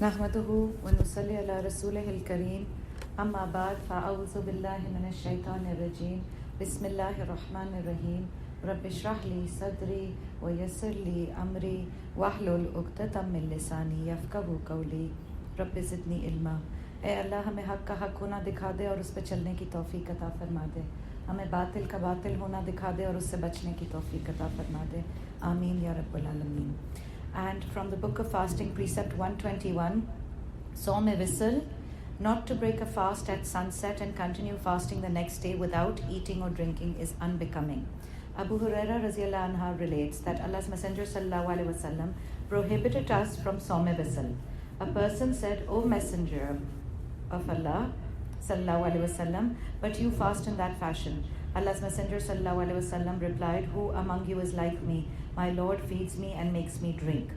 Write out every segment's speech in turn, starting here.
نحمده ونصلي على رسوله الكريم اما بعد فاعوذ بالله من الشيطان الرجيم بسم الله الرحمن الرحيم رب اشرح لي صدري ويسر لي امري واحلل عقدة من لساني يفقهوا قولي رب زدني علما۔ اے اللہ ہمیں حق کا حق ہونا دکھا دے اور اس پہ چلنے کی توفیق عطا فرما دے، ہمیں باطل کا باطل ہونا دکھا دے اور اس سے بچنے کی توفیق عطا فرما دے، آمین یا رب العالمین۔ And from the book of fasting, precept 121, Sawm Whistle, not to break a fast at sunset and continue fasting the next day without eating or drinking is unbecoming. Abu Huraira Raziyallahu anha relates that Allah's Messenger Sallallahu Alaihi Wasallam prohibited us from Sawm Whistle. A person said, O Messenger of Allah Sallallahu Alaihi Wasallam, but you fast in that fashion. Allah's Messenger Sallallahu Alaihi Wasallam replied, who among you is like me? My Lord feeds me and makes me drink.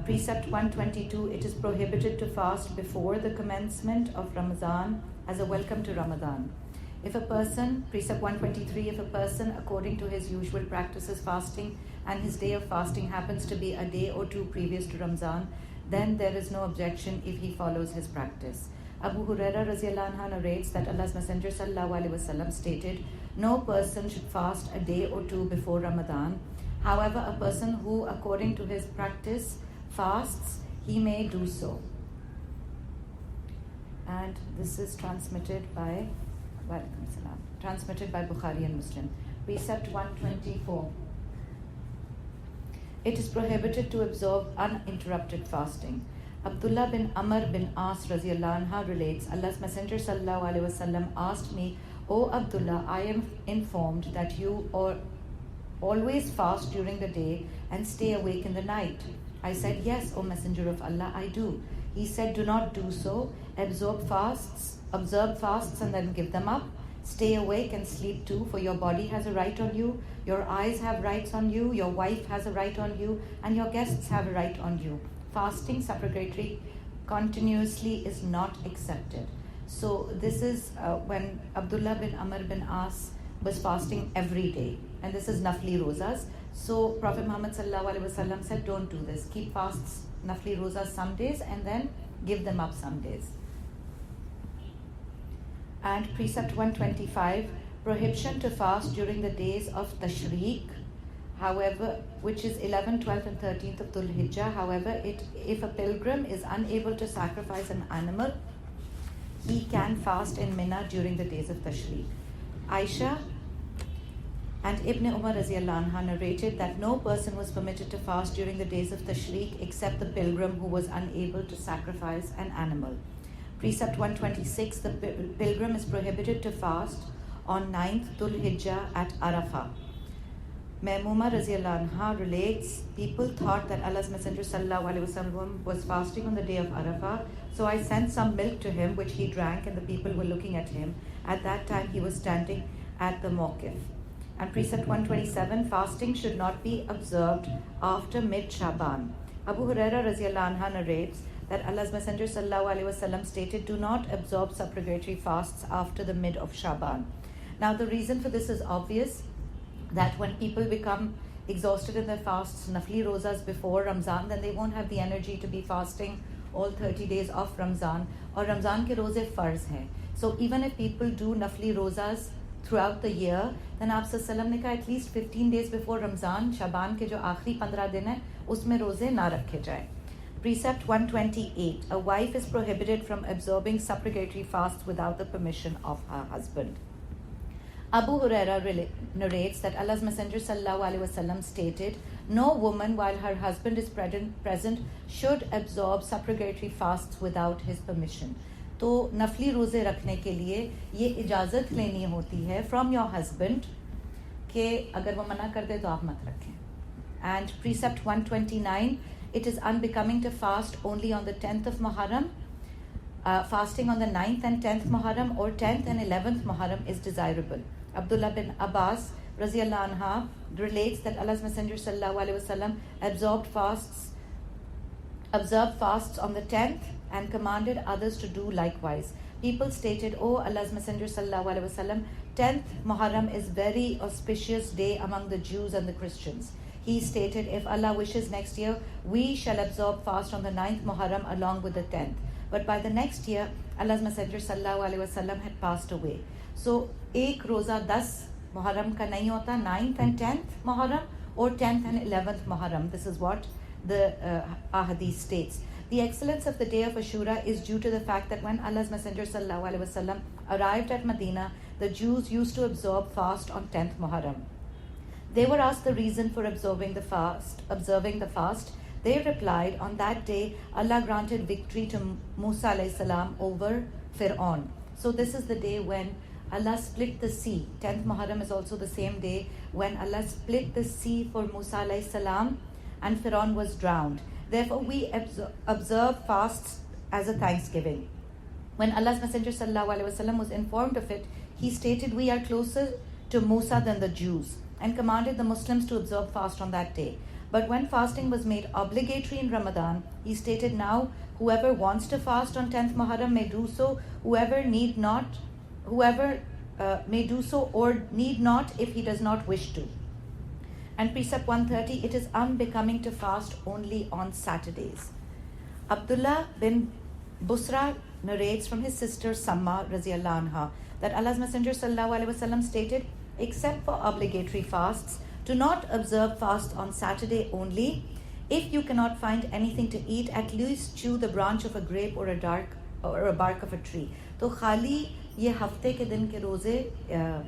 Precept 122, it is prohibited to fast before the commencement of Ramadan as a welcome to Ramadan. Precept 123, if a person according to his usual practice is fasting and his day of fasting happens to be a day or two previous to Ramadan, then there is no objection if he follows his practice. Abu Huraira Raziyallahu anhu narrates that Allah's Messenger Sallallahu Alaihi Wasallam stated, no person should fast a day or two before Ramadan. However, a person who, according to his practice, fasts, he may do so. And this is transmitted by Bukhari and Muslim. Precept 124. It is prohibited to observe uninterrupted fasting. Abdullah bin Amr bin As Raziyallahu anha relates, Allah's Messenger Sallallahu Alaihi Wasallam asked me, O Abdullah, I am informed that you always fast during the day and stay awake in the night. I said, yes, O Messenger of Allah, I do. He said, do not do so. Observe fasts and then give them up. Stay awake and sleep too, for your body has a right on you, your eyes have rights on you, your wife has a right on you, and your guests have a right on you. Fasting supplicatory continuously is not accepted. So this is when Abdullah bin Amr bin As was fasting every day. And this is Nafli Rozas. So Prophet Muhammad Sallallahu Alaihi Wasallam said, don't do this. Keep fasts, Nafli Rozas some days and then give them up some days. And precept 125, prohibition to fast during the days of Tashriq, however, which is 11th, 12th and 13th of Dhul Hijjah. However, if a pilgrim is unable to sacrifice an animal, he can fast in Mina during the days of Tashriq. Aisha and Ibn Umar Raziyallahu anha narrated that no person was permitted to fast during the days of Tashriq except the pilgrim who was unable to sacrifice an animal. Precept 126, the pilgrim is prohibited to fast on 9th Dhul Hijjah at Arafah. Maimuma Raziyallahu anha relates, people thought that Allah's Messenger Sallallahu Alaihi Wasallam was fasting on the day of Arafah, so I sent some milk to him which he drank and the people were looking at him. At that time he was standing at the Mawqif. And precept 127, fasting should not be observed after mid-Shaban. Abu Huraira Raziyallahu anha narrates that Allah's Messenger Sallallahu Alaihi Wasallam stated, do not observe supplicatory fasts after the mid of Shaban. Now the reason for this is obvious, that when people become exhausted in their fasts, Nafli Rozas before Ramzan, then they won't have the energy to be fasting all 30 days of Ramzan. Or Ramzan ke roze farz hai. So even if people do Nafli Rozas throughout the year, then Aap Sallam ne kaha at least 15 days before Ramzan, Shaban ke jo aakhri 15 din hai, usme roze na rakhe jaye. Precept 128, a wife is prohibited from observing supplicatory fasts without the permission of her husband. Abu Huraira narrates that Allah's Messenger Sallallahu Alaihi Wasallam stated, no woman while her husband is present should absorb supplicatory fasts without his permission. تو نفلی روزے رکھنے کے لیے یہ اجازت لینی ہوتی ہے فرام یور ہسبینڈ کہ اگر وہ منع کر دے تو آپ مت رکھیں. And precept 129, it is unbecoming to fast only on the 10th of Muharram. Fasting on the 9th and 10th Muharram or 10th and 11th Muharram is desirable. Abdullah bin Abbas Raziyallahu anha relates that Allah's Messenger Sallallahu Alaihi Wasallam observed fasts on the 10th and commanded others to do likewise. People stated, O Allah's Messenger Sallallahu Alaihi Wasallam, 10th Muharram is very auspicious day among the Jews and the Christians. he stated, if Allah wishes next year, we shall observe fast on the 9th Muharram along with the 10th. But by the next year, Allah's Messenger sallallahu alaihi wasallam had passed away. So, ek roza 10 Muharram ka nahi hota, 9th and 10th Muharram or 10th and 11th Muharram. This is what the ahadith states. The excellence of the day of Ashura is due to the fact that when Allah's Messenger sallallahu alaihi wasallam arrived at Medina, the Jews used to observe fast on 10th Muharram. They were asked the reason for observing the fast. They replied, on that day, Allah granted victory to Musa alayhi salam over Fir'aun. So this is the day when Allah split the sea. 10th Muharram is also the same day when Allah split the sea for Musa alayhi salam and Fir'aun was drowned. Therefore, we observe fasts as a thanksgiving. When Allah's Messenger sallallahu alaihi wasallam was informed of it, he stated, we are closer to Musa than the Jews, and commanded the Muslims to observe fast on that day. But when fasting was made obligatory in Ramadan, he stated, now whoever wants to fast on 10th Muharram may do so, whoever may do so or need not if he does not wish to. And precept 130, it is unbecoming to fast only on Saturdays. Abdullah bin Busra narrates from his sister Samma Raziallahu anha that Allah's Messenger sallallahu alaihi wasallam stated, except for obligatory fasts, do not observe fast on Saturday only. If you cannot find anything to eat, at least chew the branch of a grape or a bark of a tree. تو خالی یہ ہفتے کے دن کے روزے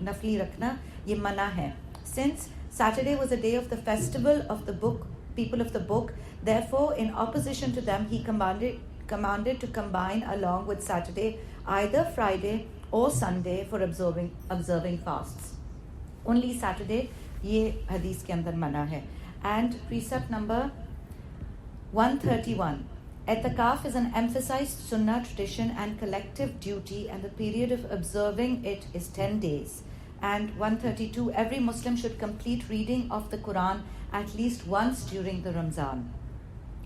نفلی رکھنا یہ منع ہے. Since Saturday was a day of the festival of the book, people of the book, therefore in opposition to them he commanded to combine along with Saturday either Friday or Sunday for observing fasts. Only Saturday یہ حدیث کے اندر منع ہے. And precept number 131, I'tikaf is an emphasized sunnah tradition and collective duty, and the period of observing it is 10 days. And 132, every Muslim should complete reading of the Quran at least once during the Ramzan.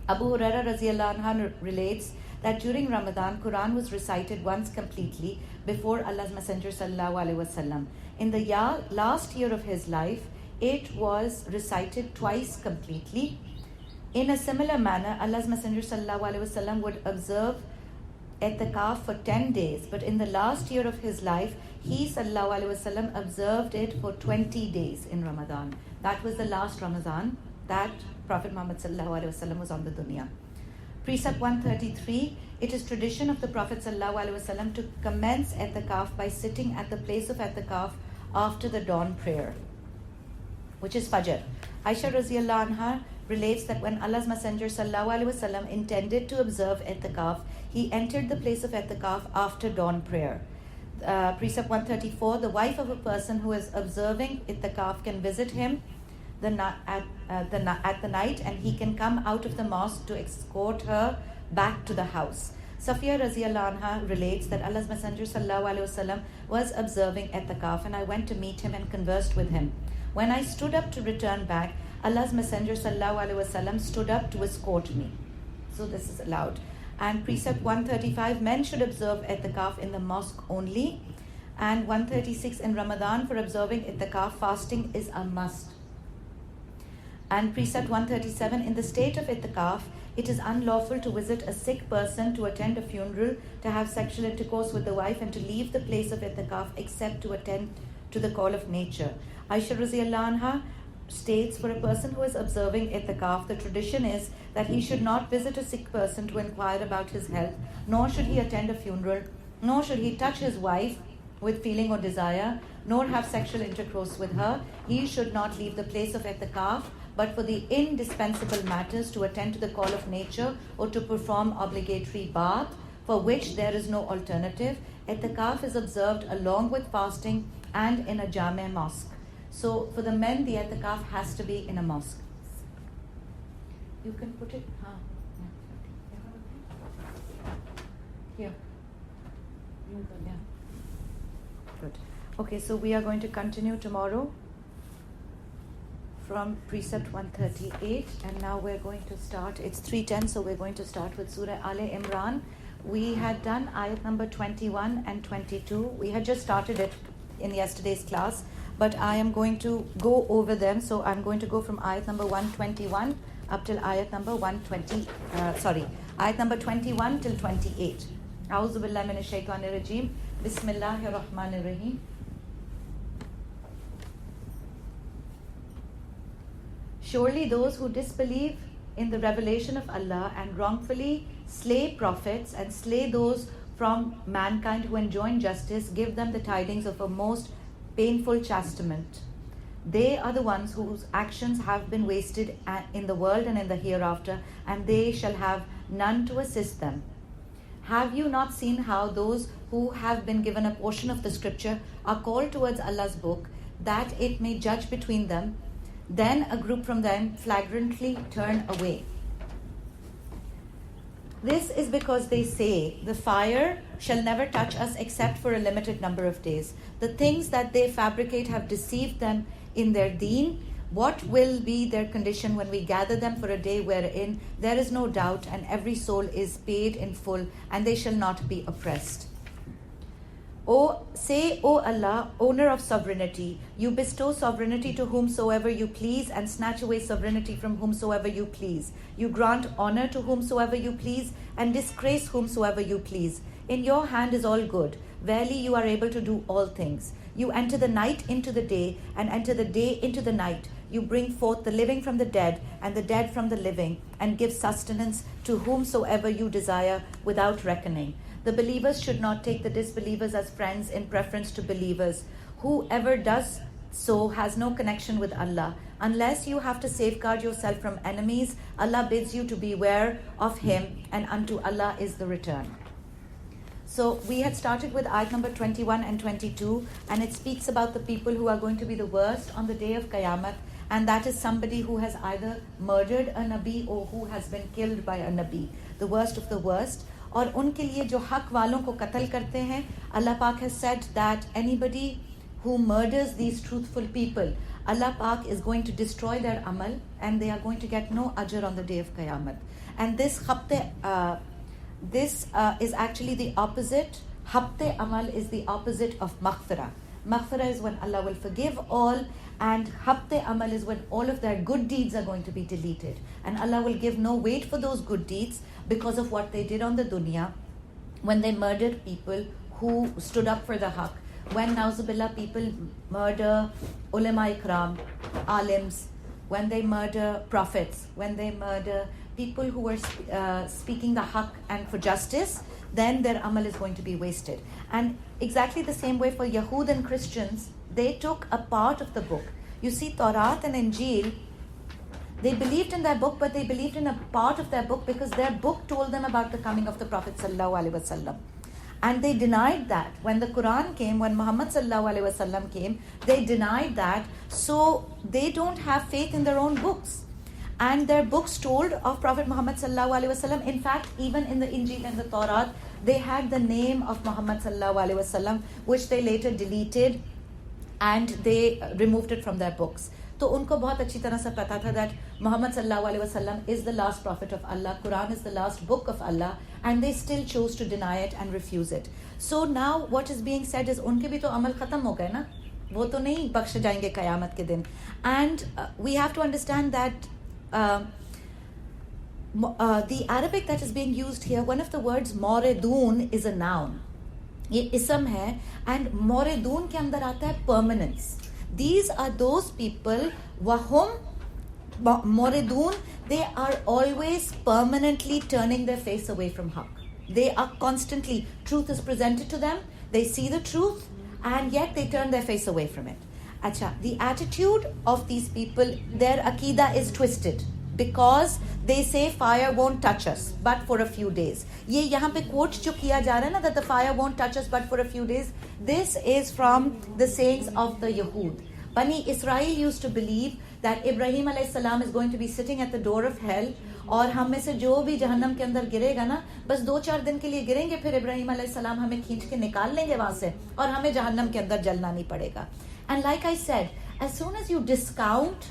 Abu Hurairah Raziallahu anhu relates that during Ramadan, Quran was recited once completely before Allah's Messenger sallallahu alaihi wasallam. In the last year of his life, it was recited twice completely. In a similar manner, Allah's Messenger sallallahu alaihi wasallam would observe i'tikaf for 10 days, but in the last year of his life, he sallallahu alaihi wasallam observed it for 20 days in Ramadan. That was the last Ramadan that Prophet Muhammad sallallahu alaihi wasallam was on the dunya. Precept 133, it is tradition of the Prophet sallallahu alaihi wasallam to commence i'tikaf by sitting at the place of i'tikaf after the dawn prayer, which is Fajr. Aisha Raziallahu anha relates that when Allah's Messenger sallallahu alaihi wasallam intended to observe i'tikaf, he entered the place of i'tikaf after dawn prayer. Precept 134, the wife of a person who is observing i'tikaf can visit him at the night, and he can come out of the mosque to escort her back to the house. Safiya Raziallahu anha relates that Allah's Messenger sallallahu alaihi wasallam was observing i'tikaf, and I went to meet him and conversed with him. When I stood up to return back, Allah's Messenger sallallahu alaihi wasallam stood up to escort me. So this is allowed. And precept 135, men should observe i'tikaf in the mosque only. And 136, in Ramadan for observing i'tikaf, fasting is a must. And precept 137, in the state of i'tikaf, it is unlawful to visit a sick person, to attend a funeral, to have sexual intercourse with the wife, and to leave the place of i'tikaf except to attend to the call of nature. Aisha Raziallahu anha states, for a person who is observing i'tikaf, the tradition is that he should not visit a sick person to inquire about his health, nor should he attend a funeral, nor should he touch his wife with feeling or desire, nor have sexual intercourse with her. He should not leave the place of i'tikaf, but for the indispensable matters, to attend to the call of nature or to perform obligatory bath, for which there is no alternative. I'tikaf is observed along with fasting and in a Jame mosque. So for the men, the i'tikaf has to be in a mosque. You can put it, here. Yeah. Good. Okay, so we are going to continue tomorrow from precept 138, and now we're going to start, it's 3:10, so we're going to start with Surah Ali Imran. We had done ayat number 21 and 22. We had just started it in yesterday's class. but I am going to go over them. So I'm going to go from ayat number 121 up till ayat number 21 till 28. A'udhu billahi minash shaitanir rajim. Bismillahir rahmanir rahim. Surely those who disbelieve in the revelation of Allah and wrongfully slay prophets and slay those from mankind who enjoin justice, give them the tidings of a most painful chastisement. They are the ones whose actions have been wasted in the world and in the hereafter, and they shall have none to assist them. Have you not seen how those who have been given a portion of the scripture are called towards Allah's book, that it may judge between them? Then a group from them flagrantly turn away. This is because they say, the fire shall never touch us except for a limited number of days. The things that they fabricate have deceived them in their deen. What will be their condition when we gather them for a day wherein there is no doubt and every soul is paid in full, and they shall not be oppressed? Say, O Allah, owner of sovereignty, you bestow sovereignty to whomsoever you please and snatch away sovereignty from whomsoever you please. You grant honor to whomsoever you please and disgrace whomsoever you please. In your hand is all good. Verily you are able to do all things. You enter the night into the day and enter the day into the night. You bring forth the living from the dead and the dead from the living, and give sustenance to whomsoever you desire without reckoning. The believers should not take the disbelievers as friends in preference to believers. Whoever does so has no connection with Allah. Unless you have to safeguard yourself from enemies, Allah bids you to beware of Him, and unto Allah is the return. So we had started with ayat number 21 and 22, and it speaks about the people who are going to be the worst on the day of Qiyamah, and that is somebody who has either murdered a Nabi or who has been killed by a Nabi, the worst of the worst. اور ان کے لیے جو حق والوں کو قتل کرتے ہیں, اللہ پاک has said that anybody who murders these truthful people, Allah Pak is going to destroy their amal and they are going to get no ajr on the day of Qiyamah. And this is actually the opposite. Habte amal is the opposite of maghfirah. Maghfirah is when Allah will forgive all, and habte amal is when all of their good deeds are going to be deleted. And Allah will give no weight for those good deeds because of what they did on the dunya, when they murdered people who stood up for the haqq, when nauzubillah people murder ulama ikram, alims, when they murder prophets, when they murder people who were speaking the haqq and for justice, then their amal is going to be wasted. And exactly the same way for Yahud and Christians, they took a part of the book. You see, Taurat and Injil, they believed in their book, but they believed in a part of their book because their book told them about the coming of the Prophet sallallahu alaihi wasallam. And they denied that. When the Quran came, when Muhammad sallallahu alaihi wasallam came, they denied that. So they don't have faith in their own books. And their books told of Prophet Muhammad sallallahu alaihi wasallam. In fact, even in the Injil and the Taurat, they had the name of Muhammad sallallahu alaihi wasallam, which they later deleted and they removed it from their books. تو ان کو بہت اچھی طرح سے پتا تھا that Muhammad sallallahu alaihi wasallam is the last prophet of Allah, Quran is the last book of Allah, and they still chose to deny it and refuse it. So now what is being said is ان کے بھی تو عمل ختم ہو گئے نا, وہ تو نہیں بخشے جائیں گے قیامت کے دن. And we have to understand that the Arabic that is being used here, one of the words موردون is a noun. یہ اسم ہے, and موردون کے اندر آتا ہے permanence. These are those people wahum موردون, they are always permanently turning their face away from haqq. They are constantly, truth is presented to them, they see the truth, and yet they turn their face away from it. Acha, the attitude of these people, their aqidah is twisted because they say fire won't touch us but for a few days. یہ یہاں پہ quote جو کیا جا رہا ہے نا, that the fire won't touch us but for a few days, this is from the sayings of the Yahud. Bani Israel used to believe that Ibrahim alayhi salam is going to be sitting at the door of hell, اور ہم میں سے جو بھی جہنم کے اندر گرے گا نا, بس 2-4 دن کے لیے گریں گے, پھر ابراہیم علیہ السلام ہمیں کھینچ کے نکال لیں گے وہاں سے اور ہمیں جہنم کے اندر جلنا نہیں پڑے گا. And like I said, as soon as you discount,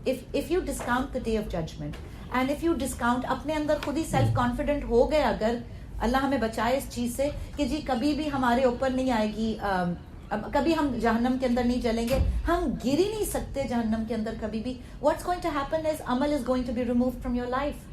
if you discount the day of judgment, and if you discount اپنے اندر خود ہی سیلف کانفیڈنٹ ہو گئے, اگر اللہ ہمیں بچائے اس چیز سے کہ جی کبھی بھی ہمارے اوپر نہیں آئے گی کبھی ہم جہنم کے اندر نہیں چلیں گے, ہم گر ہی نہیں سکتے جہنم کے اندر کبھی بھی. What's going to happen is amal is going to be removed from your life,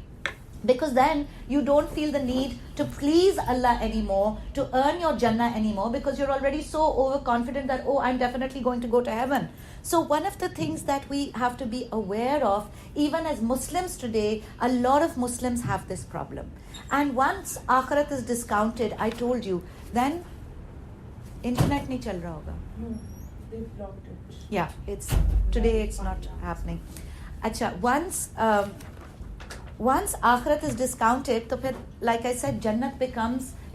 because then you don't feel the need to please Allah anymore, to earn your Jannah anymore, because you're already so overconfident that, oh, I'm definitely going to go to heaven. So one of the things that we have to be aware of, even as Muslims today, a lot of Muslims have this problem. And once akhirat is discounted, I told you, then internet nahi chal raha hoga. No, they've blocked it. Yeah, today it's not happening. Acha, once akhirat is discounted, to phir, like I said,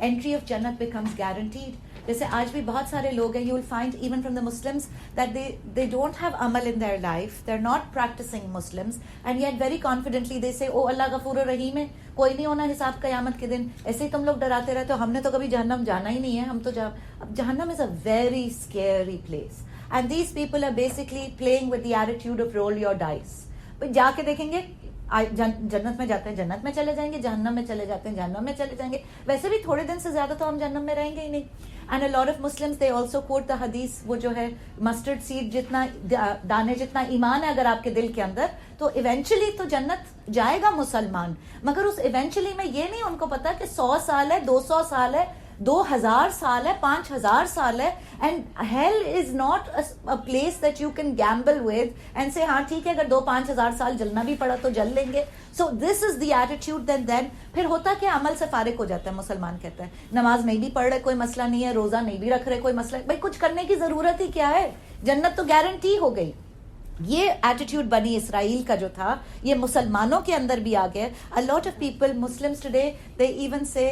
entry of Jannat becomes guaranteed. جیسے آج بھی بہت سارے لوگ ہیں, you will find even from the Muslims that they don't have amal in their life, they're not practicing Muslims, and yet very confidently they say, oh Allah غفور الرحیم ہے, کوئی نہیں ہونا حساب قیامت کے دن, ایسے ہی تم لوگ ڈراتے رہتے ہو, ہم نے تو کبھی جہنم جانا ہی نہیں ہے, ہم تو جہنم is a very scary place, and these people are basically playing with the attitude of roll your dice. جا کے دیکھیں گے جنت میں جاتے ہیں, جنت میں چلے جائیں گے, جہنم میں چلے جاتے ہیں, جہنم میں چلے جائیں گے. ویسے بھی تھوڑے دن سے زیادہ تو ہم جہنم میں رہیں گے ہی نہیں. And a lot of Muslims, they also quote the hadith, وہ جو ہے mustard seed جتنا دانے جتنا ایمان ہے اگر آپ کے دل کے اندر, تو ایونچولی تو جنت جائے گا مسلمان. مگر اس ایونچولی میں یہ نہیں ان کو پتا کہ 100 سال ہے, 200 سال ہے, 2000 سال ہے, 5000 سال ہے. And hell is not a place that you can gamble with and say ہاں ٹھیک ہے اگر 2-5 سال جلنا بھی پڑا تو جل لیں گے. So this is the attitude. Then پھر ہوتا کہ عمل سے فارغ ہو جاتا ہے مسلمان, کہتا ہے نماز نہیں بھی پڑھ رہے کوئی مسئلہ نہیں ہے, روزہ نہیں بھی رکھ رہے کوئی مسئلہ, بھائی کچھ کرنے کی ضرورت ہی کیا ہے, جنت تو گارنٹی ہو گئی. یہ ایٹیٹیوڈ بنی اسرائیل کا جو تھا یہ مسلمانوں کے اندر بھی آ گیا. A lot of people, Muslims today, they even say,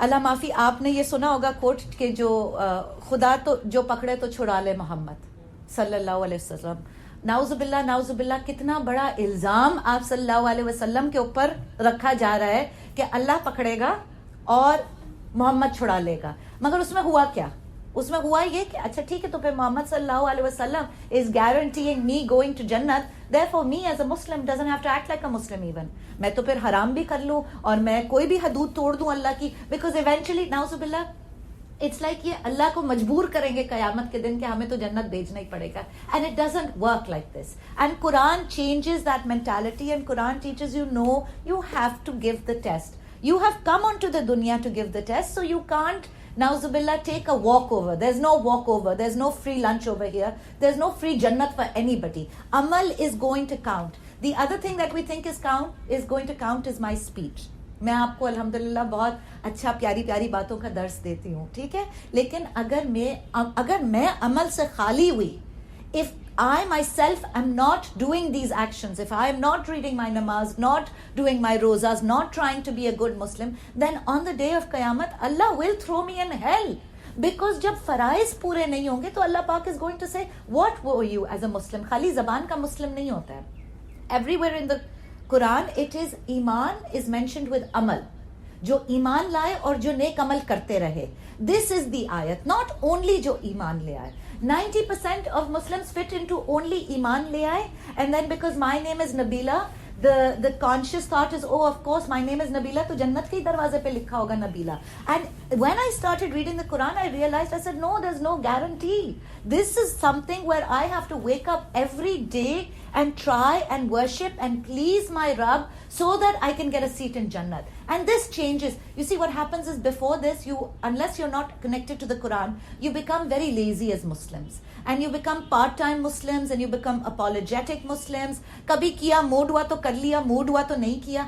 اللہ معافی, آپ نے یہ سنا ہوگا کوٹ کہ جو خدا تو جو پکڑے تو چھڑا لے محمد صلی اللہ علیہ وسلم. نعوذ باللہ, کتنا بڑا الزام آپ صلی اللہ علیہ وسلم کے اوپر رکھا جا رہا ہے کہ اللہ پکڑے گا اور محمد چھڑا لے گا. مگر اس میں ہوا کیا؟ اس میں ہوا یہ کہ اچھا ٹھیک ہے تو پھر محمد صلی اللہ علیہ وسلم is guaranteeing me going to Jannat, therefore me as a Muslim doesn't have to act like a Muslim even. میں تو پھر حرام بھی کر لوں اور میں کوئی بھی حدود توڑ دوں اللہ کی, because eventually نعوذ باللہ it's like یہ اللہ کو مجبور کریں گے قیامت کے دن کہ ہمیں تو جنت بھیجنا ہی پڑے گا. And it doesn't work like this. And Quran changes that mentality, and Quran teaches you, no, you have to give the test. You have come onto the dunya to give the test, so you can't, na'uzubillah, take a walkover. There's no walkover. There's no free lunch over here. There's no free jannat for anybody. Amal is going to count. The other thing that we think is going to count is my speech. میں آپ کو الحمدللہ بہت اچھا پیاری پیاری باتوں کا درس دیتی ہوں, ٹھیک ہے, لیکن اگر میں عمل سے خالی ہوئی, if I myself am not doing these actions, if I am not reading my namaz, not doing my rozas, not trying to be a good Muslim, then on the day of Qiyamah, Allah will throw me in hell. Because جب فرائض پورے نہیں ہوں گے تو اللہ پاک is going to say, what were you as a Muslim? خالی زبان کا مسلم نہیں ہوتا ہے. Everywhere in the Quran it is ایمان is mentioned with amal, جو ایمان لائے اور جو نیک عمل کرتے رہے. This is the ayat, not only جو ایمان لے آئے. 90% of Muslims fit into only ایمان لے آئے, and then because my name is Nabila, the conscious thought is, oh of course my name is Nabila, تو جنت کے دروازے پہ لکھا ہوگا Nabila. And when I started reading the Quran, I realized, I said, no, there's no guarantee. This is something where I have to wake up every day and try and worship and please my Rabb so that I can get a seat in Jannat. And this changes. You see, what happens is before this, unless you're not connected to the Quran, you become very lazy as Muslims. And you become part-time Muslims, and you become apologetic Muslims. Kabhi kiya, mood hua to kar liya, mood hua to nahi kiya.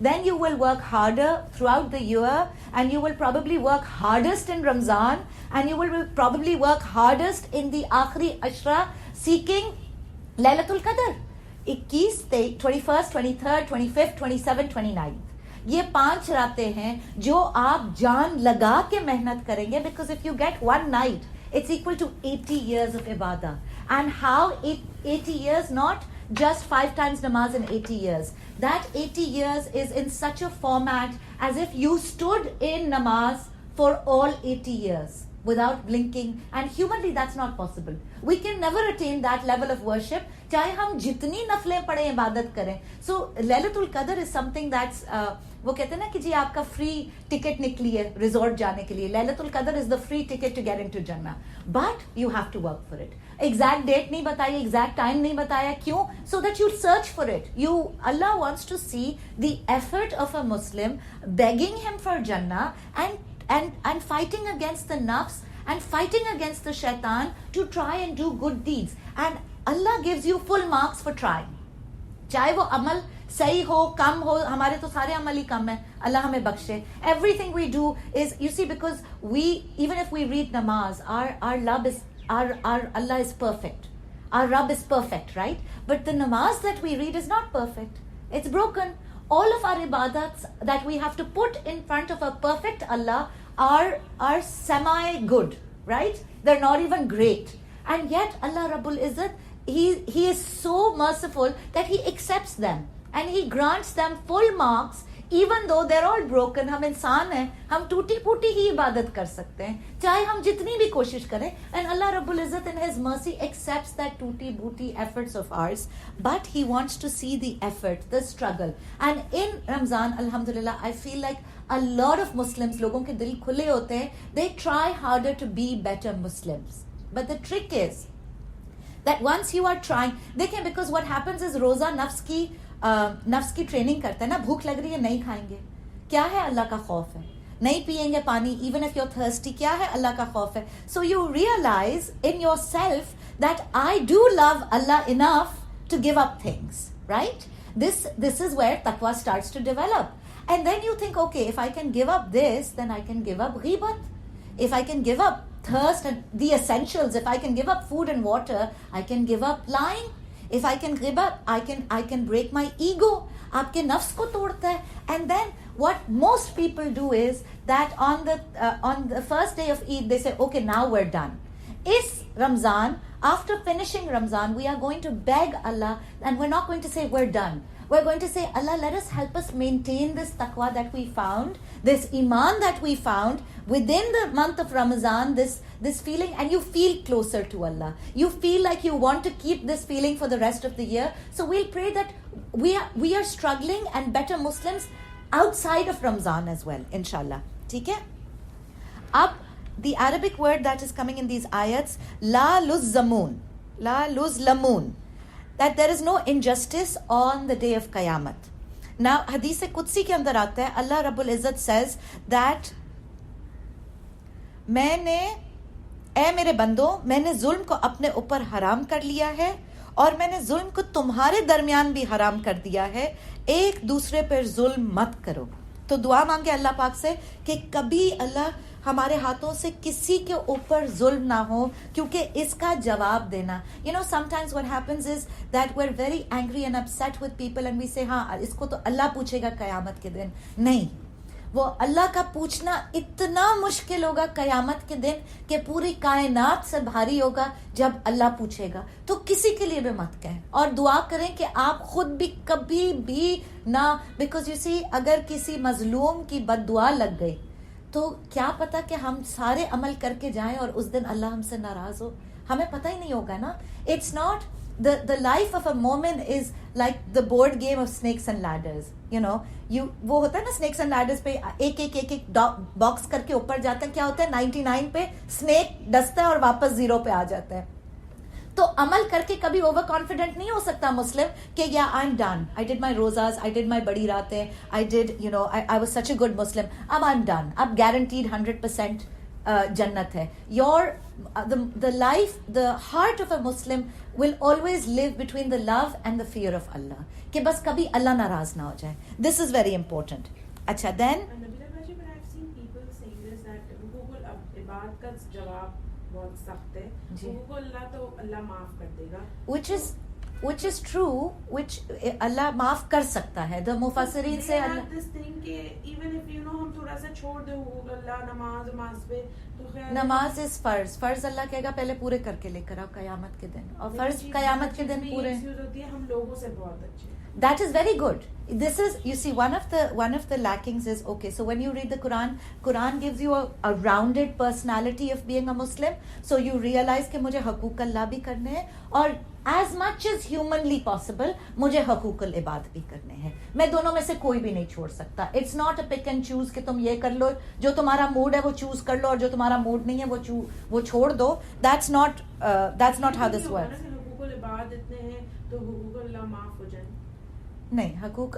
then you will work harder throughout the year, and you will probably work hardest in Ramzan, and you will probably work hardest in the Akhri Ashra, seeking Laylatul Qadr. 21, 21st, 23rd, 25th, 27th, 29th. یہ 5 راتیں ہیں جو آپ جان لگا کے محنت کریں گے, because if you get one night, it's equal to 80 years of ibadah. And how 80 years, not just 5 times namaz in 80 years. That 80 years is in such a format as if you stood in namaz for all 80 years without blinking, and humanly that's not possible. We can never attain that level of worship چاہے ہم جتنی نفلیں پڑھیں عبادت کریں. سو لیلۃ القدر از some thing that's وہ کہتے ہیں نا کہ جی آپ کا فری ٹکٹ نکلی ہے ریزورٹ جانے کے لیے. لیلۃ القدر is the free ticket to get into جنہ, but you have to work for it. Exact date نہیں بتائی, ایگزیکٹ ٹائم نہیں بتایا, کیوں؟ So that you search for it. You اللہ wants to see the effort of a Muslim begging him for جنہ and fighting against the nafs and fighting against the shaitan to try and do good deeds, and Allah gives you full marks for trying. چاہے وہ عمل صحیح ہو کم ہو, ہمارے تو سارے عمل ہی کم ہیں, اللہ ہمیں بخشے. Everything we do is, you see, because we, even if we read namaz, our love is, our Allah is perfect, our Rabb is perfect, right? But the namaz that we read is not perfect, it's broken. All of our ibadats that we have to put in front of a perfect Allah are semi good, right? They're not even great, and yet Allah Rabbul Izzat, he is so merciful that he accepts them and he grants them full marks, even though they're all broken. ہم انسان ہیں, ہم ٹوٹی پھوٹی ہی عبادت کر سکتے ہیں چاہے ہم جتنی بھی کوشش کریں, and Allah Rabbul Izzat in His mercy accepts that ٹوٹی بوٹی efforts of ours, but He wants to see the effort, the struggle. And in Ramzan, alhamdulillah, I feel like a lot of Muslims, لوگوں کے دل کھلے ہوتے ہیں, they try harder to be better Muslims. But the trick is that once you are trying, دیکھیں, because what happens is روزہ نفس کی ٹریننگ کرتا ہے نا. بھوک لگ رہی ہے, نہیں کھائیں گے, کیا ہے؟ اللہ کا خوف ہے. نہیں پیئیں گے پانی, even if you are thirsty, کیا ہے؟ اللہ کا خوف ہے. So you realise in your self that I do love اللہ enough to give up things, right? This is where taqwa starts to develop. And then you think, okay, if I can give up this, then I can give up ghibat. If I can give up thirst and the essentials, if I can give up food and water, I can give up lying. If I can give up, I can break my ego. آپ کے نفس کو توڑتا ہے. And then what most people do is that on the first day of Eid they say, okay, now we're done. Is Ramzan, after finishing Ramzan, we are going to beg Allah, and we're not going to say we're done. We're going to say, Allah, let us help us maintain this taqwa that we found, this iman that we found within the month of Ramadan, this feeling, and you feel closer to Allah. You feel like you want to keep this feeling for the rest of the year. So we'll pray that we are struggling and better Muslims outside of Ramzan as well, inshallah. ٹھیک ہے. اب the Arabic word that is coming in these ayats, la luzlamun, that there is no injustice on the day of Qiyamah. Now حدیث قدسی کے اندر آتا ہے, اللہ رب العزت says that اے میرے بندو, میں نے ظلم کو اپنے اوپر حرام کر لیا ہے, اور میں نے ظلم کو تمہارے درمیان بھی حرام کر دیا ہے, ایک دوسرے پر ظلم مت کرو. تو دعا مانگے اللہ پاک سے کہ کبھی اللہ ہمارے ہاتھوں سے کسی کے اوپر ظلم نہ ہو, کیونکہ اس کا جواب دینا. You know, sometimes what happens is that we're very angry and upset with people and we say, ہاں اس کو تو اللہ پوچھے گا قیامت کے دن. نہیں, وہ اللہ کا پوچھنا اتنا مشکل ہوگا قیامت کے دن کہ پوری کائنات سے بھاری ہوگا جب اللہ پوچھے گا. تو کسی کے لیے بھی مت کہیں, اور دعا کریں کہ آپ خود بھی کبھی بھی نہ, بیکاز یو سی, اگر کسی مظلوم کی بد دعا لگ گئی تو کیا پتا کہ ہم سارے عمل کر کے جائیں اور اس دن اللہ ہم سے ناراض ہو, ہمیں پتہ ہی نہیں ہوگا نا. It's not the life of a مومن is like the board game of snakes and ladders. You know, وہ ہوتا ہے نا snakes and ladders پہ ایک باکس کر کے اوپر جاتا ہے, کیا ہوتا ہے 99 پہ snake ڈستا ہے اور واپس 0 پہ آ جاتا ہے. تو عمل کر کے کبھی اوور کانفیڈنٹ نہیں ہو سکتا مسلم کہ یا I am done, I did my روزاز, آئی ڈیڈ مائی بڑی راتیں, I did, you know, I was such a good Muslim, اب آئی ایم ڈن, اب گارنٹیڈ 100% جنت ہے. Your the life, the heart of a Muslim will always live between the love and the fear of Allah, کہ بس کبھی اللہ ناراض نہ ہو جائے. This is very important. اچھا, then I've seen people saying this that حقوق العباد کا جواب بہت سخت ہے, حقوق اللہ تو اللہ معاف کر دے گا, which is true, which اللہ معاف کر سکتا ہے. The مفسرین سے this thing کہ even if you know ہم تھوڑا سا چھوڑ دیں حقوق اللہ, نماز پہ, تو خیر نماز از فرض اللہ کہے گا پہلے پورے کر کے لے کر آؤ قیامت کے دن, اور فرض قیامت کے دن پورے. ہم لوگوں سے بہت اچھے. That is very good. This is, you see, one of the lackings is, okay, so when you read the Quran gives you a rounded personality of being a Muslim. So you realize کہ مجھے حقوق اللہ بھی کرنے ہیں, اور as much as humanly possible مجھے حقوق العباد بھی کرنے ہیں. میں دونوں میں سے کوئی بھی نہیں چھوڑ سکتا. It's not a pick and choose کہ تم یہ کر لو, جو تمہارا موڈ ہے وہ چوز کر لو, اور جو تمہارا موڈ نہیں ہے وہ چھوڑ دو. That's not how this works. حقوق العباد اتنے ہیں تو حقوق اللہ معاف ہو جائیں. نہیں, حقوق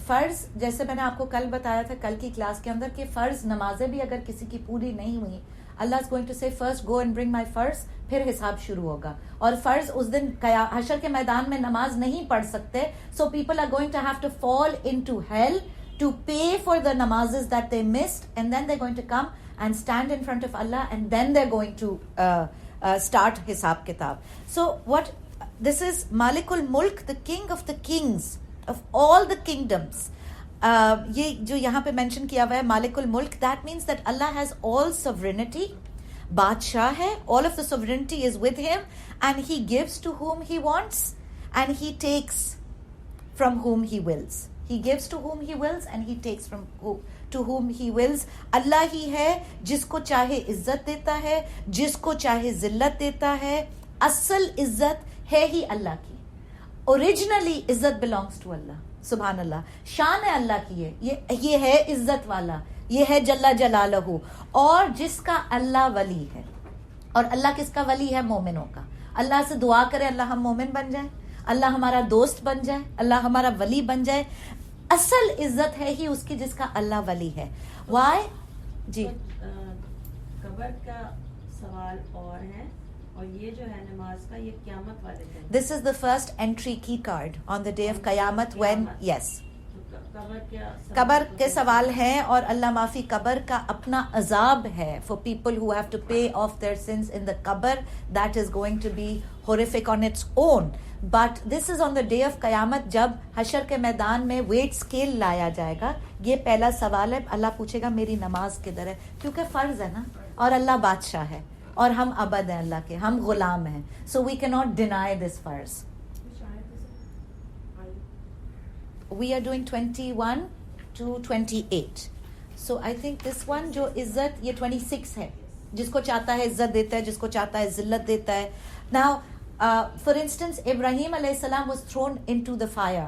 فرض, جیسے میں نے آپ کو کل بتایا تھا کل کی کلاس کے اندر, کہ فرض نمازیں بھی اگر کسی کی پوری نہیں ہوئی, اللہ از گوئنگ ٹو سے فرسٹ گو اینڈ برنگ مائی فرض, پھر حساب شروع ہوگا. اور فرض اس دن حشر کے میدان میں نماز نہیں پڑھ سکتے, so people are going to have to fall into hell to pay for the نمازز that they missed, and then they going to come and stand in front of اللہ, and then they going to start حساب کتاب. So what this is مالک الملک, the king of the kings of all the kingdoms. یہ جو یہاں پہ mention کیا ہوا ہے مالک الملک, that means that Allah has all sovereignty. بادشاہ ہے, all of the sovereignty is with him, and he gives to whom he wants and he takes from whom he wills. He gives to whom he wills and he takes from to whom he wills. اللہ ہی ہے جس کو چاہے عزت دیتا ہے, جس کو چاہے ذلت دیتا ہے. اصل عزت ہے ہی اللہ کی. اوریجنلی عزت بلانگس ٹو اللہ, سبحان اللہ. شان ہے اللہ کی ہے, یہ ہے عزت والا, یہ ہے جل جلالہ. اور جس کا اللہ ولی ہے, اور اللہ کس کا ولی ہے؟ مومنوں کا. اللہ سے دعا کرے اللہ ہم مومن بن جائیں, اللہ ہمارا دوست بن جائے, اللہ ہمارا ولی بن جائے. اصل عزت ہے ہی اس کی جس کا اللہ ولی ہے. وائی جی قبر کا سوال اور ہے, اور یہ جو ہے نماز کا, یہ قیامت والے دن. This is the first entry key card on the day of قیامت when, yes. قبر کے سوال ہیں, اور اللہ معافی قبر کا اپنا عذاب ہے for people who have to pay off their sins in the قبر. That is going to be horrific on its own. But this is on the day of قیامت, جب حشر کے میدان میں weight scale لایا جائے گا. یہ پہلا سوال ہے, اللہ پوچھے گا میری نماز کدھر ہے, کیونکہ فرض ہے نا, اور اللہ بادشاہ ہے, اور ہم عبد ہیں اللہ کے, ہم غلام ہیں. سو وی کی ناٹ ڈینائی دس فرض. We are doing 21 to 28. So I think this one جو عزت, یہ 26 ہے. جس کو چاہتا ہے عزت دیتا ہے, جس کو چاہتا ہے ذلت دیتا ہے. ناؤ فار انسٹنس ابراہیم علیہ السلام was thrown into the fire.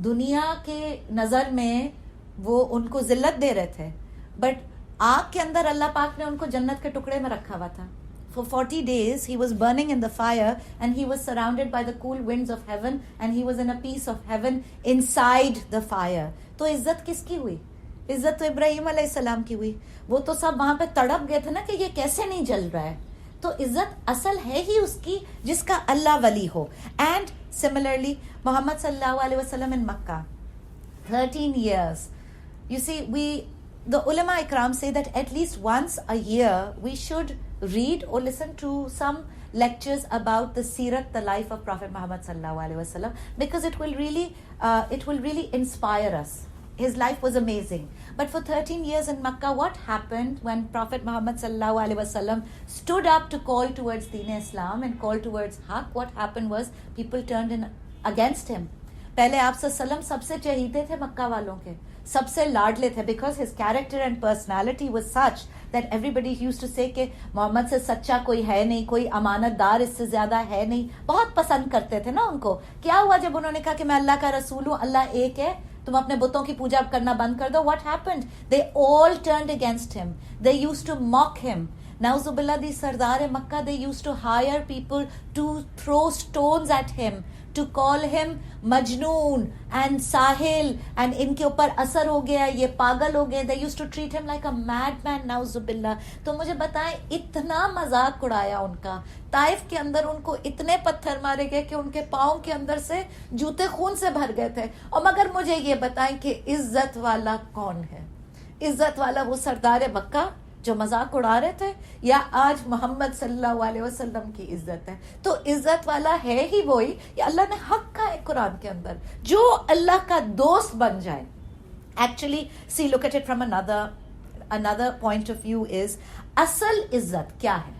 دنیا کے نظر میں وہ ان کو ذلت دے رہے تھے, بٹ آگ کے اندر اللہ پاک نے ان کو جنت کے ٹکڑے میں رکھا ہوا تھا. For 40 days he was burning in the fire, and he was surrounded by the cool winds of heaven, and he was in a piece of heaven inside the fire. تو عزت کس کی ہوئی؟ عزت تو ابراہیم علیہ السلام کی ہوئی. وہ تو سب وہاں پہ تڑپ گئے تھے نا کہ یہ کیسے نہیں جل رہا ہے. تو عزت اصل ہے ہی اس کی جس کا اللہ ولی ہو. اینڈ similarly محمد صلی اللہ علیہ وسلم in Makkah 13 years. You see, the ulama ikram say that at least once a year we should read or listen to some lectures about the seerat, the life of Prophet Muhammad sallallahu alaihi wasallam, because it will really inspire us. His life was amazing. But for 13 years in Makkah, what happened when Prophet Muhammad sallallahu alaihi wasallam stood up to call towards Deen Islam and call towards Haqq? What happened was people turned in against him. پہلے آپ صلی اللہ علیہ وسلم سب سے چہیتے تھے مکہ والوں کے, سب سے لاڈلے تھے, because his character and personality was such that everybody used to say کہ محمد سے سچا کوئی ہے نہیں, کوئی امانت دار اس سے زیادہ ہے نہیں. بہت پسند کرتے تھے نا ان کو. کیا ہوا جب انہوں نے کہا کہ میں اللہ کا رسول ہوں, اللہ ایک ہے, تم اپنے بتوں کی پوجا کرنا بند کر دو. What happened? They all turned against him. They used to موک ہم. نعوذ باللہ, دی سردار مکہ, they used to hire people to throw stones at him, to call him Majnoon and Sahil, and ان کے اوپر اثر ہو گیا, یہ پاگل ہو گئے. They used to treat him like a madman, نعوذ باللہ. تو مجھے بتائیں اتنا مذاق اڑایا ان کا. طائف کے اندر ان کو اتنے پتھر مارے گئے کہ ان کے پاؤں کے اندر سے جوتے خون سے بھر گئے تھے. اور مگر مجھے یہ بتائیں کہ عزت والا کون ہے؟ عزت والا وہ سردار مکہ جو مذاق اڑا رہے تھے, یا آج محمد صلی اللہ علیہ وسلم کی عزت ہے؟ تو عزت والا ہے ہی وہی. یا اللہ نے حق کا ہے قرآن کے اندر, جو اللہ کا دوست بن جائے. Actually see look at it from another point of view is اصل عزت کیا ہے,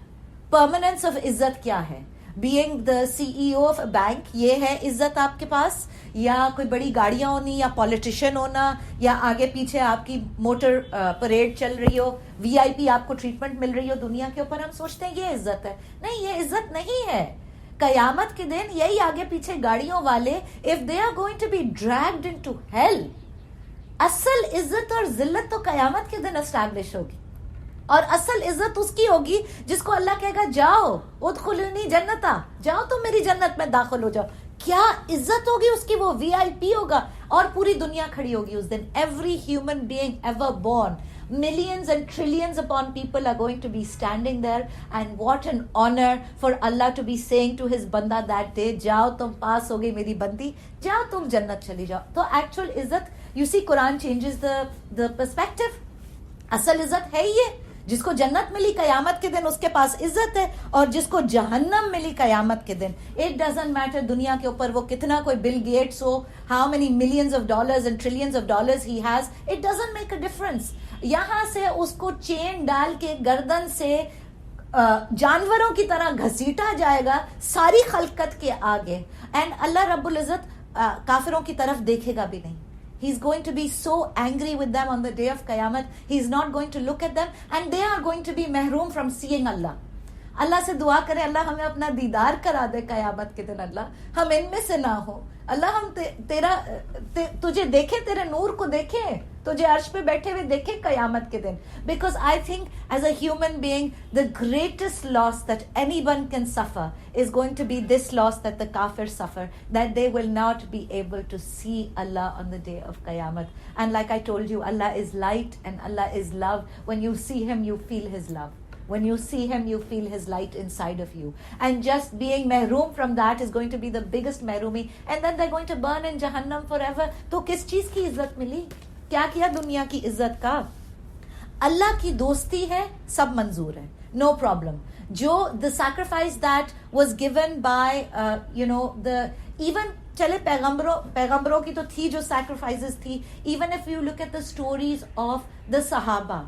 پرماننس آف عزت کیا ہے. Being the CEO of a bank, یہ ہے عزت آپ کے پاس, یا کوئی بڑی گاڑیاں ہونی, یا پولیٹیشین ہونا, یا آگے پیچھے آپ کی موٹر پریڈ چل رہی ہو, VIP آپ کو ٹریٹمنٹ مل رہی ہو دنیا کے اوپر. ہم سوچتے ہیں یہ عزت ہے. نہیں, یہ عزت نہیں ہے. قیامت کے دن یہی آگے پیچھے گاڑیوں والے if they are going to be dragged into hell, اصل عزت اور ذلت تو قیامت کے دن اسٹیبلش ہوگی, اور اصل عزت اس کی ہوگی جس کو اللہ کہے گا جاؤ ادخلونی جنتا, جاؤ تم میری جنت میں داخل ہو جاؤ. کیا عزت ہوگی اس کی, وہ VIP ہوگا, اور پوری دنیا کھڑی ہوگی اس دن. Every human being ever born, millions and trillions upon people are going to be standing there, and what an honor for Allah to be saying to his banda that day, جاؤ تم پاس ہو گئی میری بندی, جاؤ تم جنت چلی جاؤ. تو actual عزت, you see Quran changes the perspective. اصل عزت ہے یہ, جس کو جنت ملی قیامت کے دن اس کے پاس عزت ہے, اور جس کو جہنم ملی قیامت کے دن, اٹ ڈزنٹ میٹر دنیا کے اوپر وہ کتنا کوئی بل گیٹس ہو, how many millions of dollars and trillions of dollars he has, it doesn't make a difference. یہاں سے اس کو چین ڈال کے گردن سے جانوروں کی طرح گھسیٹا جائے گا ساری خلقت کے آگے, اینڈ اللہ رب العزت کافروں کی طرف دیکھے گا بھی نہیں. He's going to be so angry with them on the day of Qiyamah. He's not going to look at them, and they are going to be mahroom from seeing Allah. اللہ سے دعا کریں اللہ ہمیں اپنا دیدار کرا دے قیامت کے دن, اللہ ہم ان میں سے نہ ہو, اللہ ہم تجھے دیکھیں, تیرے نور کو دیکھیں, تجھے عرش پہ بیٹھے ہوئے دیکھیں قیامت کے دن. Because I think as a human being the greatest loss that anyone can suffer is going to be this loss that the kafirs suffer, that they will not be able to see Allah on the day of Qiyamah. And like I told you, Allah is light and Allah is love. When you see him you feel his love. When you see him, you feel his light inside of you. And just being mahroom from that is going to be the biggest mahroomi. And then they're going to burn in Jahannam forever. تو کس چیز کی عزت ملی؟ کیا کیا دنیا کی عزت کا؟ اللہ کی دوستی ہے, سب منظور ہے, no problem. جو the sacrifice that was given by the even چلے پیغمبروں کی تو تھی جو sacrifices تھی. Even if you look at the stories of the Sahaba,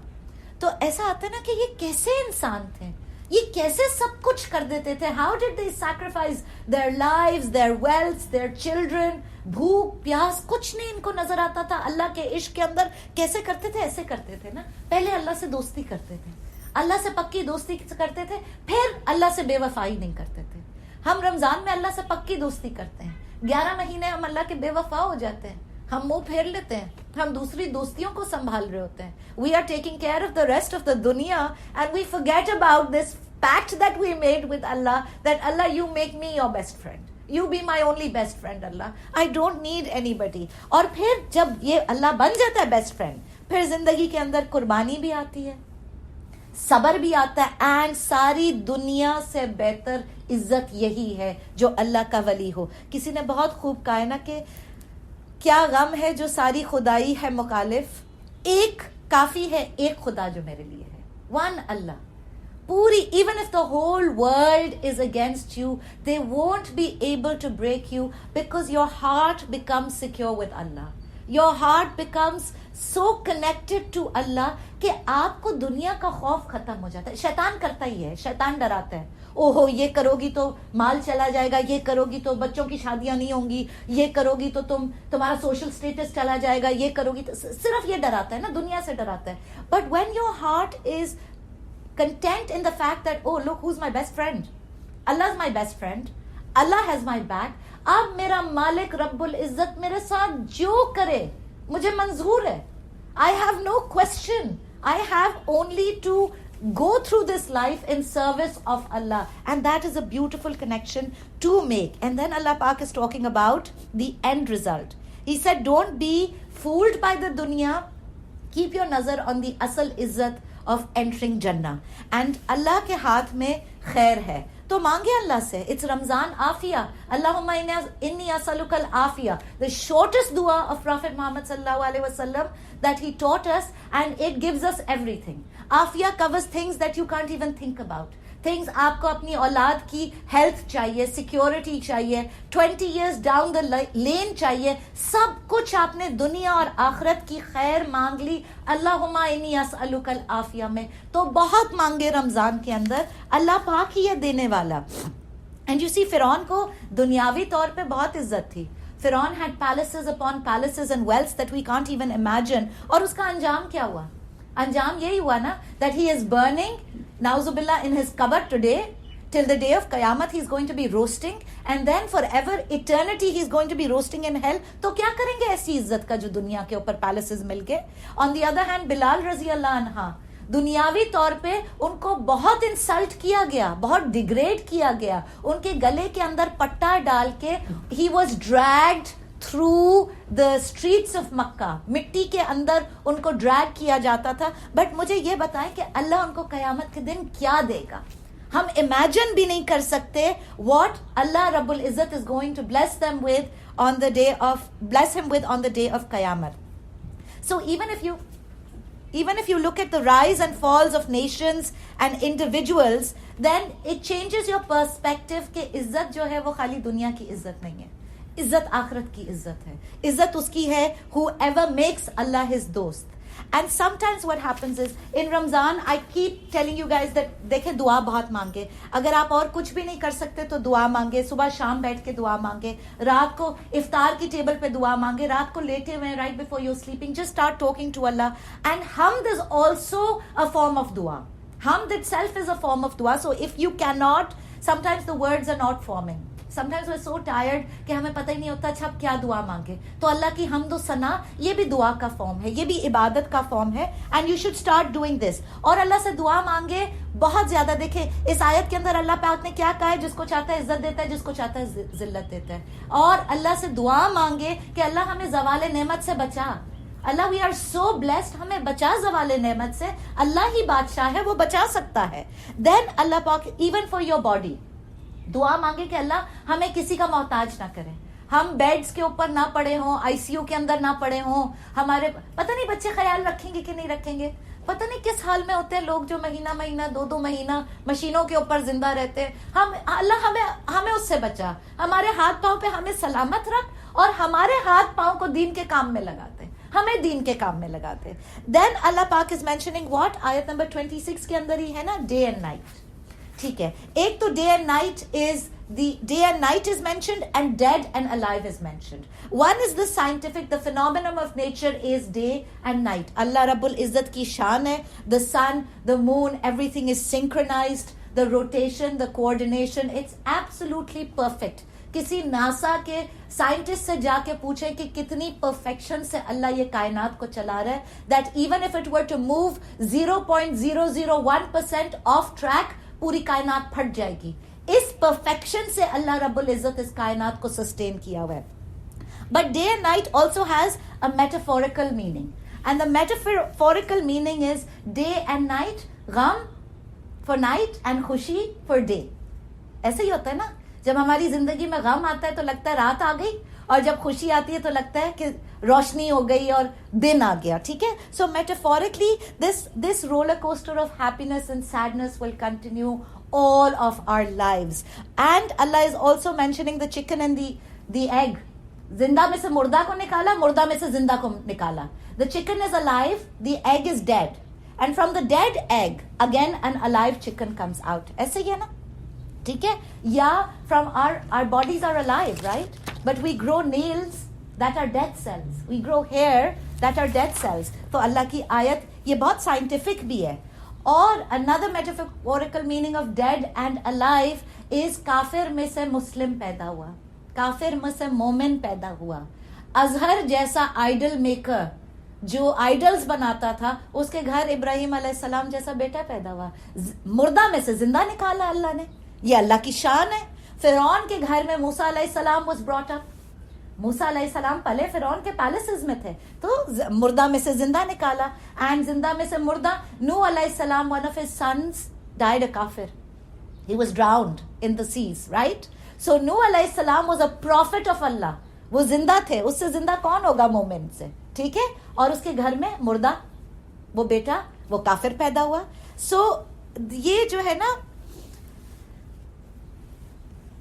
تو ایسا آتا ہے نا کہ یہ کیسے انسان تھے, یہ کیسے سب کچھ کر دیتے تھے. How did they sacrifice their lives, their wealth, their children, بھوک پیاس کچھ نہیں ان کو نظر آتا تھا. اللہ کے عشق کے اندر کیسے کرتے تھے, ایسے کرتے تھے نا. پہلے اللہ سے دوستی کرتے تھے, اللہ سے پکی دوستی کرتے تھے, پھر اللہ سے بے وفائی نہیں کرتے تھے. ہم رمضان میں اللہ سے پکی دوستی کرتے ہیں, 11 مہینے ہم اللہ کے بے وفا ہو جاتے ہیں, ہم منہ پھیر لیتے ہیں, ہم دوسری دوستیوں کو سنبھال رہے ہوتے ہیں. We are taking care of the rest of the dunya and we forget about this pact that we made with Allah, that Allah you make me your best friend, you be my only best friend Allah, I don't need anybody. اور پھر جب یہ اللہ بن جاتا ہے best friend, پھر زندگی کے اندر قربانی بھی آتی ہے, صبر بھی آتا ہے, اینڈ ساری دنیا سے بہتر عزت یہی ہے جو اللہ کا ولی ہو. کسی نے بہت خوب کہا ہے نا کہ کیا غم ہے جو ساری خدائی ہے مخالف, ایک کافی ہے ایک خدا جو میرے لیے ہے, ون اللہ. پوری even if the whole world is against you, they won't be able to break you because your heart becomes secure with Allah. Your heart becomes so connected to Allah کہ آپ کو دنیا کا خوف ختم ہو جاتا ہے. شیطان کرتا ہی ہے, شیطان ڈراتا ہے, اوہو یہ کرو گی تو مال چلا جائے گا, یہ کرو گی تو بچوں کی شادیاں نہیں ہوں گی, یہ کرو گی تو تمہارا سوشل سٹیٹس چلا جائے گا, یہ کرو گی تو صرف یہ ڈراتا ہے نا, دنیا سے ڈراتا ہے. But when your heart is content in the fact that oh look who's my best friend, Allah is my best friend, Allah has my back, اب میرا مالک رب العزت میرے ساتھ جو کرے مجھے منظور ہے. I have no question, I have only to go through this life in service of Allah, and that is a beautiful connection to make. And then Allah Pak is talking about the end result. He said don't be fooled by the dunya, keep your nazar on the asal izzat of entering Jannah, and اللہ کے ہاتھ میں خیر ہے تو مانگے اللہ سے. It's Ramzan Afia, Allahumma inni as'aluka al-afia, the shortest dua of Prophet Muhammad sallallahu alaihi wasallam that he taught us, and it gives us everything. Afia covers things that you can't even think about. Things آپ کو اپنی اولاد کی health چاہیے, security چاہیے, 20 years down the lane چاہیے, سب کچھ آپ نے دنیا اور آخرت کی خیر مانگ لی اللہم انی اسألک العافیہ میں. تو بہت مانگے رمضان کے اندر, اللہ پاک ہی ہے دینے والا. اینڈ یو سی فرعون کو دنیاوی طور پہ بہت عزت تھی. فرعون had palaces upon palaces and wealth that we can't even imagine. اور اس کا انجام کیا ہوا؟ انجام یہی ہوا نا that he is burning, نعوذ باللہ, in his cupboard today. till the day of Qiyamah he's going to be roasting, and then forever eternity he's going to be roasting in hell. تو کیا کریں گے ایسی عزت کا جو دنیا کے اوپر پیلسز مل گئے. On the other hand, بلال رضی اللہ عنہ, دنیاوی طور پہ ان کو بہت انسلٹ کیا گیا, بہت ڈیگریڈ کیا گیا, ان کے گلے کے اندر پٹا ڈال کے he was dragged through the streets of Makkah, مٹی کے اندر ان کو ڈریگ کیا جاتا تھا. بٹ مجھے یہ بتائیں کہ اللہ ان کو قیامت کے دن کیا دے گا. ہم امیجن بھی نہیں کر سکتے what اللہ رب العزت is going to bless them with on the day of, bless him with on the day of Qiyamah. So even if you look at the rise and falls of nations and individuals, then it changes your perspective کہ عزت جو ہے وہ خالی دنیا کی عزت نہیں ہے, عزت آخرت کی عزت ہے. عزت اس کی ہے whoever makes Allah his دوست. And sometimes what happens is in Ramzan I keep telling you guys that دیکھیں دعا بہت مانگے, اگر آپ اور کچھ بھی نہیں کر سکتے تو دعا مانگے, صبح شام بیٹھ کے دعا مانگے, رات کو افطار کی ٹیبل پہ دعا مانگے, رات کو لیٹے ہوئے right before you're sleeping just start talking to Allah. And hamd is also a form of dua. Hamd itself is a form of dua. So if you cannot, sometimes the words are not forming. Sometimes we're so tired کہ ہمیں پتہ ہی نہیں ہوتا اچھا اب کیا دعا مانگے. تو اللہ کی حمد و ثنا یہ بھی دعا کا فارم ہے, یہ بھی عبادت کا فارم ہے. And you should start doing this. اور اللہ سے دعا مانگے بہت زیادہ. دیکھیں اس آیت کے اندر اللہ پاک نے کیا کہا ہے, جس کو چاہتا ہے عزت دیتا ہے, جس کو چاہتا ہے ذلت دیتا ہے. اور اللہ سے دعا مانگے کہ اللہ ہمیں زوال نعمت سے بچا. اللہ وی آر سو بلیسڈ, ہمیں بچا زوال نعمت سے. اللہ ہی بادشاہ ہے, وہ بچا سکتا ہے. دین اللہ پاک ایون فار یور باڈی دعا مانگے کہ اللہ ہمیں کسی کا محتاج نہ کرے, ہم بیڈز کے اوپر نہ پڑے ہوں, آئی سی یو کے اندر نہ پڑے ہوں. ہمارے پتہ نہیں بچے خیال رکھیں گے کہ نہیں رکھیں گے, پتہ نہیں کس حال میں ہوتے ہیں لوگ جو مہینہ 2 مہینہ مشینوں کے اوپر زندہ رہتے ہیں. ہم اللہ ہمیں اس سے بچا, ہمارے ہاتھ پاؤں پہ ہمیں سلامت رکھ, اور ہمارے ہاتھ پاؤں کو دین کے کام میں لگاتے, ہمیں دین کے کام میں لگاتے. دین اللہ پاک از مینشننگ واٹ, آیت نمبر 26 کے اندر ہی ہے نا, ڈے اینڈ نائٹ. ٹھیک ہے, ایک تو day and night is the day and night is mentioned, and dead and alive is mentioned. One is the scientific, the phenomenon of nature is day and night. Allah Rabbul Izzat ki shaan hai, the sun, the moon, everything is synchronized, the rotation, the coordination, it's absolutely perfect. کسی NASA کے scientist سے جا کے پوچھیں کہ کتنی perfection سے اللہ یہ کائنات کو چلا رہا ہے, that even if it were to move 0.001% off track, پوری کائنات پھٹ جائے گی. اس پرفیکشن سے اللہ رب العزت اس کائنات کو سسٹین کیا ہوا ہے. But day and night also has a metaphorical meaning, and the metaphorical meaning is day and night, غم فار نائٹ اینڈ خوشی فار ڈے. ایسے ہی ہوتا ہے نا, جب ہماری زندگی میں غم آتا ہے تو لگتا ہے رات آ گئی, اور جب خوشی آتی ہے تو لگتا ہے کہ روشنی ہو گئی اور دن آ گیا. ٹھیک ہے, سو metaphorically this roller coaster of happiness and sadness will continue all of our lives. And Allah is also mentioning the chicken and the egg. زندہ میں سے مردہ کو نکالا, مردہ میں سے زندہ کو نکالا. The chicken is alive, the egg is dead, and from the dead egg again an alive chicken comes out. ایسے ہی ہے نا, ٹھیک ہے. یا from our bodies are alive, right, but we grow nails that are dead cells, we grow hair that are dead cells. تو اللہ کی آیت یہ بہت سائنٹیفک بھی ہے. اور another metaphorical meaning of dead and alive is کافر میں سے مسلم پیدا ہوا, کافر میں سے مومن پیدا ہوا. اظہر جیسا آئیڈل میکر جو آئیڈلز بناتا تھا, اس کے گھر ابراہیم علیہ السلام جیسا بیٹا پیدا ہوا. مردہ میں سے زندہ نکالا اللہ نے, یہ اللہ کی شان ہے. فرعون کے گھر میں موسیٰ علیہ السلام was brought up. موسیٰ علیہ السلام پہلے فرعون کے پیلسز میں تھے, تو مردہ میں سے زندہ نکالا. اینڈ زندہ میں سے مردہ, نوح علیہ السلام, one of his sons died a kafir. He was drowned in the seas, right? So Nuh علیہ السلام was a prophet of Allah. وہ زندہ تھے, اس سے زندہ کون ہوگا مومن سے, ٹھیک ہے. اور اس کے گھر میں مردہ وہ بیٹا وہ کافر پیدا ہوا. سو یہ جو ہے نا,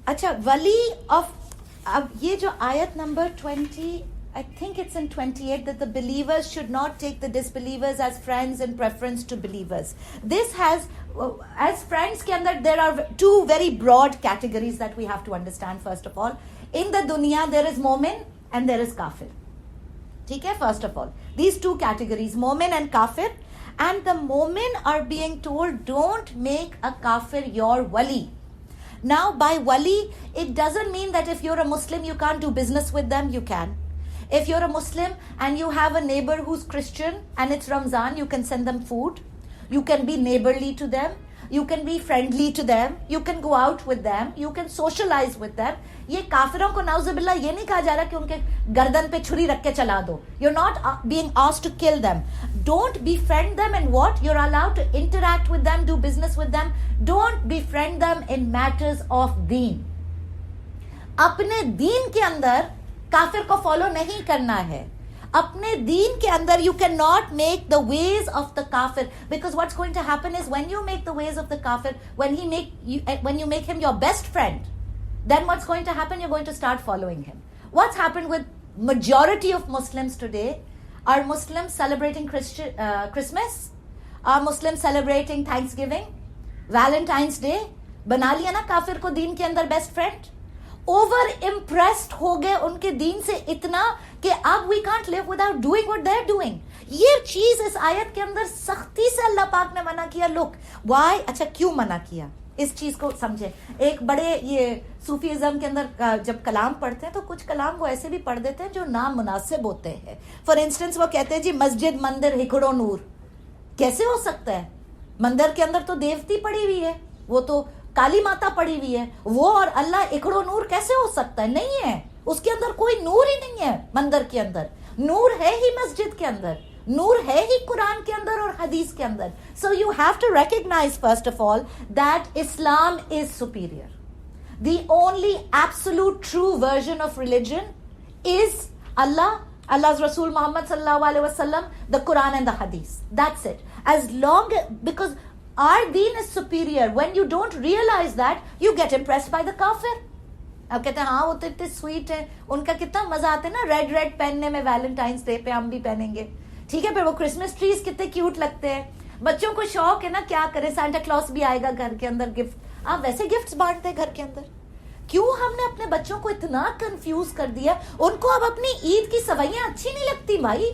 اچھا ولی آف, اب یہ جو آیت number 20, I think it's in 28, that the believers should not take the disbelievers as friends in preference to believers. This has, as friends ke andar, there are two very broad categories that we have to understand. First of all, in the dunya there is mu'min and there is kafir. Okay, first of all, these two categories, mu'min and kafir, and the mu'min are being told don't make a kafir your wali. Now, by wali, it doesn't mean that if you're a Muslim, you can't do business with them. You can. If you're a Muslim and you have a neighbor who's Christian and it's Ramzan, you can send them food. You can be neighborly to them. You can be friendly to them. You can go out with them. You can socialize with them. یہ کافروں کو نعوذ باللہ یہ نہیں کہا جا رہا کہ ان کے گردن پہ چھری رکھ کے چلا دو. You're not being asked to kill them. Don't befriend them in what? You're allowed to interact with them, do business with them. Don't befriend them in matters of deen. اپنے دین کے اندر کافر کو فالو نہیں کرنا ہے. اپنے دین کے اندر you cannot make the ways of the kafir, because what's going to happen is when you make the ways of the kafir, when you make him your best friend, then what's going to happen? You're going to start following him. What's happened with majority of Muslims today? Are Muslims celebrating Christmas? Are Muslims celebrating Thanksgiving? Valentine's Day? بنا لیا نا کافر کو دین کے اندر best friend. Over impressed ہو گئے ان کے دین سے اتنا کہ اب we can't live without doing what they are doing. یہ چیز اس آیت کے اندر سختی سے اللہ پاک نے منع کیا. لک وائی, اچھا کیوں منع کیا اس چیز کو سمجھے. ایک بڑے یہ صوفیزم کے اندر جب کلام پڑھتے ہیں تو کچھ کلام وہ ایسے بھی پڑھ دیتے ہیں جو نامناسب ہوتے ہیں. فار انسٹنس وہ کہتے ہیں جی مسجد مندر ہکڑو نور. کیسے ہو سکتا ہے؟ مندر کے اندر تو دیوتی پڑی ہوئی ہے, وہ تو کالی ماتا پڑی ہوئی ہے, وہ اور اللہ اکڑو نور کیسے ہو سکتا ہے؟ نہیں ہے, اس کے اندر کوئی نور ہی نہیں ہے. مندر کے اندر نور ہے ہی, مسجد کے اندر نور ہے ہی, قرآن کے اندر اور حدیث کے اندر. So you have to recognise first of all that Islam is superior. The only absolute true version of religion is اللہ, Allah's Rasul Muhammad sallallahu alaihi wasallam, the Quran and the Hadith. That's it. As long because our deen is superior, when you don't realize that, you get impressed by the kafir. اب کہتے ہیں ہاں وہ تو اتنے sweet ہیں, ان کا کتنا مزہ آتا ہے نا ریڈ ریڈ پہننے میں, ویلنٹائنس ڈے پہ ہم بھی پہنیں گے. ٹھیک ہے, پھر وہ کرسمس ٹریز کتنے کیوٹ لگتے ہیں. بچوں کو شوق ہے نا, کیا کرے, سانٹا کلاس بھی آئے گا گھر کے اندر, گفٹ. آپ ویسے گفٹس بانٹتے ہیں گھر کے اندر. کیوں ہم نے اپنے بچوں کو اتنا کنفیوز کر دیا؟ ان کو اب اپنی عید کی سوئیاں اچھی نہیں لگتی بھائی,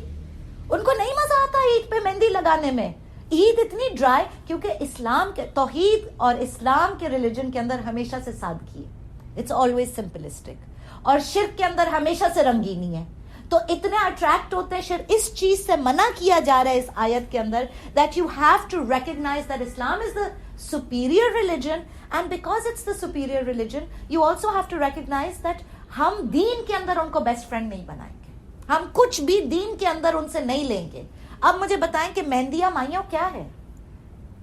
ان کو نہیں مزہ آتا عید پہ مہندی لگانے میں. عید اتنی ڈرائی, کیونکہ اسلام کے توحید اور اسلام کے ریلیجن کے اندر ہمیشہ سے سادگی ہے. It's always simplistic. اور شرک کے اندر ہمیشہ سے رنگینی ہے. تو اتنے اٹریکٹ ہوتے ہیں شرک. اس چیز سے منع کیا جا رہا ہے اس آیت کے اندر that you have to recognise that Islam is the superior religion, and because it's the superior religion, you also have to recognize that ہم دین کے اندر ان کو بیسٹ فرینڈ نہیں بنائیں گے, ہم کچھ بھی دین کے اندر ان سے نہیں لیں گے. اب مجھے بتائیں کہ مہندیاں مائیوں کیا ہے؟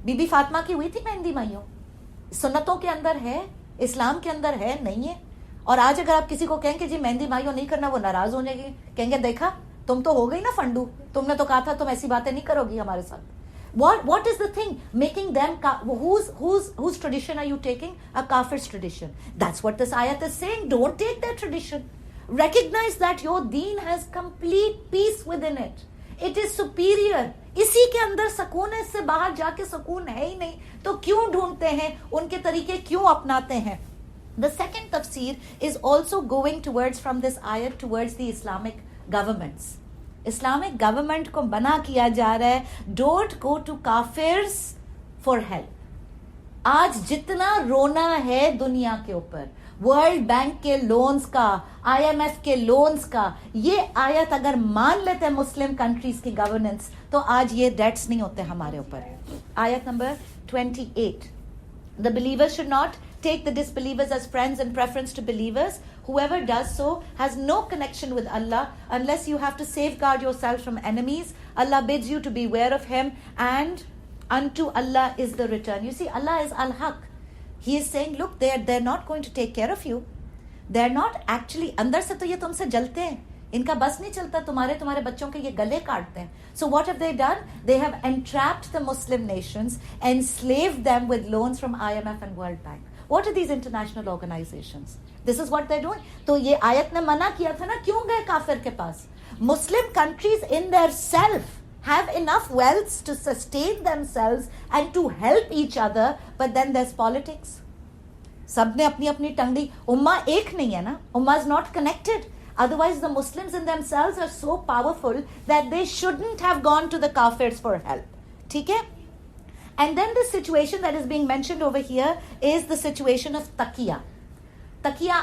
بی بی فاطمہ کی ہوئی تھی مہندی مائیوں, سنتوں کے اندر ہے, اسلام کے اندر ہے, نہیں ہے. اور آج اگر آپ کسی کو کہیں کہ جی مہندی مائیوں نہیں کرنا, وہ ناراض ہو جائے گی, کہیں گے دیکھا تم تو ہو گئی نا فنڈو, تم نے تو کہا تھا تم ایسی باتیں نہیں کرو گی ہمارے ساتھ. What is the thing making them whose tradition are you taking? A kafir's tradition. That's what this ayat is saying. Don't take their tradition. Recognize that your deen has complete peace within it. It is superior. اسی کے اندر سکون ہے, اس سے باہر جا کے سکون ہے ہی نہیں. تو کیوں ڈھونڈتے ہیں, ان کے طریقے کیوں اپناتے ہیں؟ The second tafsir is also going towards from this ayat towards the Islamic governments. Islamic government کو منع کیا جا رہا ہے, ڈونٹ گو ٹو کافرز فار ہیلپ. آج جتنا رونا ہے دنیا کے اوپر, ورلڈ بینک کے لونز کا, آئی ایم ایف کے لونز کا, یہ آیت اگر مان لیتے ہیں مسلم کنٹریز کی گورننس تو آج یہ ڈیٹس نہیں ہوتے ہمارے اوپر. آیت number 28, The believers should not take the disbelievers as friends in preference to believers. Whoever does so has no connection with Allah unless you have to safeguard yourself from enemies. Allah bids you to beware of Him, and unto Allah is the return. You see, Allah is Al-Haq. He is saying, look, they're not going to take care of you. They're not actually, اندر سے تو یہ تم سے جلتے ہیں, ان کا بس نہیں چلتا, تمہارے بچوں کے یہ گلے کاٹتے ہیں. So what have they done? They have entrapped the Muslim nations, enslaved them with loans from IMF and World Bank. What are these international organizations? This is what they're doing. تو یہ آیت نے منع کیا تھا نا, کیوں گئے کافر کے پاس؟ Muslim countries in their self have enough wealth to sustain themselves and to help each other, but then there's politics. سب نے اپنی اپنی ٹنگڑی, امہ ایک نہیں ہے نا, امہ is not connected. Otherwise the Muslims in themselves are so powerful that they shouldn't have gone to the kafirs for help. ٹھیک ہے. And then the situation that is being mentioned over here is the situation of taqiya. Taqiya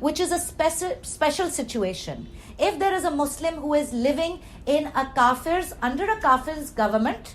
which is a special situation. If there is a Muslim who is living in under a kafir's government,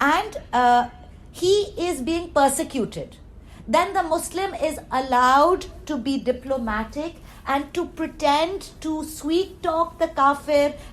and he is being persecuted, then the Muslim is allowed to be diplomatic and to pretend to sweet talk the kafir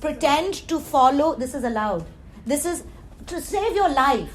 pretend to follow. This is allowed. This is to save your life.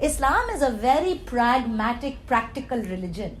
Islam is a very pragmatic, practical religion.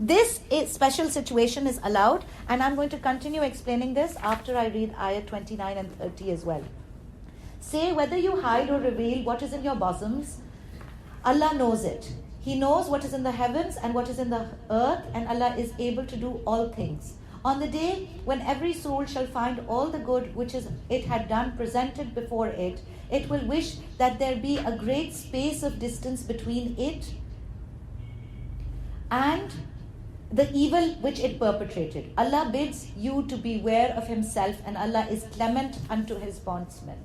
This special situation is allowed, and I'm going to continue explaining this after I read ayat 29 and 30 as well. Say whether you hide or reveal what is in your bosoms, Allah knows it. He knows what is in the heavens and what is in the earth, and Allah is able to do all things. On the day when every soul shall find all the good which it had done presented before it, it will wish that there be a great space of distance between it and the evil which it perpetrated. Allah bids you to beware of Himself, and Allah is clement unto His bondsmen.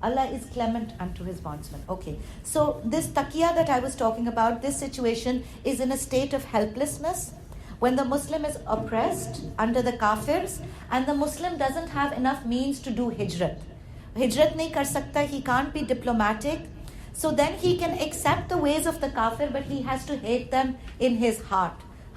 Allah is clement unto His bondsmen. Okay, so this taqiyya that I was talking about, this situation is in a state of helplessness. When the Muslim is oppressed under the kafirs and the Muslim doesn't have enough means to do hijrat. Hijrat nahi kar sakta, he can't be diplomatic. So then he can accept the ways of the kafir, but he has to hate them in his heart.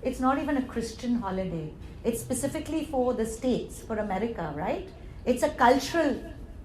it's not even a Christian holiday. It's specifically for the States, for America, right? It's a cultural,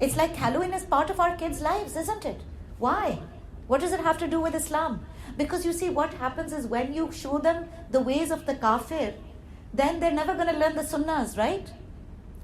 It's like Halloween is part of our kids' lives, isn't it? Why? What does it have to do with Islam? Because you see, what happens is when you show them the ways of the kafir, then they're never going to learn the sunnahs, right?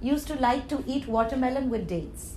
used to like to eat watermelon with dates.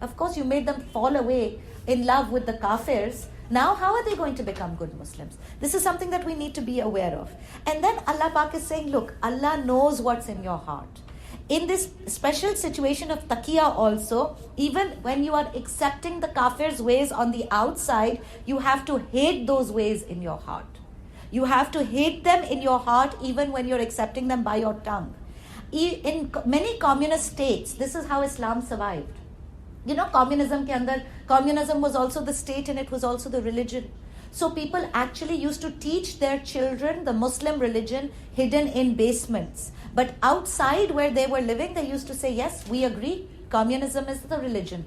Of course you made them fall away in love with the kafirs. Now how are they going to become good Muslims? This is something that we need to be aware of. And then Allah Pak is saying, look, Allah knows what's in your heart. In this special situation of taqiyya also, even when you are accepting the kafir's ways on the outside, you have to hate those ways in your heart. You have to hate them in your heart even when you're accepting them by your tongue. In many communist states, this is how Islam survived. You know, communism was also the state and it was also the religion. So people actually used to teach their children the Muslim religion hidden in basements. But outside where they were living, they used to say, yes, we agree, communism is the religion.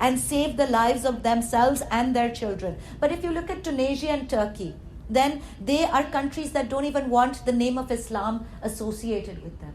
and save the lives of themselves and their children. But if you look at Tunisia and Turkey, then they are countries that don't even want the name of Islam associated with them.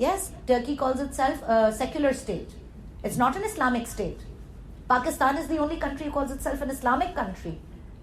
Yes, Turkey calls itself a secular state. It's not an Islamic state. Pakistan is the only country who calls itself an Islamic country.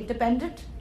independent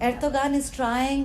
Erdogan is trying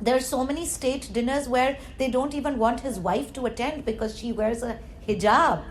There are so many state dinners where they don't even want his wife to attend because she wears a hijab.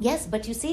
Yes, but you see,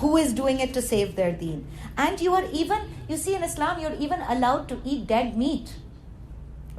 who is doing it to save their deen. And you are even, you see in Islam, you're even allowed to eat dead meat.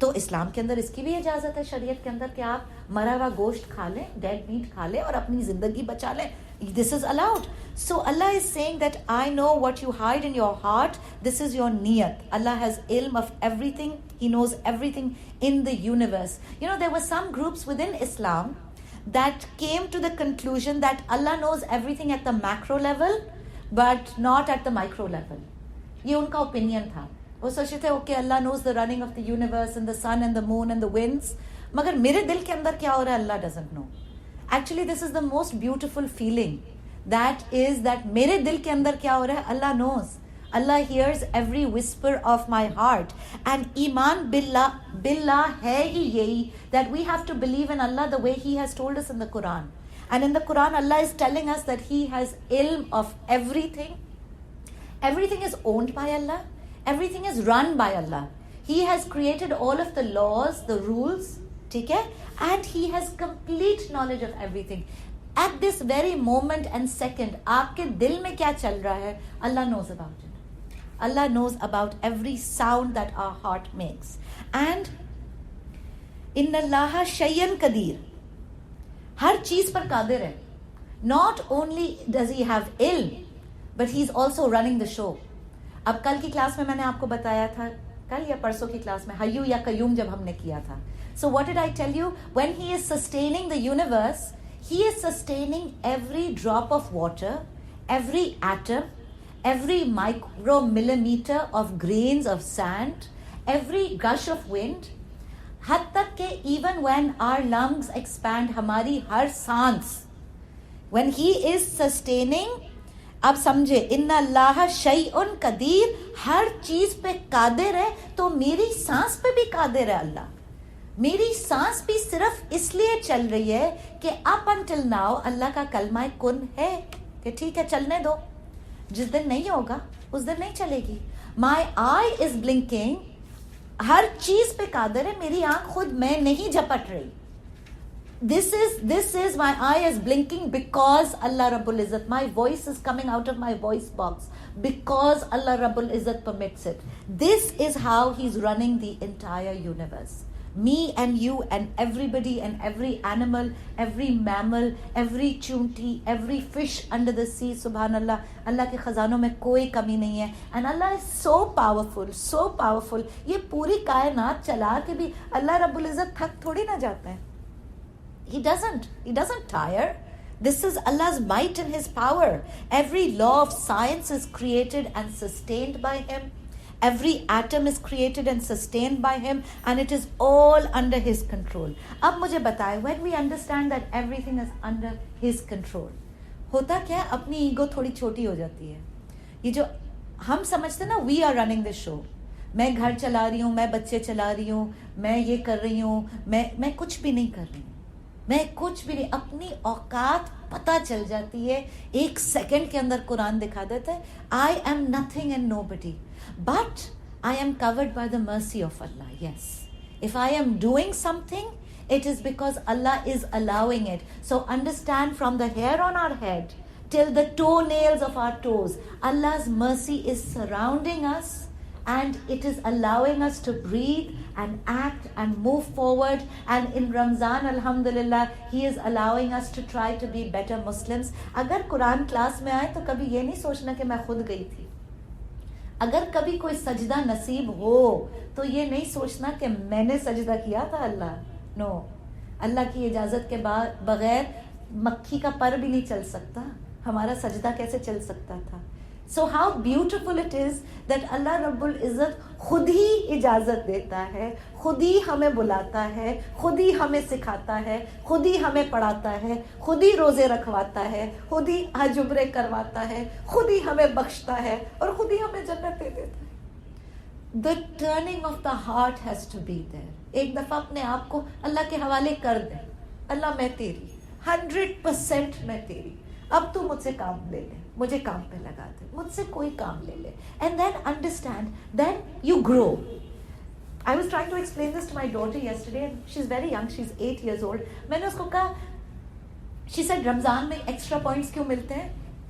تو اسلام کے اندر اس کی بھی اجازت ہے شریعت کے اندر کہ آپ مرا ہوا گوشت کھا لیں, ڈیڈ میٹ کھا لیں اور اپنی زندگی بچا لیں. This is allowed. So Allah is saying that I know what you hide in your heart. This is your niyat. Allah has ilm of everything. He knows everything in the universe. You know, there were some groups within Islam that came to the conclusion that Allah knows everything at the macro level, but not at the micro level. یہ ان کا opinion تھا. وہ سوچتے تھے okay, Allah knows the running of the universe and the sun and the moon and the winds. مگر میرے دل کے اندر کیا ہو رہا ہے Allah doesn't know. Actually this is the most beautiful feeling. That is that میرے دل کے اندر کیا ہو رہا ہے Allah knows. Allah hears every whisper of my heart. And ایمان باللہ ہے ہی یہی that we have to believe in Allah the way He has told us in the Quran. And in the Quran Allah is telling us that He has ilm of everything. Everything is owned by Allah. Everything is run by Allah. He has created all of the laws, the rules, ٹھیک ہے, and He has complete knowledge of everything. At this very moment and second, آپ کے دل میں کیا چل رہا ہے Allah knows about it. Allah knows about every sound that our heart makes. And إِنَّ اللَّهَ شَيْءً قَدِيرٌ, ہر چیز پر قادر ہے. Not only does He have ilm, but He's also running the show. اب کل کی کلاس میں میں نے آپ کو بتایا تھا, کل یا پرسوں کی کلاس میں حیو یا قیوم جب ہم نے کیا تھا. So what did I tell you? When He is sustaining the universe, He is sustaining every drop of water, every atom, every micromillimeter of grains of sand, every gush of wind. حد تک کہ even when our lungs expand, ہماری ہر سانس, when He is sustaining, اب سمجھے ان اللہ شیء قدیر, ہر چیز پہ قادر ہے, تو میری سانس پہ بھی قادر ہے اللہ. میری سانس بھی صرف اس لیے چل رہی ہے کہ up until now اللہ کا کلمہ کن ہے کہ ٹھیک ہے چلنے دو, جس دن نہیں ہوگا اس دن نہیں چلے گی. My eye is blinking, ہر چیز پہ قادر ہے, میری آنکھ خود میں نہیں جھپٹ رہی. This is my eye is blinking because Allah Rabbul Izzat, my voice is coming out of my voice box because Allah Rabbul Izzat permits it. This is how He's running the entire universe. Me and you and everybody and every animal, every mammal, every chunti, every fish under the sea, subhanallah, Allah کے خزانوں میں کوئی کمی نہیں ہے. And Allah is so powerful, so powerful. یہ پوری کائنات چلا کے بھی اللہ رب العزت تھک تھوڑی نہ جاتا ہے. He doesn't tire. This is Allah's might and His power. Every law of science is created and sustained by Him. Every atom is created and sustained by Him, and it is all under His control. اب مجھے بتائیں, when we understand that everything is under His control, ہوتا کیا ہے, اپنی ego تھوڑی چھوٹی ہو جاتی ہے. یہ جو ہم سمجھتے نا we are running the show, میں گھر چلا رہی ہوں, میں بچے چلا رہی ہوں, میں یہ کر رہی ہوں, میں کچھ بھی نہیں کر رہی ہوں, میں کچھ بھی نہیں. اپنی اوقات پتہ چل جاتی ہے, ایک سیکنڈ کے اندر قرآن دکھا دیتا ہے, I am nothing and nobody, but I am covered by the mercy of Allah. Yes, if I am doing something, it is because Allah is allowing it. So understand, from the hair on our head till the toenails of our toes, Allah's mercy is surrounding us, and it is allowing us to breathe and act and move forward. And in Ramzan, alhamdulillah, He is allowing us to try to be better Muslims. اگر قرآن class میں آئے تو کبھی یہ نہیں سوچنا کہ میں خود گئی تھی. اگر کبھی کوئی سجدہ نصیب ہو تو یہ نہیں سوچنا کہ میں نے سجدہ کیا تھا. اللہ نو, اللہ کی اجازت کے بغیر مکھی کا پر بھی نہیں چل سکتا, ہمارا سجدہ کیسے چل سکتا تھا. So how beautiful it is that Allah Rabbul Izzat خود ہی اجازت دیتا ہے, خود ہی ہمیں بلاتا ہے, خود ہی ہمیں سکھاتا ہے, خود ہی ہمیں پڑھاتا ہے, خود ہی روزے رکھواتا ہے, خود ہی حج عمرے کرواتا ہے, خود ہی ہمیں بخشتا ہے, اور خود ہی ہمیں جنت دے دیتا ہے. The turning of the heart has to be there. ایک دفعہ اپنے آپ کو اللہ کے حوالے کر دیں, اللہ میں تیری, 100% میں تیری, اب تو مجھ سے کام لے لے, مجھے کام پہ لگا دے, مجھ سے کوئی کام لے لے. And then understand, then you grow. I was trying to explain this to my daughter yesterday, and she's very young, she's 8 years old. میں نے اس کو کہا, she said رمضان میں extra points کیوں ملتے ہیں,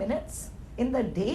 minutes in the day.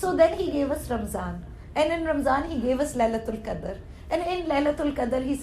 So then he gave us Ramzan, and in Ramzan he gave us Laylatul Qadr, and in Laylatul Qadr he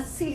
80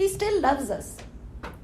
He still loves us.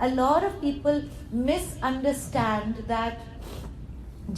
A lot of people misunderstand that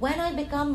when I become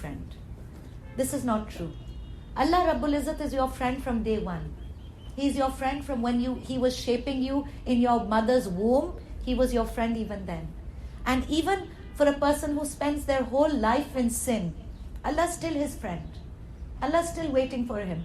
friend. This is not true. Allah Rabbul Izzat is your friend from day one. He is your friend from when he was shaping you in your mother's womb. He was your friend even then. And even for a person who spends their whole life in sin, Allah is still his friend. Allah is still waiting for him.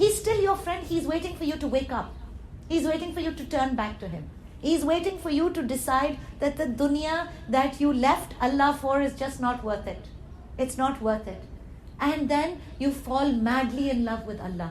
He's still your friend. He's waiting for you to wake up. He's waiting for you to turn back to him. He's waiting for you to decide that the dunya that you left Allah for is just not worth it. It's not worth it. And then you fall madly in love with Allah.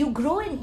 you grow in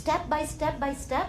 Step by step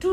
to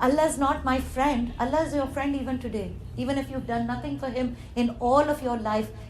Allah is not my friend, Allah is your friend even today, even if you've done nothing for him in all of your life.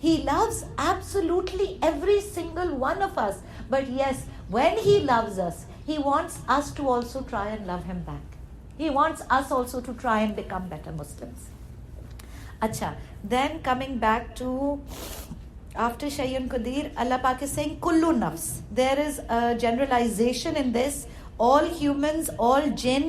He loves absolutely every single one of us. But yes, when he loves us, he wants us to also try and love him back. He wants us also to try and become better Muslims. Acha, then coming back to after Shayyun Qadir, Allah Pak is saying kullu nafs. There is a generalization in this. All humans, all jinn,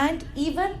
And even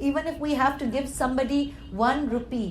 Even if we have to give somebody 1 rupee,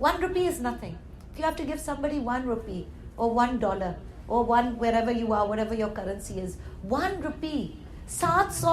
1 rupee is nothing. If you have to give somebody 1 rupee or $1 or one wherever you are, whatever your currency is, 1 rupee, 700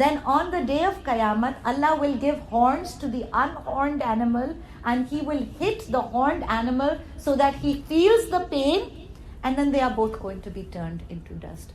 then on the day of Qiyamah, Allah will give horns to the unhorned animal and he will hit the horned animal so that he feels the pain, and then they are both going to be turned into dust.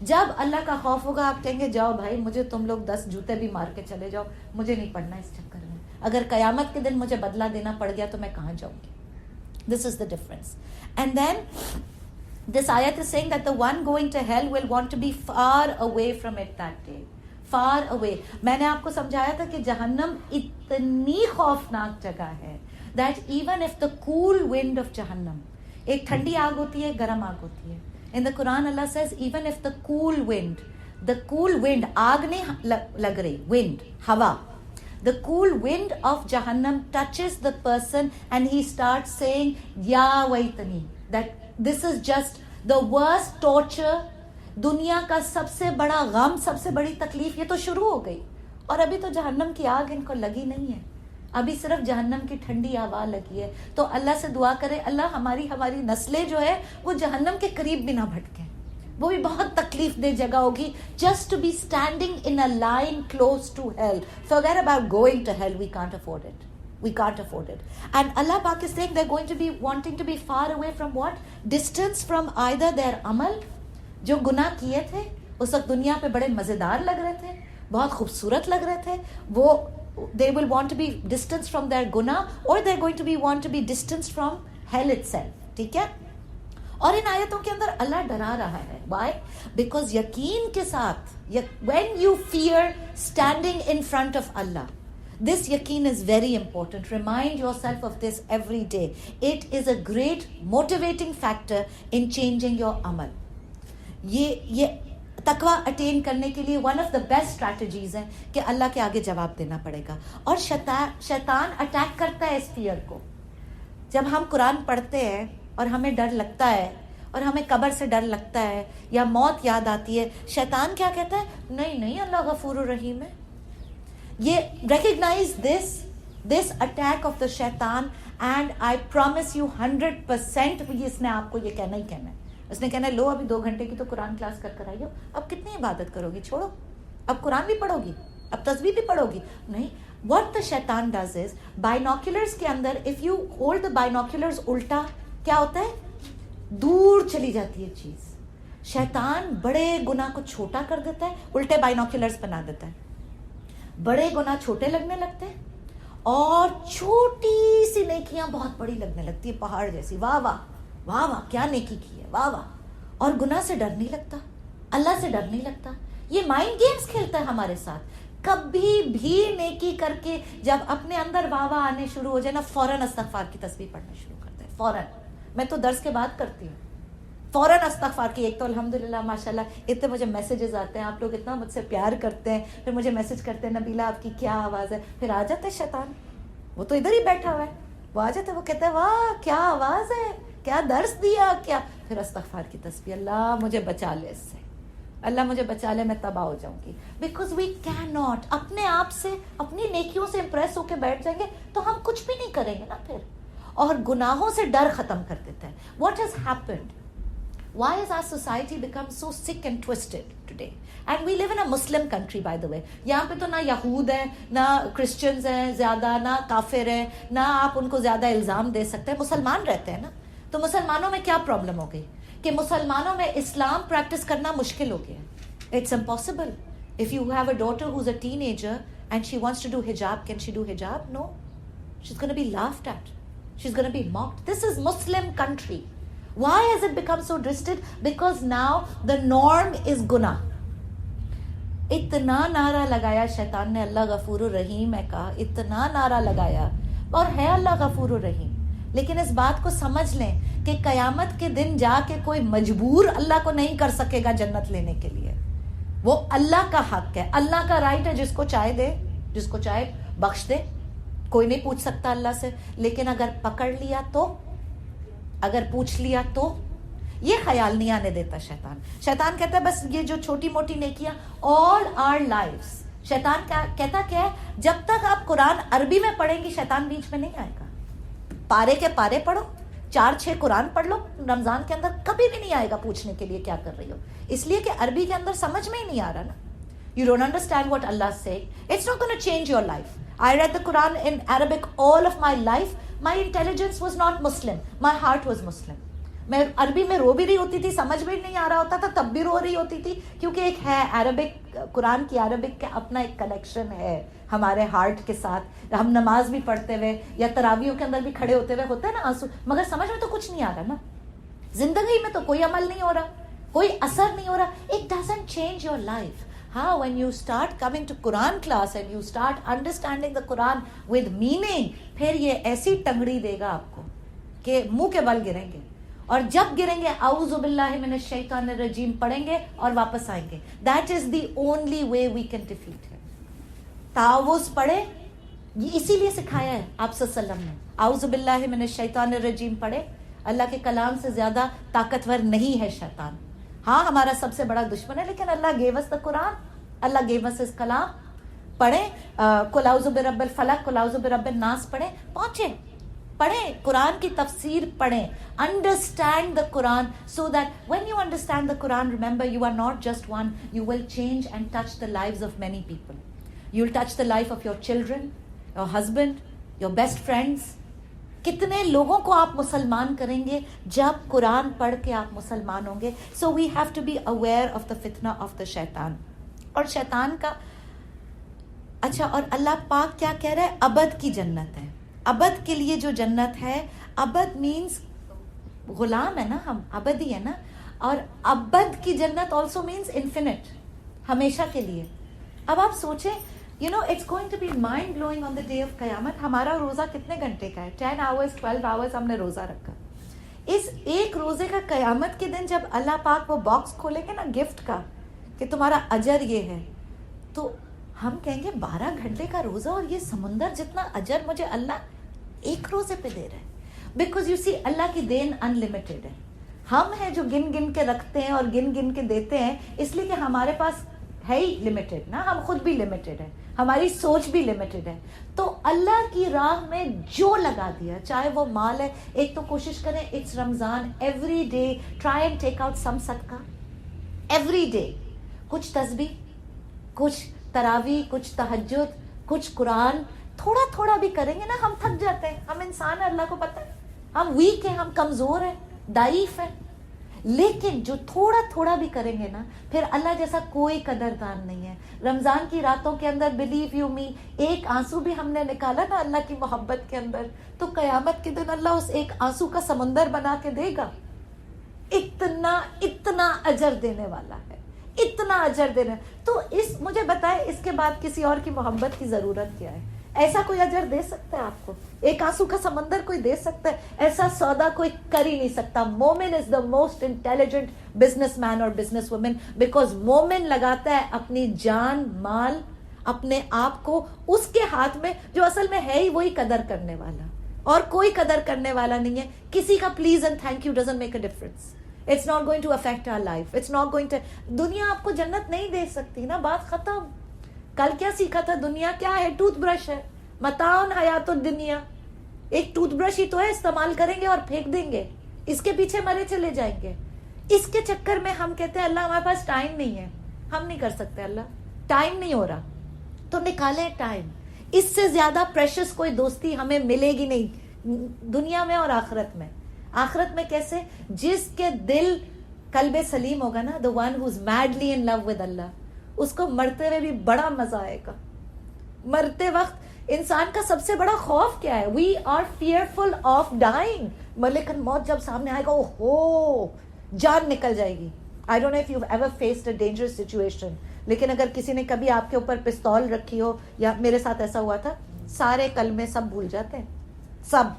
جب اللہ کا خوف ہوگا آپ کہیں گے جاؤ بھائی مجھے تم لوگ 10 جوتے بھی مار کے چلے جاؤ, مجھے نہیں پڑھنا اس چکر میں. اگر قیامت کے دن مجھے بدلہ دینا پڑ گیا تو میں کہاں جاؤں گی. This is the difference. And then this ayat is saying that the one going to hell will want to be far away from it that day. Far away. میں نے آپ کو سمجھایا تھا کہ جہنم اتنی خوفناک جگہ ہے that even if the cool wind of جہنم, ایک ٹھنڈی آگ ہوتی ہے, گرم آگ ہوتی ہے. In the Quran Allah says even if the cool wind, آگ نہیں لگ رہی, wind, ہوا, the cool wind of Jahannam touches the person and he starts saying ya waitani, that this is just the worst torture, دنیا کا سب سے بڑا غم, سب سے بڑی تکلیف یہ تو شروع ہو گئی. اور ابھی تو جہنم کی آگ ان کو لگی نہیں ہے, ابھی صرف جہنم کی ٹھنڈی ہوا لگی ہے. تو اللہ سے دعا کرے اللہ ہماری نسلیں جو ہے وہ جہنم کے قریب بھی نہ بھٹکیں, وہ بھی بہت تکلیف دہ جگہ ہوگی. Just to be standing in a line close to hell, forget about going to hell, we can't afford it. And Allah Pak is saying they're going to be wanting to be far away from what? Distance from either their amal, جو گناہ کیے تھے اس وقت دنیا پہ بڑے مزیدار لگ رہے تھے, بہت خوبصورت لگ رہے تھے, وہ they will want to be distance from their guna, or they're going to be want to be distance from hell itself. ٹھیک ہے. اور ان آیتوں کے اندر اللہ ڈرا رہا ہے. why? because یقین کے ساتھ, when you fear standing in front of Allah, this yaqeen is very important. Remind yourself of this every day. It is a great motivating factor in changing your amal. یہ تقوی eighteen کرنے کے لیے one of the best strategies ہیں کہ اللہ کے آگے جواب دینا پڑے گا. اور شیطان اٹیک کرتا ہے اس فیئر کو. جب ہم قرآن پڑھتے ہیں اور ہمیں ڈر لگتا ہے اور ہمیں قبر سے ڈر لگتا ہے یا موت یاد آتی ہے, شیطان کیا کہتا ہے, نہیں اللہ غفور الرحیم ہے. یہ recognise this attack of the شیطان, اینڈ آئی پرومس یو 100% اس نے آپ کو یہ کہنا ہی کہنا ہے. اس نے کہنا ہے لو ابھی 2 گھنٹے کی تو قرآن کلاس کر آئی ہو, اب کتنی عبادت کرو گی, چھوڑو, اب قرآن بھی پڑھو گی, اب تسبیح بھی پڑھو گی. نہیں, what the shaitan does is, binoculars کے اندر if you hold the binoculars الٹا کیا ہوتا ہے, دور چلی جاتی ہے چیز. شیطان بڑے گناہ کو چھوٹا کر دیتا ہے, الٹے بائنوکولرز بنا دیتا ہے, بڑے گناہ چھوٹے لگنے لگتے ہیں اور چھوٹی سی نیکیاں بہت بڑی لگنے لگتی ہے, پہاڑ جیسی. واہ واہ واہ واہ کیا نیکی کی ہے, واہ واہ. اور گناہ سے ڈر نہیں لگتا, اللہ سے ڈر نہیں لگتا. یہ مائنڈ گیمز کھیلتا ہے ہمارے ساتھ. کبھی بھی نیکی کر کے جب اپنے اندر واہ واہ آنے شروع ہو جائے نا, فوراً استغفار کی تسبیح پڑھنا شروع کرتے ہیں. فوراً, میں تو درس کے بعد کرتی ہوں, فوراً استغفار کی. ایک تو الحمدللہ ماشاءاللہ اتنے مجھے میسیجز آتے ہیں, آپ لوگ اتنا مجھ سے پیار کرتے ہیں, پھر مجھے میسج کرتے ہیں نبیلہ آپ کی کیا آواز ہے. پھر آ جاتا ہے شیطان, وہ تو ادھر ہی بیٹھا ہوا ہے, وہ آ جاتا ہے, وہ کہتا ہے واہ کیا آواز ہے, کیا درس دیا, کیا. پھر استغفار کی تسبیح, اللہ مجھے بچا لے اس سے, اللہ مجھے بچا لے, میں تباہ ہو جاؤں گی. بیکاز وی کین ناٹ, اپنے آپ سے اپنی نیکیوں سے امپریس ہو کے بیٹھ جائیں گے تو ہم کچھ بھی نہیں کریں گے نا پھر. اور گناہوں سے ڈر ختم کر دیتا ہے. What has happened, why has our society become so sick and twisted today? And we live in a Muslim country, by the way. یہاں پہ تو نہ یہود ہیں, نہ کرسچنز ہیں زیادہ, نہ کافر ہیں, نہ آپ ان کو زیادہ الزام دے سکتے ہیں. مسلمان رہتے ہیں نا, تو مسلمانوں میں کیا پرابلم ہو گئی کہ مسلمانوں میں اسلام پریکٹس کرنا مشکل ہو گیا. It's impossible. If you have a daughter who's a teenager and she wants to do hijab, can she do hijab? No. She's going to be laughed at. She's going to be mocked. This is Muslim country. Why has it become so distant? Because now the norm is guna. اتنا نعرہ لگایا شیطان نے, اللہ غفور الرحیم ہے کہا, اتنا نعرہ لگایا, اور ہے اللہ غفور الرحیم. لیکن اس بات کو سمجھ لیں کہ قیامت کے دن جا کے کوئی مجبور اللہ کو نہیں کر سکے گا جنت لینے کے لیے. وہ اللہ کا حق ہے, اللہ کا رائٹ ہے, جس کو چاہے دے, جس کو چاہے بخش دے, کوئی نہیں پوچھ سکتا اللہ سے. لیکن اگر پکڑ لیا تو, اگر پوچھ لیا تو, یہ خیال نہیں آنے دیتا شیطان. شیطان کہتا ہے بس یہ جو چھوٹی موٹی نیکیاں, all our lives. شیطان کہتا کیا ہے, جب تک آپ قرآن عربی میں پڑھیں گی شیطان بیچ میں نہیں آئے گا. پارے کے پارے پڑھو, 4-6 قرآن پڑھ لو رمضان کے اندر, کبھی بھی نہیں آئے گا پوچھنے کے لیے کیا کر رہی ہو. اس لیے کہ عربی کے اندر سمجھ میں ہی نہیں آ رہا نا. You don't understand what Allah is saying. It's not going to change your life. I read the Quran in Arabic all of my life. My intelligence was not Muslim. My heart was Muslim. میں عربی میں رو بھی رہی ہوتی تھی, سمجھ بھی نہیں آ رہا ہوتا تھا, تب بھی رو رہی ہوتی تھی, کیونکہ ایک ہے عربک, قرآن کی عربک کا اپنا ایک کنیکشن ہے ہمارے ہارٹ کے ساتھ. ہم نماز بھی پڑھتے ہوئے یا تراویحوں کے اندر بھی کھڑے ہوتے ہوئے ہوتا ہے نا آنسو, مگر سمجھ میں تو کچھ نہیں آ رہا نا, زندگی میں تو کوئی عمل نہیں ہو رہا, کوئی اثر نہیں ہو رہا. It doesn't change your life. How when you start coming to Quran class and you start understanding the Quran with meaning, پھر یہ ایسی ٹنگڑی دے گا آپ کو کہ منہ کے بل گریں گے, اور جب گریں گے اعوذ باللہ من الشیطان الرجیم پڑھیں گے اور واپس آئیں گے. That is the only way we can defeat him. تعوذ پڑھے, یہ اسی لیے سکھایا ہے آپ صلی اللہ علیہ وسلم نے, اعوذ باللہ من الشیطان الرجیم پڑھے. اللہ کے کلام سے زیادہ طاقتور نہیں ہے شیطان. ہاں ہمارا سب سے بڑا دشمن ہے, لیکن اللہ gave us the Quran, Allah gave us his کلام. پڑھیں قل اعوذ برب الفلق, قل اعوذ برب الناس پڑھیں, پڑھیں قرآن کی تفسیر پڑھیں. Understand the Quran so that when you understand the Quran, remember you are not just one, you will change and touch the lives of many people. You will touch the life of your children, your husband, your best friends. کتنے لوگوں کو آپ مسلمان کریں گے جب قرآن پڑھ کے آپ مسلمان ہوں گے. So we have to be aware of the fitna of the شیطان. اور شیطان کا اچھا, اور اللہ پاک کیا کہہ رہا ہے, ابد کی جنت ہے. ابد کے لیے جو جنت ہے, ابد مینس غلام ہے نا, ہم ابدی ہے نا, اور ابد کی جنت آلسو مینس انفینٹ, ہمیشہ کے لیے. اب آپ سوچیں, you know it's going to be mind blowing on the day of قیامت. ہمارا روزہ کتنے گھنٹے کا ہے, 10 hours 12 hours ہم نے روزہ رکھا. اس ایک روزے کا قیامت کے دن جب اللہ پاک وہ باکس کھولے گے نا گفٹ کا کہ تمہارا اجر یہ ہے, تو ہم کہیں گے 12 گھنٹے کا روزہ اور یہ سمندر جتنا اجر مجھے اللہ ایک روزے پہ دے رہا ہے. بیکاز یو سی اللہ کی دین انلمیٹڈ ہے. ہم ہیں جو گن گن کے رکھتے ہیں اور گن گن کے دیتے ہیں, اس لیے کہ ہمارے پاس ہے ہی لمیٹڈ نا, ہم خود بھی لمیٹڈ ہیں, ہماری سوچ بھی لمیٹڈ ہے. تو اللہ کی راہ میں جو لگا دیا, چاہے وہ مال ہے, ایک تو کوشش کریں, it's Ramadan, every day try and take out some صدقہ, ایوری ڈے کچھ تسبیح, کچھ تراویح, کچھ تہجد, کچھ قرآن, تھوڑا تھوڑا بھی کریں گے نا. ہم تھک جاتے ہیں, ہم انسان ہیں, اللہ کو پتہ ہے, ہم ویک ہیں, ہم کمزور ہیں, ضعیف ہیں, لیکن جو تھوڑا تھوڑا بھی کریں گے نا, پھر اللہ جیسا کوئی قدردان نہیں ہے. رمضان کی راتوں کے اندر بلیو یو می, ایک آنسو بھی ہم نے نکالا نا اللہ کی محبت کے اندر, تو قیامت کے دن اللہ اس ایک آنسو کا سمندر بنا کے دے گا. اتنا اتنا اجر دینے والا ہے, اتنا اجر دینا. تو اس مجھے بتائے اس کے بعد کسی اور کی محبت کی ضرورت کیا ہے؟ ایسا کوئی اجر دے سکتا ہے آپ کو؟ ایک آنسو کا سمندر کوئی دے سکتا ہے؟ ایسا سودا کوئی کر ہی نہیں سکتا. مومن is the most intelligent business man اور بزنس وومن, بیکاز مومن لگاتا ہے اپنی جان, مال, اپنے آپ کو اس کے ہاتھ میں جو اصل میں ہے ہی وہی قدر کرنے والا, اور کوئی قدر کرنے والا نہیں ہے. کسی کا please and thank you doesn't make a difference. It's not going to affect our life. It's not going to. دنیا آپ کو جنت نہیں دے سکتی نا, بات ختم. کل کیا سیکھا تھا, دنیا کیا ہے, ٹوتھ برش ہے, متاع حیات الدنیا. ایک ٹوتھ برش ہی تو ہے, استعمال کریں گے اور پھینک دیں گے, اس کے پیچھے مرے چلے جائیں گے. اس کے چکر میں ہم کہتے ہیں اللہ ہمارے پاس ٹائم نہیں ہے, ہم نہیں کر سکتے, اللہ ٹائم نہیں ہو رہا, تو نکالیں ٹائم. اس سے زیادہ پریشس کوئی دوستی ہمیں ملے گی نہیں دنیا میں اور آخرت میں. آخرت میں کیسے؟ جس کے دل قلب سلیم ہوگا نا, the one who's madly in love with Allah, اس کو مرتے ہوئے بھی بڑا مزہ آئے گا. مرتے وقت انسان کا سب سے بڑا خوف کیا ہے؟ we are fearful of dying. ملک الموت جب سامنے آئے گا, اوہو جان نکل جائے گی. I don't know if you've ever faced a dangerous situation, لیکن اگر کسی نے کبھی آپ کے اوپر پستول رکھی ہو, یا میرے ساتھ ایسا ہوا تھا, سارے کلمے سب بھول جاتے ہیں, سب,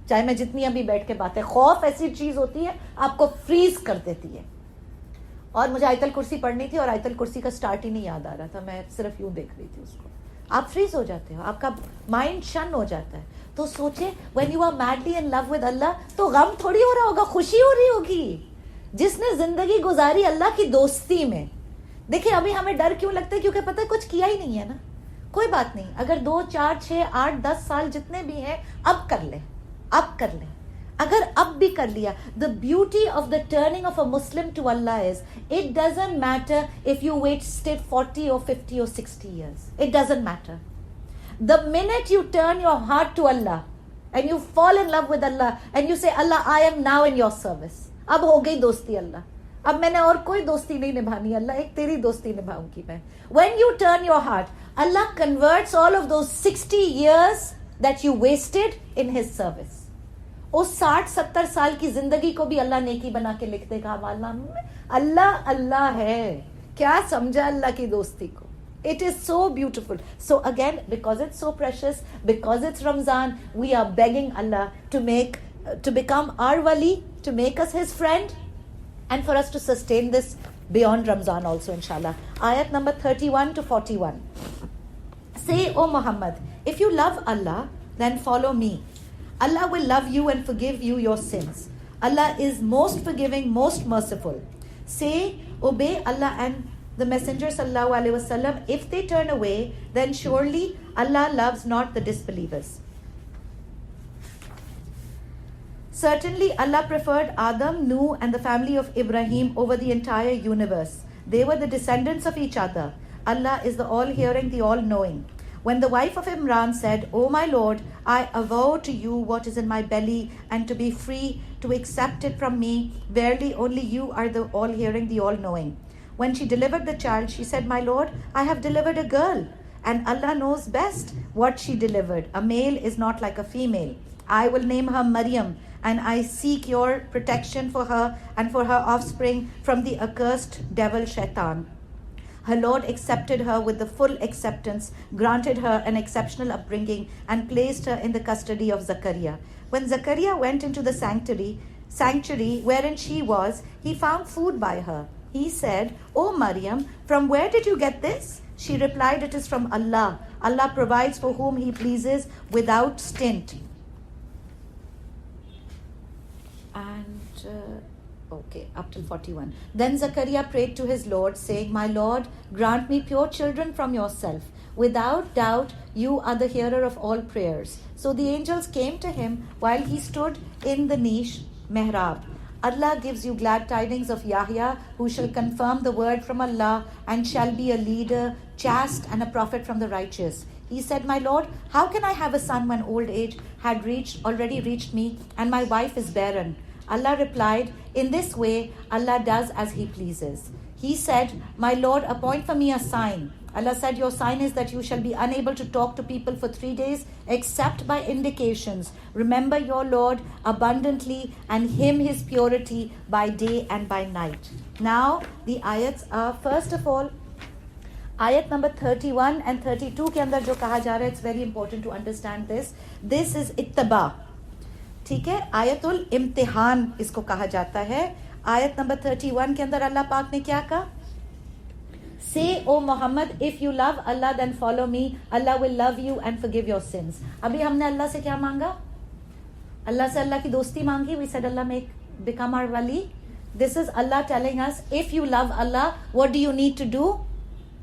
چاہے میں جتنی ابھی بیٹھ کے باتیں. خوف ایسی چیز ہوتی ہے آپ کو فریز کر دیتی ہے. اور مجھے آیت الکرسی پڑھنی تھی, اور آیت الکرسی کا سٹارٹ ہی نہیں یاد آ رہا تھا, میں صرف یوں دیکھ رہی تھی اس کو. آپ فریز ہو جاتے ہو, آپ کا مائنڈ شن ہو جاتا ہے. تو سوچے when you are madly in love with Allah, تو غم تھوڑی ہو رہا ہوگا, خوشی ہو رہی ہوگی. جس نے زندگی گزاری اللہ کی دوستی میں. دیکھیں ابھی ہمیں ڈر کیوں لگتا ہے؟ کیونکہ پتہ ہے کچھ کیا ہی نہیں ہے نا. کوئی بات نہیں, اگر 2 4 6 8 10 سال جتنے بھی ہیں, اب کر لیں, اب کر لیں. اگر اب بھی کر لیا, the beauty of the turning of a Muslim to Allah is, it doesn't matter if you wasted 40 or 50 or 60 years. It doesn't matter. The minute you turn your heart to Allah and you fall in love with Allah and you say, Allah, I am now in your service. اب ہو گئی دوستی اللہ, اب میں نے اور کوئی دوستی نہیں نبھانی اللہ, ایک تیری دوستی نبھاؤں گی میں. When you turn your heart, Allah converts all of those 60 years that you wasted in His service. اس 60-70 سال کی زندگی کو بھی اللہ نیکی بنا کے لکھ دے گا ہمارے میں. اللہ اللہ ہے, کیا سمجھا اللہ کی دوستی کو. It is so beautiful. So again, because it's so precious, because it's Ramzan, we are begging Allah to become our wali, to make us His friend, and for us to sustain this beyond Ramzan also, inshallah. Ayat number 31 to 41. Say, O Muhammad, if you love Allah, then follow me. Allah will love you and forgive you your sins. Allah is most forgiving, most merciful. Say, obey Allah and the Messenger sallallahu alaihi wasallam. If they turn away, then surely Allah loves not the disbelievers. Certainly Allah preferred Adam, Nuh and the family of Ibrahim over the entire universe. They were the descendants of each other. Allah is the all-hearing, the all-knowing. When the wife of Imran said, O my Lord, I avow to you what is in my belly, and to be free to accept it from me. Verily only you are the all-hearing, the all-knowing. When she delivered the child, she said, My Lord, I have delivered a girl, and Allah knows best what she delivered. A male is not like a female. I will name her Maryam, and I seek your protection for her and for her offspring from the accursed devil Shaitan. Her Lord accepted her with the full acceptance, granted her an exceptional upbringing, and placed her in the custody of Zakaria. When Zakaria went into the sanctuary wherein she was, he found food by her. He said, O Maryam, from where did you get this? She replied, It is from Allah. Allah provides for whom He pleases without stint. And, up till 41. Then Zakaria prayed to his Lord, saying, My Lord, grant me pure children from yourself. Without doubt, you are the hearer of all prayers. So the angels came to him while he stood in the niche, Mihrab. Allah gives you glad tidings of Yahya, who shall confirm the word from Allah and shall be a leader, chaste, and a prophet from the righteous. He said, My Lord, how can I have a son when old age had already reached me, and my wife is barren? Allah replied, In this way, Allah does as He pleases. He said, My Lord, appoint for me a sign. Allah said, Your sign is that you shall be unable to talk to people for 3 days except by indications. Remember your Lord abundantly and Him His purity by day and by night. Now, the ayats are, first of all, ayat number 31 and 32 ke andar jo kaha ja raha hai, it's very important to understand this. This is ittaba. ٹھیک ہے, آیتُ الامتحان اس کو کہا جاتا ہے. آیت number 31 کے اندر اللہ پاک نے کیا کہا؟ Say, O Muhammad, if you love Allah, then follow me. Allah will love you and forgive your sins. ابھی ہم نے اللہ سے کیا مانگا؟ اللہ سے اللہ کی دوستی مانگی. We said, Allah become our wali. This is Allah telling us, if you love Allah, what do you need to do?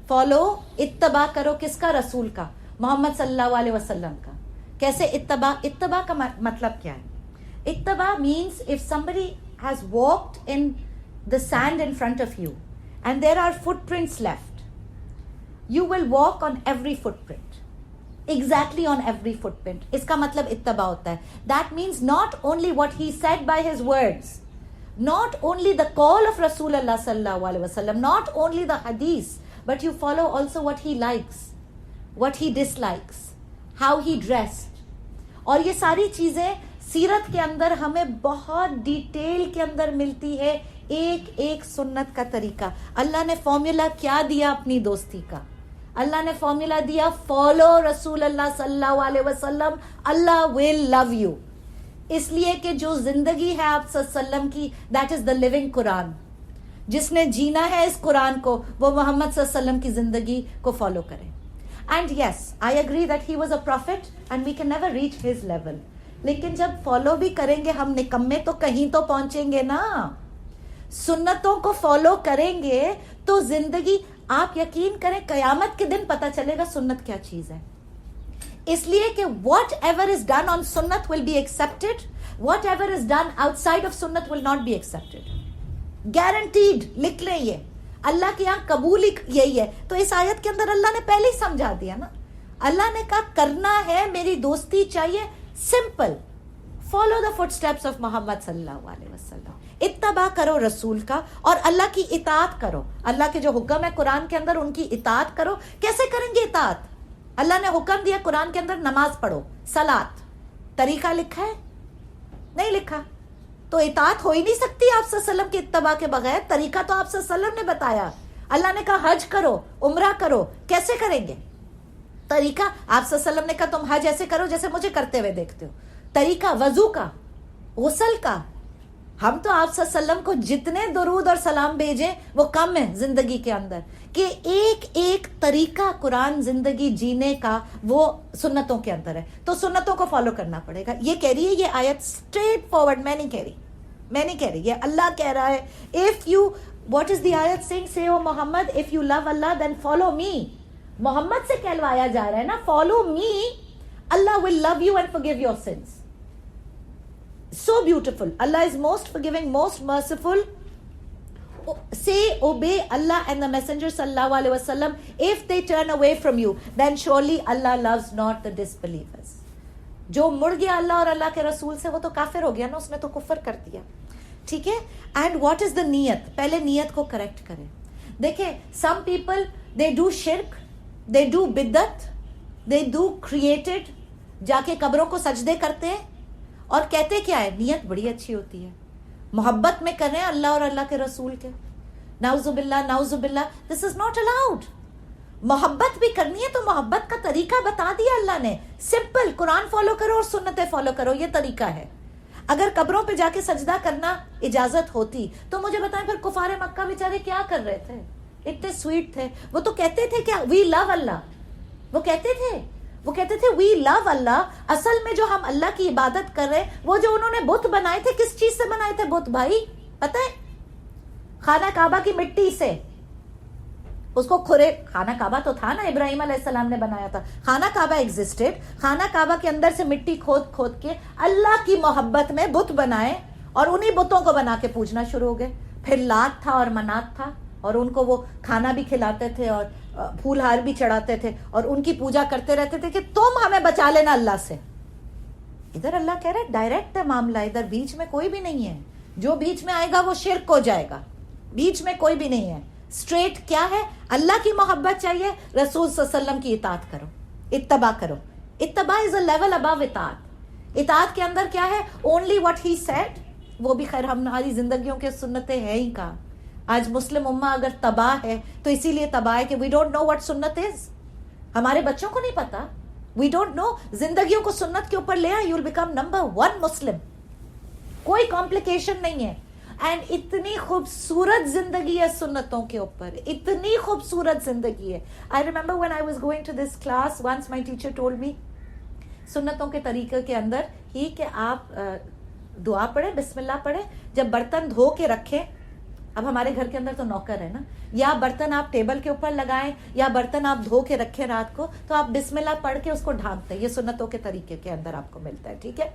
Follow, اتباع کرو. کس کا؟ رسول کا, محمد صلی اللہ علیہ وسلم کا. کیسے اتباع؟ اتباع کا مطلب کیا ہے؟ اتباع means if somebody has walked in the sand in front of you and there are footprints left, you will walk on every footprint. Exactly on every footprint. اس کا مطلب اتباع ہوتا ہے. That means not only what he said by his words, not only the call of Rasulullah sallallahu alaihi wasallam, not only the hadith, but you follow also what he likes, what he dislikes, how he dressed. اور یہ ساری چیزیں سیرت کے اندر ہمیں بہت detail کے اندر ملتی ہے, ایک ایک سنت کا طریقہ. اللہ نے فارمولا کیا دیا اپنی دوستی کا؟ اللہ نے فارمولا دیا, فالو رسول اللہ صلی اللہ علیہ وسلم, اللہ ول لو یو. اس لیے کہ جو زندگی ہے آپ صلی اللہ علیہ وسلم کی, دیٹ از دا لیونگ قرآن. جس نے جینا ہے اس قرآن کو, وہ محمد صلی اللہ علیہ وسلم کی زندگی کو فالو کرے. And yes, I agree that he was a prophet and we can never reach his level. لیکن جب فالو بھی کریں گے ہم نکمے تو کہیں تو پہنچیں گے نا. سنتوں کو فالو کریں گے تو زندگی, آپ یقین کریں قیامت کے دن پتہ چلے گا سنت کیا چیز ہے. اس لیے کہ whatever is done on سنت will be accepted, whatever is done outside of سنت will not be accepted. Guaranteed, لکھ لیں یہ, اللہ کے یہاں قبول یہی ہے. تو اس آیت کے اندر اللہ نے پہلے ہی سمجھا دیا نا. اللہ نے کہا کرنا ہے, میری دوستی چاہیے, simple, follow the footsteps of Muhammad صلی اللہ علیہ وسلم, اتباع کرو رسول کا, اور اللہ کی اطاعت کرو. اللہ کے جو حکم ہے قرآن کے اندر ان کی اطاعت کرو. کیسے کریں گے اطاعت؟ اللہ نے حکم دیا قرآن کے اندر نماز پڑھو, صلاۃ, طریقہ لکھا ہے؟ نہیں لکھا. تو اطاعت ہو ہی نہیں سکتی آپ صلی اللہ علیہ وسلم کی اتباع کے بغیر. طریقہ تو آپ صلی اللہ علیہ وسلم نے بتایا. اللہ نے کہا حج کرو, عمرہ کرو, کیسے کریں گے؟ طریقہ آپ صلی اللہ علیہ وسلم نے کہا تم حج ایسے کرو جیسے مجھے کرتے ہوئے دیکھتے ہو. طریقہ وضو کا, غسل کا. ہم تو آپ صلی اللہ علیہ وسلم کو جتنے درود اور سلام بھیجیں وہ کم ہے زندگی کے اندر, کہ ایک ایک طریقہ قرآن زندگی جینے کا وہ سنتوں کے اندر ہے. تو سنتوں کو فالو کرنا پڑے گا. یہ کہہ رہی ہے یہ آیت اسٹریٹ فارورڈ, میں نہیں کہہ رہی, یہ اللہ کہہ رہا ہے. if you, what is the ayat saying? say oh Muhammad, if you love Allah then follow me. محمد سے کہلوایا جا رہا ہے نا, follow me, Allah will love you and forgive your sins. So beautiful. Allah is most forgiving, most merciful. Say, obey Allah and the Messenger sallallahu alaihi wasallam. If they turn away from you, then surely Allah loves not the disbelievers. جو مڑ گیا اللہ اور اللہ کے رسول سے وہ تو کافر ہو گیا نا, اس نے تو کفر کر دیا. ٹھیک ہے. اینڈ واٹ از دا نیت؟ پہلے نیت کو کریکٹ کریں. دیکھیں some people they do shirk, they do بدعت, they do created, جا کے قبروں کو سجدے کرتے ہیں اور کہتے کیا ہے نیت بڑی اچھی ہوتی ہے, محبت میں کر رہے ہیں اللہ اور اللہ کے رسول کے. نعوذ باللہ نعوذ باللہ, دس از ناٹ الاؤڈ. محبت بھی کرنی ہے تو محبت کا طریقہ بتا دیا اللہ نے, سمپل, قرآن فالو کرو اور سنتیں فالو کرو, یہ طریقہ ہے. اگر قبروں پہ جا کے سجدہ کرنا اجازت ہوتی تو مجھے بتائیں پھر کفار مکہ بیچارے کیا کر رہے تھے؟ اتنے سویٹ تھے, وہ تو کہتے تھے کیا, وی لو اللہ. وہ کہتے تھے وی لو اللہ. اصل میں جو ہم اللہ کی عبادت کر رہے, وہ جو انہوں نے بت بنائے تھے کس چیز سے بنائے تھے بت بھائی پتہ ہے؟ خانہ کعبہ کی مٹی سے. اس کو خانہ کعبہ تو تھا نا, ابراہیم علیہ السلام نے بنایا تھا. خانہ کعبہ ایگزسٹڈ, خانہ کعبہ کے اندر سے مٹی کھود کے اللہ کی محبت میں بت بنائے اور انہی بتوں کو بنا کے پوجنا شروع ہو گئے. پھر لات تھا اور منات تھا, اور ان کو وہ کھانا بھی کھلاتے تھے اور پھول ہار بھی چڑھاتے تھے اور ان کی پوجا کرتے رہتے تھے کہ تم ہمیں بچا لینا اللہ سے. ادھر اللہ کہہ رہا ہے ڈائریکٹ ہے معاملہ, ادھر بیچ میں کوئی بھی نہیں ہے. جو بیچ میں آئے گا وہ شرک ہو جائے گا. بیچ میں کوئی بھی نہیں ہے. اسٹریٹ کیا ہے؟ اللہ کی محبت چاہیے, رسول صلی اللہ علیہ وسلم کی اطاعت کرو, اتباع کرو. اتباع از اے لیول ابو اطاعت. اطاعت کے اندر کیا ہے؟ Only what he said. وہ بھی خیر ہماری زندگیوں کے سنتیں ہیں ہی کہاں. آج مسلم امہ اگر تباہ ہے تو اسی لیے تباہ ہے کہ وی ڈونٹ نو واٹ سنت از. ہمارے بچوں کو نہیں پتا, وی ڈونٹ نو. زندگیوں کو سنت کے اوپر لے آئے, یو ول بیکم نمبر 1 مسلم. کوئی کمپلیکیشن نہیں ہے. اینڈ اتنی خوبصورت زندگی ہے سنتوں کے اوپر, اتنی خوبصورت زندگی ہے. I remember when I was going to this class, once my teacher told me سنتوں کے طریقے کے اندر ہی کہ آپ دعا پڑھیں, بسم اللہ پڑھیں, جب برتن دھو کے رکھیں. اب ہمارے گھر کے اندر تو نوکر ہے نا, یا برتن آپ ٹیبل کے اوپر لگائیں یا برتن آپ دھو کے رکھیں رات کو, تو آپ بسم اللہ پڑھ کے اس کو ڈھانپتے ہیں. یہ سنتوں کے طریقے کے اندر آپ کو ملتا ہے. ٹھیک ہے.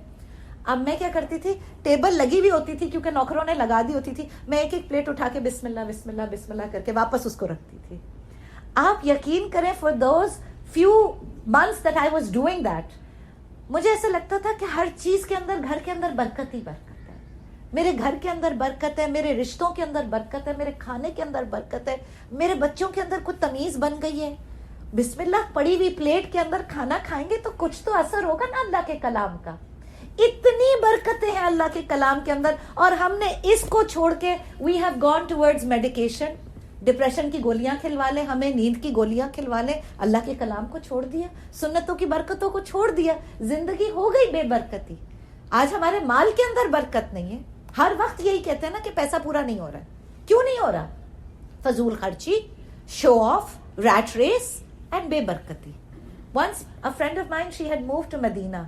اب میں کیا کرتی تھی, ٹیبل لگی ہوئی ہوتی تھی کیونکہ نوکروں نے لگا دی ہوتی تھی, میں ایک ایک پلیٹ اٹھا کے بسم اللہ بسم اللہ بسم اللہ کر کے واپس اس کو رکھتی تھی. آپ یقین کریں for those few months that I was doing that, مجھے ایسا لگتا تھا کہ ہر چیز کے اندر, گھر کے اندر برکت ہی برکت ہے. میرے گھر کے اندر برکت ہے, میرے رشتوں کے اندر برکت ہے, میرے کھانے کے اندر برکت ہے, میرے بچوں کے اندر کچھ تمیز بن گئی ہے. بسم اللہ پڑی ہوئی پلیٹ کے اندر کھانا کھائیں گے تو کچھ تو اثر ہوگا نا اللہ کے کلام کا. اتنی برکتیں ہیں اللہ کے کلام کے اندر, اور ہم نے اس کو چھوڑ کے we have gone towards medication. Depression کی گولیاں کھلوا لیں, ہمیں نیند کی گولیاں کھلوا لیں, اللہ کے کلام کو چھوڑ دیا, سنتوں کی برکتوں کو چھوڑ دیا, زندگی ہو گئی بے برکتی. آج ہمارے مال کے اندر برکت نہیں ہے. ہر وقت یہی کہتے ہیں نا کہ پیسہ پورا نہیں ہو رہا ہے. کیوں نہیں ہو رہا؟ فضول خرچی, شو آف, ریٹ ریس اینڈ بے برکتی. Once a friend of mine, she had moved to Medina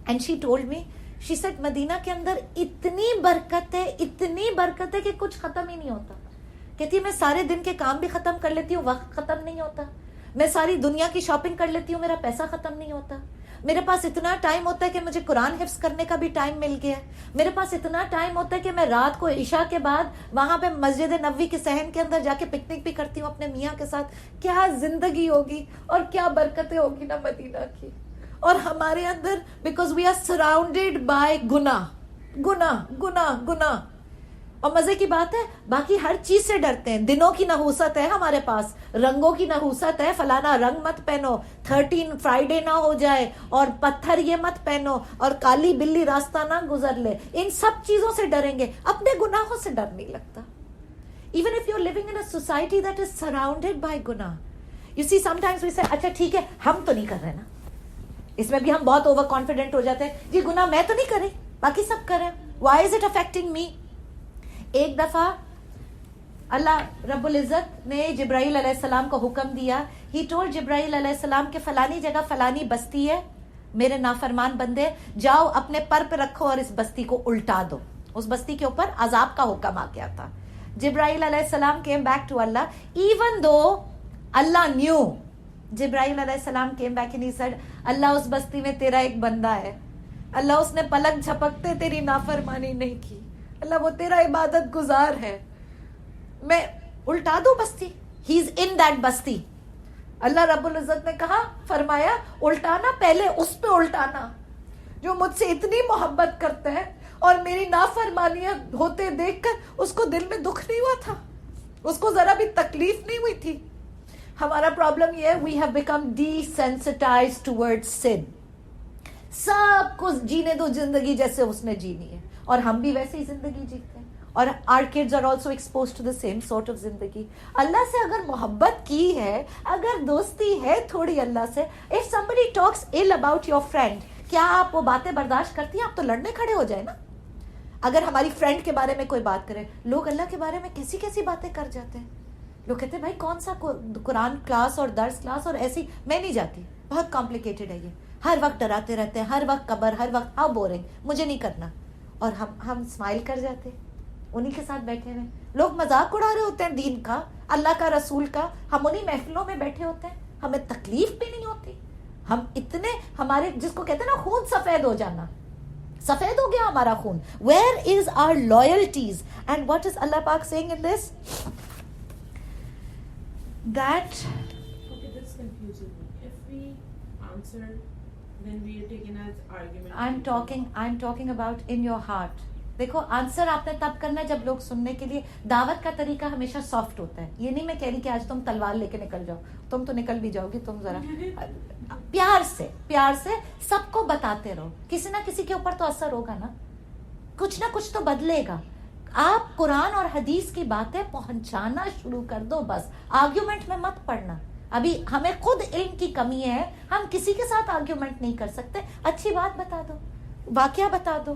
and she told me, she said مدینہ کے اندر اتنی برکت ہے کہ کچھ ختم ہی نہیں ہوتا. کہتی ہے میں سارے دن کے کام بھی ختم کر لیتی ہوں, وقت ختم نہیں ہوتا. میں ساری دنیا کی شاپنگ کر لیتی ہوں, میرا پیسہ ختم نہیں ہوتا. میرے پاس اتنا ٹائم ہوتا ہے کہ مجھے قرآن حفظ کرنے کا بھی ٹائم مل گیا ہے. میرے پاس اتنا ٹائم ہوتا ہے کہ میں رات کو عشاء کے بعد وہاں پہ مسجد نبوی کے صحن کے اندر جا کے پکنک بھی کرتی ہوں اپنے میاں کے ساتھ. کیا زندگی ہوگی اور کیا برکتیں ہوگی نا مدینہ کی. اور ہمارے اندر because we are surrounded by گناہ گناہ گناہ گناہ. اور مزے کی بات ہے باقی ہر چیز سے ڈرتے ہیں. دنوں کی نحوست ہے ہمارے پاس, رنگوں کی نحوست ہے, فلانا رنگ مت پہنو, 13 فرائیڈے نہ ہو جائے, اور پتھر یہ مت پہنو, اور کالی بلی راستہ نہ گزر لے. ان سب چیزوں سے ڈریں گے, اپنے گناہوں سے ڈر نہیں لگتا. Even if you're living in a society that is surrounded by guna. You see, sometimes we say, اچھا ٹھیک ہے ہم تو نہیں کر رہے نا. اس میں بھی ہم بہت اوور کانفیڈنٹ ہو جاتے ہیں, جی گناہ میں تو نہیں کر رہی, باقی سب کر رہے ہیں. Why is it affecting me? ایک دفعہ اللہ رب العزت نے جبرائیل علیہ السلام کو حکم دیا. He told جبرائیل علیہ السلام کہ فلانی جگہ فلانی بستی ہے, میرے نافرمان بندے, جاؤ اپنے پر پہ رکھو اور اس بستی کو الٹا دو. اس بستی کے اوپر عذاب کا حکم آ گیا تھا. جبرائیل علیہ السلام came back to Allah, even though Allah knew. جبرائیل علیہ السلام came back and he said, اللہ اس بستی میں تیرا ایک بندہ ہے, اللہ اس نے پلک جھپکتے تیری نافرمانی نہیں کی, اللہ وہ تیرا عبادت گزار ہے, میں الٹا دوں بستی. He is in that بستی. اللہ رب العزت نے کہا, فرمایا الٹانا, پہلے اس پہ الٹانا جو مجھ سے اتنی محبت کرتا ہے, اور میری نافرمانیاں ہوتے دیکھ کر اس کو دل میں دکھ نہیں ہوا تھا, اس کو ذرا بھی تکلیف نہیں ہوئی تھی. ہمارا پرابلم یہ ہے, we have become desensitized towards sin. سب کو جینے دو زندگی جیسے اس نے جینی ہے, اور ہم بھی ویسے ہی زندگی جیتے ہیں, اور our kids are also exposed to the same sort of زندگی. اللہ سے اگر محبت کی ہے, اگر دوستی ہے تھوڑی اللہ سے, if somebody talks ill about your friend, کیا آپ وہ باتیں برداشت کرتی ہیں؟ آپ تو لڑنے کھڑے ہو جائے نا. اگر ہماری فرینڈ کے بارے میں کوئی بات کرے, لوگ اللہ کے بارے میں کیسی کیسی باتیں کر جاتے ہیں. لوگ کہتے ہیں بھائی کون سا قرآن کلاس اور درس کلاس اور ایسی, میں نہیں جاتی, بہت کمپلیکیٹڈ ہے یہ, ہر وقت ڈراتے رہتے ہیں, ہر وقت قبر, ہر وقت ہاؤ بورنگ, مجھے نہیں کرنا. اور ہم اسمائل کر جاتے, انہی کے ساتھ بیٹھے ہوئے. لوگ مذاق اڑا رہے ہوتے ہیں دین کا, اللہ کا, رسول کا, ہم انہی محفلوں میں بیٹھے ہوتے ہیں, ہمیں تکلیف بھی نہیں ہوتی. ہم اتنے, ہمارے جس کو کہتے ہیں نا خون سفید ہو جانا, سفید ہو گیا ہمارا خون. Where is our loyalties? And what is Allah Pak saying in this? That Okay, that's confusing me. If we answer, then we are taken as argument. I'm talking about in your heart. دیکھو answer آپ نے تب کرنا ہے جب لوگ سننے کے لیے. دعوت کا طریقہ ہمیشہ سافٹ ہوتا ہے. یہ نہیں میں کہہ رہی کہ آج تم تلوار لے کے نکل جاؤ, تم تو نکل بھی جاؤ گی, تم ذرا پیار سے سب کو بتاتے رہو. کسی نہ کسی کے اوپر تو اثر ہوگا نا, کچھ نہ کچھ تو بدلے گا. آپ قرآن اور حدیث کی باتیں پہنچانا شروع کر دو, بس آرگیومنٹ میں مت پڑنا. ابھی ہمیں خود علم کی کمی ہے, ہم کسی کے ساتھ آرگیومنٹ نہیں کر سکتے. اچھی بات بتا دو, واقعہ بتا دو,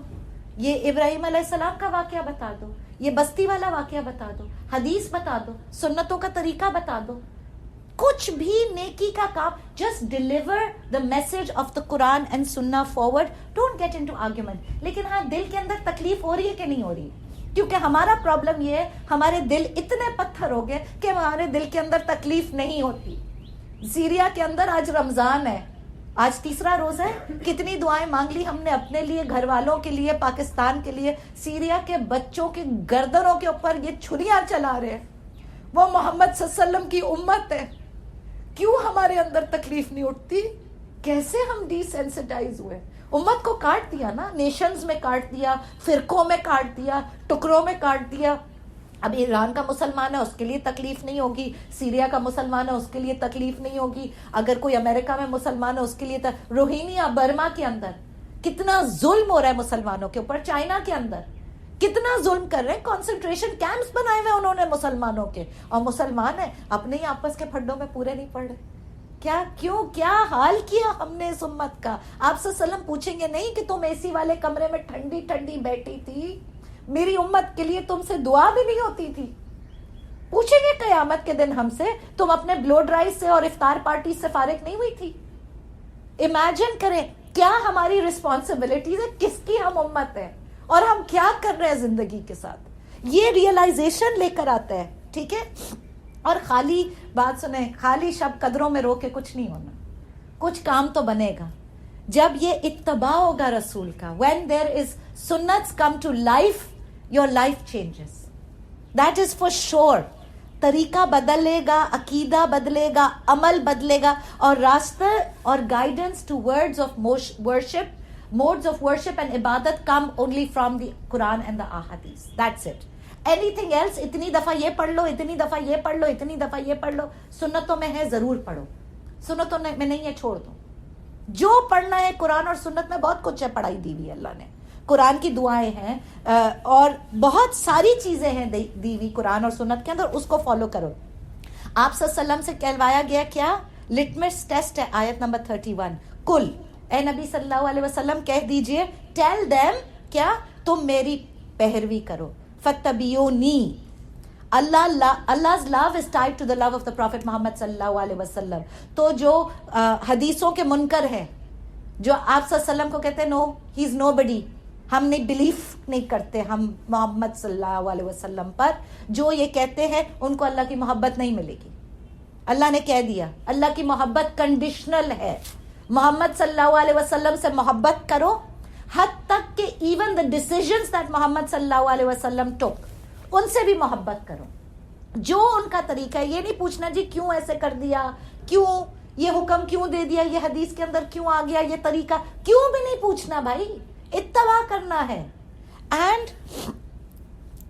یہ ابراہیم علیہ السلام کا واقعہ بتا دو, یہ بستی والا واقعہ بتا دو, حدیث بتا دو, سنتوں کا طریقہ بتا دو, کچھ بھی نیکی کا کام. Just deliver the message of the قرآن اینڈ سننا forward. Don't get into argument. لیکن ہاں دل کے اندر تکلیف ہو رہی ہے کہ نہیں ہو رہی؟ کیونکہ ہمارا پرابلم یہ ہے, ہمارے دل اتنے پتھر ہو گئے کہ ہمارے دل کے اندر تکلیف نہیں ہوتی. سیریا کے اندر آج رمضان ہے, آج تیسرا روزہ ہے, کتنی دعائیں مانگ لی ہم نے اپنے لیے, گھر والوں کے لیے, پاکستان کے لیے. سیریا کے بچوں کی گردنوں کے اوپر یہ چھریاں چلا رہے ہیں, وہ محمد صلی اللہ علیہ وسلم کی امت ہے. کیوں ہمارے اندر تکلیف نہیں اٹھتی؟ کیسے ہم ڈی سینسٹائز ہوئے؟ امت کو کاٹ دیا نا, نیشنز میں کاٹ دیا, فرقوں میں کاٹ دیا, ٹکڑوں میں کاٹ دیا. اب ایران کا مسلمان ہے اس کے لیے تکلیف نہیں ہوگی, سیریا کا مسلمان ہے اس کے لیے تکلیف نہیں ہوگی, اگر کوئی امریکہ میں مسلمان ہے اس کے لیے روہینیا برما کے اندر کتنا ظلم ہو رہا ہے مسلمانوں کے اوپر, چائنا کے اندر کتنا ظلم کر رہے ہیں, کنسنٹریشن کیمپس بنائے ہوئے انہوں نے مسلمانوں کے, اور مسلمان ہیں اپنے ہی آپس کے پھڈوں میں پورے نہیں پڑ رہے. کیا کیوں, کیا حال کیا ہم نے اس امت کا؟ آپ صلی اللہ علیہ وسلم پوچھیں گے نہیں کہ تم اے سی والے کمرے میں ٹھنڈی ٹھنڈی بیٹھی تھی, میری امت کے لیے تم سے دعا بھی نہیں ہوتی تھی؟ پوچھیں گے قیامت کے دن ہم سے, تم اپنے بلو ڈرائی سے اور افطار پارٹی سے فارغ نہیں ہوئی تھی؟ امیجن کریں کیا ہماری رسپانسبلٹیز ہے, کس کی ہم امت ہے, اور ہم کیا کر رہے ہیں زندگی کے ساتھ. یہ ریئلائزیشن لے کر آتا ہے, ٹھیک ہے. اور خالی بات سنیں, خالی شب قدروں میں رو کے کچھ نہیں ہونا, کچھ کام تو بنے گا. جب یہ اتباع ہوگا رسول کا, when there is sunnats come to life, your life changes. That is for sure. طریقہ بدلے گا, عقیدہ بدلے گا, عمل بدلے گا, اور راستہ اور guidance towards of worship, modes of worship and ibadat come only from the Quran and the ahadith. That's it. Anything else, اتنی دفعہ یہ پڑھ لو, اتنی دفعہ یہ پڑھ لو, اتنی دفعہ یہ پڑھ لو, سنتوں میں ہے ضرور پڑھو, سنتوں میں نہیں ہے چھوڑ دو. جو پڑھنا ہے قرآن اور سنت میں بہت کچھ ہے پڑھائی دی ہوئی اللہ نے. قرآن کی دعائیں ہیں اور بہت ساری چیزیں ہیں دی ہوئی قرآن اور سنت کے اندر, اس کو فالو کرو. آپ صلی اللہ علیہ وسلم سے کہلوایا گیا کیا؟ لٹمس ٹیسٹ ہے, آیت نمبر 31, کل اے نبی صلی اللہ علیہ وسلم کہہ دیجئے, ٹیل دیم کیا, تم میری پیروی کرو, فتبیونی. Allah's love is tied to the love of the Prophet Muhammad sallallahu alaihi wasallam. تو جو حدیثوں کے منکر ہیں, جو آپ صلی اللہ علیہ وسلم کو کہتے ہیں نو ہی از نو بڈی, ہم نہیں بلیف نہیں کرتے ہم محمد صلی اللہ علیہ وسلم پر, جو یہ کہتے ہیں ان کو اللہ کی محبت نہیں ملے گی. اللہ نے کہہ دیا اللہ کی محبت کنڈیشنل ہے. محمد صلی اللہ علیہ وسلم سے محبت کرو, حد تک کہ ایون دا ڈیسیژنز دیٹ محمد صلی اللہ علیہ وسلم ٹوک, ان سے بھی محبت کرو. جو ان کا طریقہ ہے, یہ نہیں پوچھنا جی کیوں ایسے کر دیا, کیوں یہ حکم کیوں دے دیا, یہ حدیث کے اندر کیوں آ گیا, یہ طریقہ کیوں بھی نہیں پوچھنا بھائی, اتباع کرنا ہے. And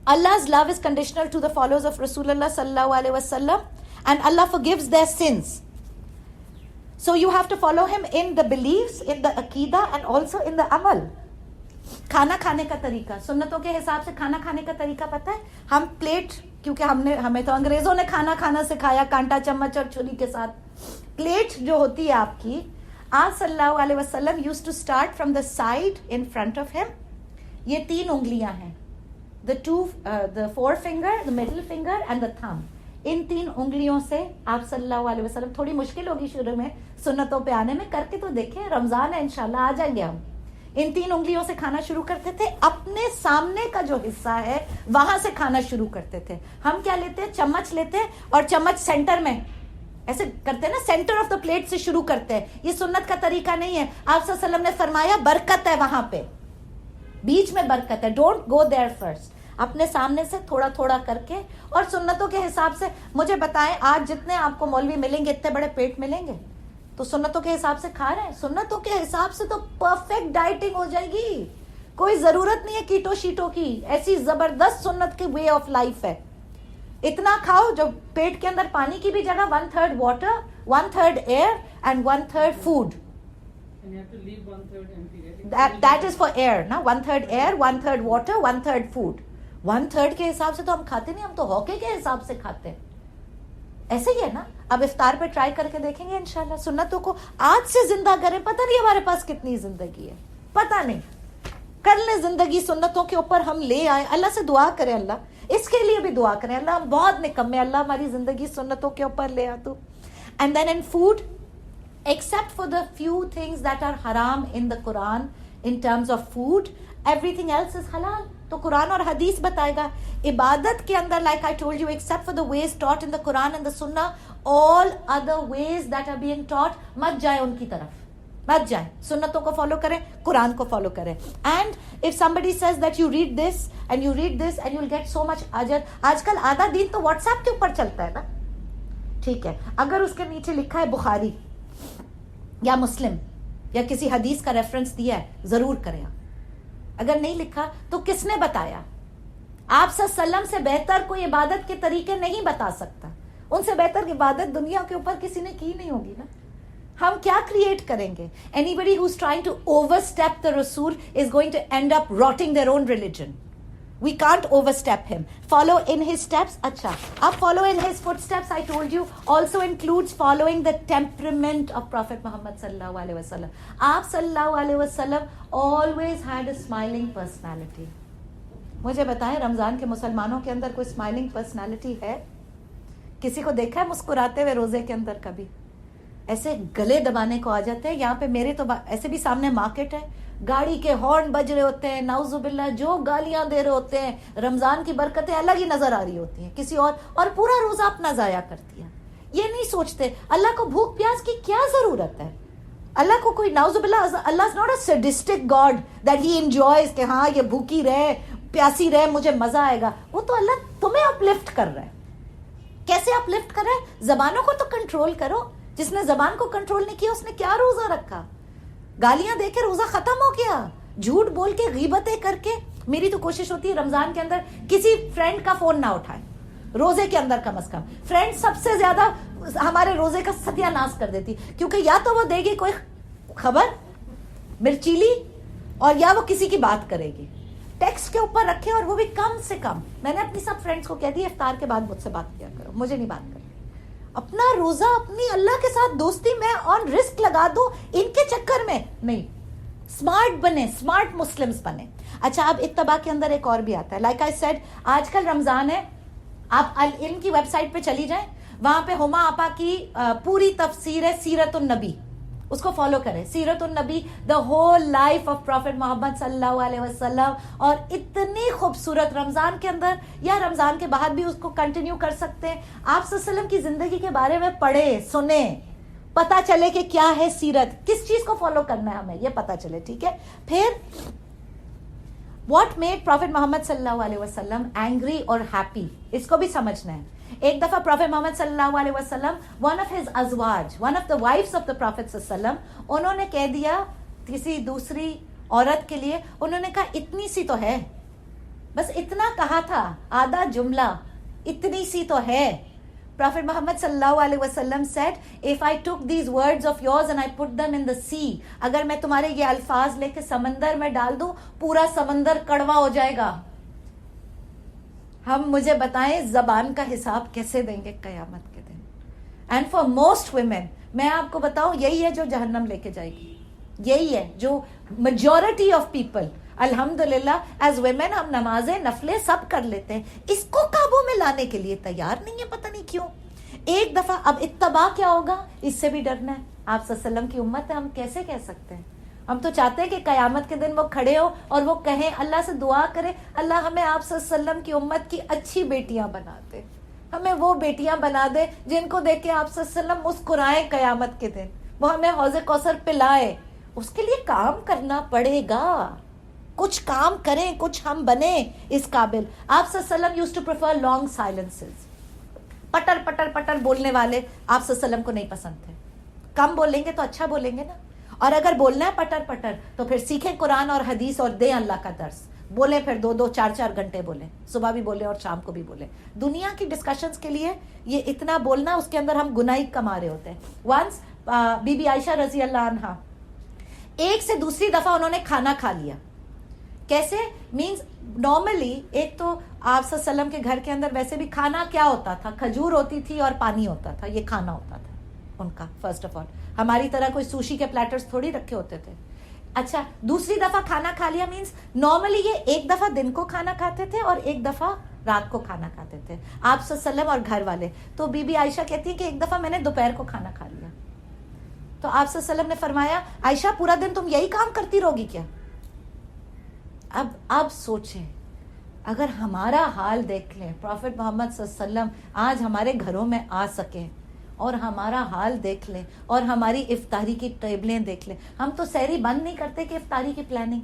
Allah's love is conditional to the followers of Rasulullah sallallahu alaihi wasallam, and Allah forgives their sins. So you have to follow him in the beliefs, in the aqidah, and also in the amal. کھانا کھانے کا طریقہ, سنتوں کے حساب سے کھانا کھانے کا طریقہ پتہ ہے؟ ہم پلیٹ, کیونکہ ہمیں تو انگریزوں نے کھانا کھانا سکھایا کانٹا چمچ اور چھری کے ساتھ. پلیٹ جو ہوتی ہے آپ کی, آپ صلی اللہ علیہ وسلم used to start from the side in front of him. یہ 3 انگلیاں ہیں, the forefinger, the middle finger and the thumb. ان 3 انگلیوں سے آپ صلی اللہ علیہ وسلم, تھوڑی مشکل ہوگی شروع میں سنتوں پہ آنے میں, کر کے تو دیکھیں, رمضان ہے انشاءاللہ آ جائیں گے ہم. ان 3 انگلیوں سے کھانا شروع کرتے تھے, اپنے سامنے کا جو حصہ ہے وہاں سے کھانا شروع کرتے تھے. ہم کیا لیتے ہیں, چمچ لیتے ہیں اور چمچ سینٹر میں ایسے کرتے ہیں نا, سینٹر آف دا پلیٹ سے شروع کرتے ہیں. یہ سنت کا طریقہ نہیں ہے. آپ صلی اللہ علیہ وسلم نے فرمایا برکت ہے وہاں پہ, بیچ میں برکت ہے, ڈونٹ گو دیئر فرسٹ. اپنے سامنے سے تھوڑا تھوڑا کر کے, اور سنتوں کے حساب سے مجھے بتائیں, آج جتنے آپ کو مولوی ملیں گے اتنے بڑے پیٹ ملیں گے, تو سنتوں کے حساب سے کھا رہے ہیں. سنتوں کے حساب سے تو پرفیکٹ ڈائٹنگ ہو جائے گی, کوئی ضرورت نہیں ہے کیٹو شیٹو کی. ایسی زبردست سنت کی وے آف لائف ہے. اتنا کھاؤ جو پیٹ کے اندر پانی کی بھی جگہ 1/3 water, 1/3 air and 1/3 food. That is for air, نا, 1/3 air, 1/3 water, 1/3 food. 1/3 کے حساب سے تو ہم کھاتے نہیں, ہم تو ہوکے کے حساب سے کھاتے ہیں. ایسے ہی ہے نا. اب افطار پہ ٹرائی کر کے دیکھیں گے انشاءاللہ. سنتوں کو آج سے زندہ کریں, پتہ نہیں ہمارے پاس کتنی زندگی ہے, پتہ نہیں, کر لیں زندگی سنتوں کے اوپر ہم لے آئے. اللہ سے دعا کریں, اللہ اس کے لیے بھی دعا کریں, اللہ ہم بہت نکمے, اللہ ہماری زندگی سنتوں کے اوپر لے آ تو. And then in food, except for the few things that are haram in the Quran in terms of food, everything else is halal. تو قرآن اور حدیث بتائے گا. عبادت کے اندر, like I told you, except for the ways taught in the Quran and the Sunnah, all other ways that are being taught, مت جائیں ان کی طرف, مت جائیں. سنتوں کو فالو کریں, قرآن کو فالو کریں. And if somebody says that you read this and you read this and you will get so much ajr, آج کل آدھا دین تو واٹس ایپ کے اوپر چلتا ہے نا, ٹھیک ہے. اگر اس کے نیچے لکھا ہے بخاری یا مسلم یا کسی حدیث کا ریفرنس دیا ہے, ضرور کریں. اگر نہیں لکھا تو کس نے بتایا؟ آپ صلی اللہ علیہ وسلم سے بہتر کوئی عبادت کے طریقے نہیں بتا سکتا. ان سے بہتر عبادت دنیا کے اوپر کسی نے کی نہیں ہوگی نا. ہم کیا کریٹ کریں گے؟ anybody who's trying to overstep the Rasul is going to end up rotting their own religion. We can't overstep him. Follow in his steps. Acha, ab follow in his footsteps, I told you, also includes following the temperament of Prophet Muhammad sallallahu alaihi wasallam. Aap sallallahu alaihi wasallam always had a smiling personality. مجھے بتائیں, رمضان کے مسلمانوں کے اندر کوئی smiling personality ہے؟ کسی کو دیکھا ہے مسکراتے ہوئے روزے کے اندر کبھی؟ ایسے گلے دبانے کو آ جاتے ہیں. یہاں پہ میرے تو ایسے بھی سامنے مارکیٹ ہے, گاڑی کے ہارن بج رہے ہوتے ہیں, نعوذ باللہ جو گالیاں دے رہے ہوتے ہیں. رمضان کی برکتیں الگ ہی نظر آ رہی ہوتی ہیں کسی اور پورا روزہ اپنا ضائع کر دیا. یہ نہیں سوچتے اللہ کو بھوک پیاس کی کیا ضرورت ہے. اللہ کو کوئی, نعوذ باللہ, اللہ is not a sadistic god that he enjoys کہ ہاں یہ بھوکی رہے پیاسی رہے مجھے مزہ آئے گا. وہ تو اللہ تمہیں اپ لفٹ کر رہا ہے. کیسے اپ لفٹ کر رہا ہے؟ زبانوں کو تو کنٹرول کرو. جس نے زبان کو کنٹرول نہیں کیا اس نے کیا روزہ رکھا؟ گالیاں دے کے روزہ ختم ہو گیا, جھوٹ بول کے, غیبتیں کر کے. میری تو کوشش ہوتی ہے رمضان کے اندر کسی فرینڈ کا فون نہ اٹھائے, روزے کے اندر کم از کم. فرینڈ سب سے زیادہ ہمارے روزے کا ستیہ ناش کر دیتی, کیونکہ یا تو وہ دے گی کوئی خبر مرچیلی, اور یا وہ کسی کی بات کرے گی. ٹیکسٹ کے اوپر رکھے, اور وہ بھی کم سے کم. میں نے اپنی سب فرینڈس کو کہہ دیا افطار کے بعد مجھ سے بات کیا کرو, مجھے نہیں بات کرنی. اپنا روزہ اپنی اللہ کے ساتھ دوستی میں آن رسک لگا دو, ان کے چکر میں نہیں. اسمارٹ بنے, اسمارٹ مسلمز بنے. اچھا, اب اتباع کے اندر ایک اور بھی آتا ہے. لائک آئی سیڈ, آج کل رمضان ہے, آپ العلم کی ویب سائٹ پہ چلی جائیں, وہاں پہ ہما آپا کی پوری تفسیر ہے سیرت النبی, اس کو فالو کریں. سیرت النبی, the whole life of prophet Muhammad صلی اللہ علیہ وسلم, اور اتنی خوبصورت. رمضان کے اندر یا رمضان کے بعد بھی اس کو کنٹینیو کر سکتے ہیں. آپ صلی اللہ علیہ وسلم کی زندگی کے بارے میں پڑھیں, سنیں, پتا چلے کہ کیا ہے سیرت, کس چیز کو فالو کرنا ہے ہمیں, یہ پتا چلے. ٹھیک ہے. پھر واٹ میڈ پروفیٹ محمد صلی اللہ علیہ وسلم اینگری اور ہیپی, اس کو بھی سمجھنا ہے. ایک دفعہ پروفیٹ محمد صلی اللہ علیہ وسلم, ون آف ہز ازواج, one of the wives of the prophet صلی اللہ علیہ وسلم, انہوں نے کہہ دیا کسی دوسری عورت کے لیے, انہوں نے کہا اتنی سی تو ہے, بس اتنا کہا تھا, آدھا جملہ, اتنی سی تو ہے. Prophet Muhammad sallallahu alaihi wasallam said, if I took these words of yours and I put them in the sea, اگر میں تمہارے یہ الفاظ لے کے سمندر میں ڈال دوں, پورا سمندر کڑوا ہو جائے گا. ہم مجھے بتائیں زبان کا حساب کیسے دیں گے قیامت کے دن. اینڈ فار موسٹ ویمن, میں آپ کو بتاؤں, یہی ہے جو جہنم لے کے جائے گی, یہی ہے جو میجورٹی آف پیپل. الحمدللہ ایز ویمن ہم نمازیں نفلیں سب کر لیتے ہیں, اس کو قابو میں لانے کے لیے تیار نہیں ہے, پتہ نہیں کیوں. ایک دفعہ اب اتباع کیا ہوگا, اس سے بھی ڈرنا ہے. آپ صلی اللہ علیہ وسلم کی امت ہے, ہم کیسے کہہ سکتے ہیں؟ ہم تو چاہتے ہیں کہ قیامت کے دن وہ کھڑے ہو اور وہ کہیں, اللہ سے دعا کرے, اللہ ہمیں آپ صلی اللہ علیہ وسلم کی امت کی اچھی بیٹیاں بنا دے, ہمیں وہ بیٹیاں بنا دے جن کو دیکھ کے آپ صلی اللہ علیہ وسلم مسکرائیں قیامت کے دن, وہ ہمیں حوض کوثر پلائے. اس کے لیے کام کرنا پڑے گا, کچھ کام کریں, کچھ ہم بنیں اس قابل. آپ صلی اللہ علیہ وسلم یوزڈ ٹو پریفر لانگ سائلنسز. پٹر پٹر پٹر بولنے والے آپ صلی اللہ علیہ وسلم کو نہیں پسند تھے. کم بولیں گے تو اچھا بولیں گے نا, اور اگر بولنا ہے پٹر پٹر تو پھر سیکھیں قرآن اور حدیث اور دیں اللہ کا درس. بولیں پھر 2-2 4-4 گھنٹے بولیں, صبح بھی بولیں اور شام کو بھی بولیں. دنیا کی ڈسکشنز کے لیے یہ اتنا بولنا, اس کے اندر ہم گناہ کما رہے ہوتے ہیں. ونس بی بی عائشہ رضی اللہ عنہا, ایک سے دوسری دفعہ انہوں نے کھانا کھا لیا. کیسے؟ مینز نارملی ایک تو آپ صلی اللہ علیہ وسلم کے گھر کے اندر ویسے بھی کھانا کیا ہوتا تھا, کھجور ہوتی تھی اور پانی ہوتا تھا, یہ کھانا ہوتا تھا ان کا. فرسٹ آف آل, ہماری طرح کوئی سوشی کے پلیٹرز تھوڑی رکھے ہوتے تھے. اچھا, دوسری دفعہ کھانا کھا لیا مینز نارملی یہ ایک دفعہ دن کو کھانا کھاتے تھے اور ایک دفعہ رات کو کھانا کھاتے تھے آپ صلی اللہ علیہ وسلم اور گھر والے. تو بی بی عائشہ کہتی ہے کہ ایک دفعہ میں نے دوپہر کو کھانا کھا لیا. تو آپ صلی اللہ علیہ وسلم نے فرمایا, عائشہ پورا دن تم یہی کام کرتی رہو گی کیا؟ اب سوچیں, اگر ہمارا حال دیکھ لیں, پروفٹ محمد صلی اللہ علیہ وسلم آج ہمارے گھروں میں آ سکیں اور ہمارا حال دیکھ لیں اور ہماری افطاری کی ٹیبلیں دیکھ لیں. ہم تو سحری بند نہیں کرتے کہ افطاری کی پلاننگ,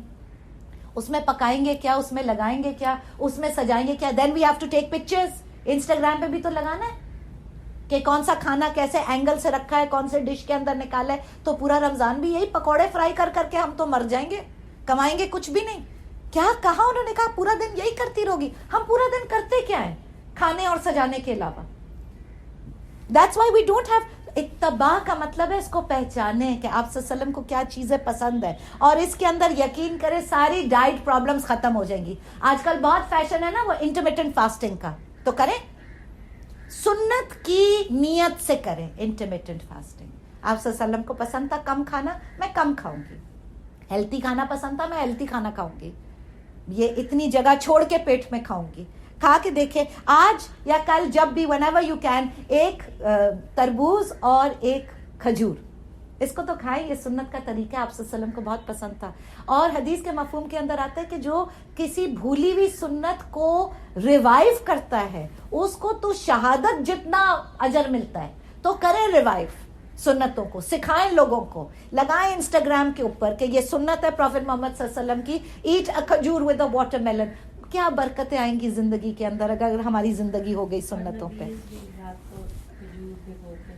اس میں پکائیں گے کیا, اس میں لگائیں گے کیا, اس میں سجائیں گے کیا. Then we have to take pictures, Instagram پہ بھی تو لگانا ہے کہ کون سا کھانا کیسے اینگل سے رکھا ہے, کون سے ڈش کے اندر نکالا ہے. تو پورا رمضان بھی یہی پکوڑے فرائی کر کر کے ہم تو مر جائیں گے, کمائیں گے کچھ بھی نہیں. کیا کہا انہوں نے, کہا پورا دن یہی کرتی رہوگی. ہم پورا دن کرتے کیا ہیں کھانے اور سجانے کے علاوہ؟ That's why we don't have. اتباع کا مطلب ہے اس کو پہچانے کہ آپ صلی اللہ علیہ وسلم کو کیا چیزیں پسند ہے, اور اس کے اندر یقین کرے ساری ڈائٹ پرابلمز ختم ہو جائیں گی. آج کل بہت فیشن ہے نا وہ انٹرمیٹنٹ فاسٹنگ کا, تو کریں, سنت کی نیت سے کریں انٹرمیٹنٹ فاسٹنگ. آپ صلی اللہ علیہ وسلم کو پسند تھا کم کھانا, میں کم کھاؤں گی. ہیلتھی کھانا پسند تھا, میں ہیلتھی کھانا کھاؤں گی. یہ اتنی جگہ چھوڑ کے پیٹ میں کھاؤں گی. کھا کے دیکھیں آج یا کل جب بھی, whenever you can, ایک تربوز اور ایک کھجور, اس کو تو کھائیں. یہ سنت کا طریقہ آپ صلی اللہ علیہ وسلم کو بہت پسند تھا. اور حدیث کے مفہوم کے اندر آتا ہے کہ جو کسی بھولی ہوئی سنت کو ریوائیو کرتا ہے اس کو تو شہادت جتنا اجر ملتا ہے. تو کریں ریوائیو سنتوں کو, سکھائیں لوگوں کو, لگائیں انسٹاگرام کے اوپر کہ یہ سنت ہے پروفٹ محمد صلی اللہ علیہ وسلم کی, ایٹ اے کھجور ود اے واٹر میلن. کیا برکتیں آئیں گی زندگی کے اندر اگر ہماری زندگی ہو گئی سنتوں پہ. رات کو کھجور بھگو کے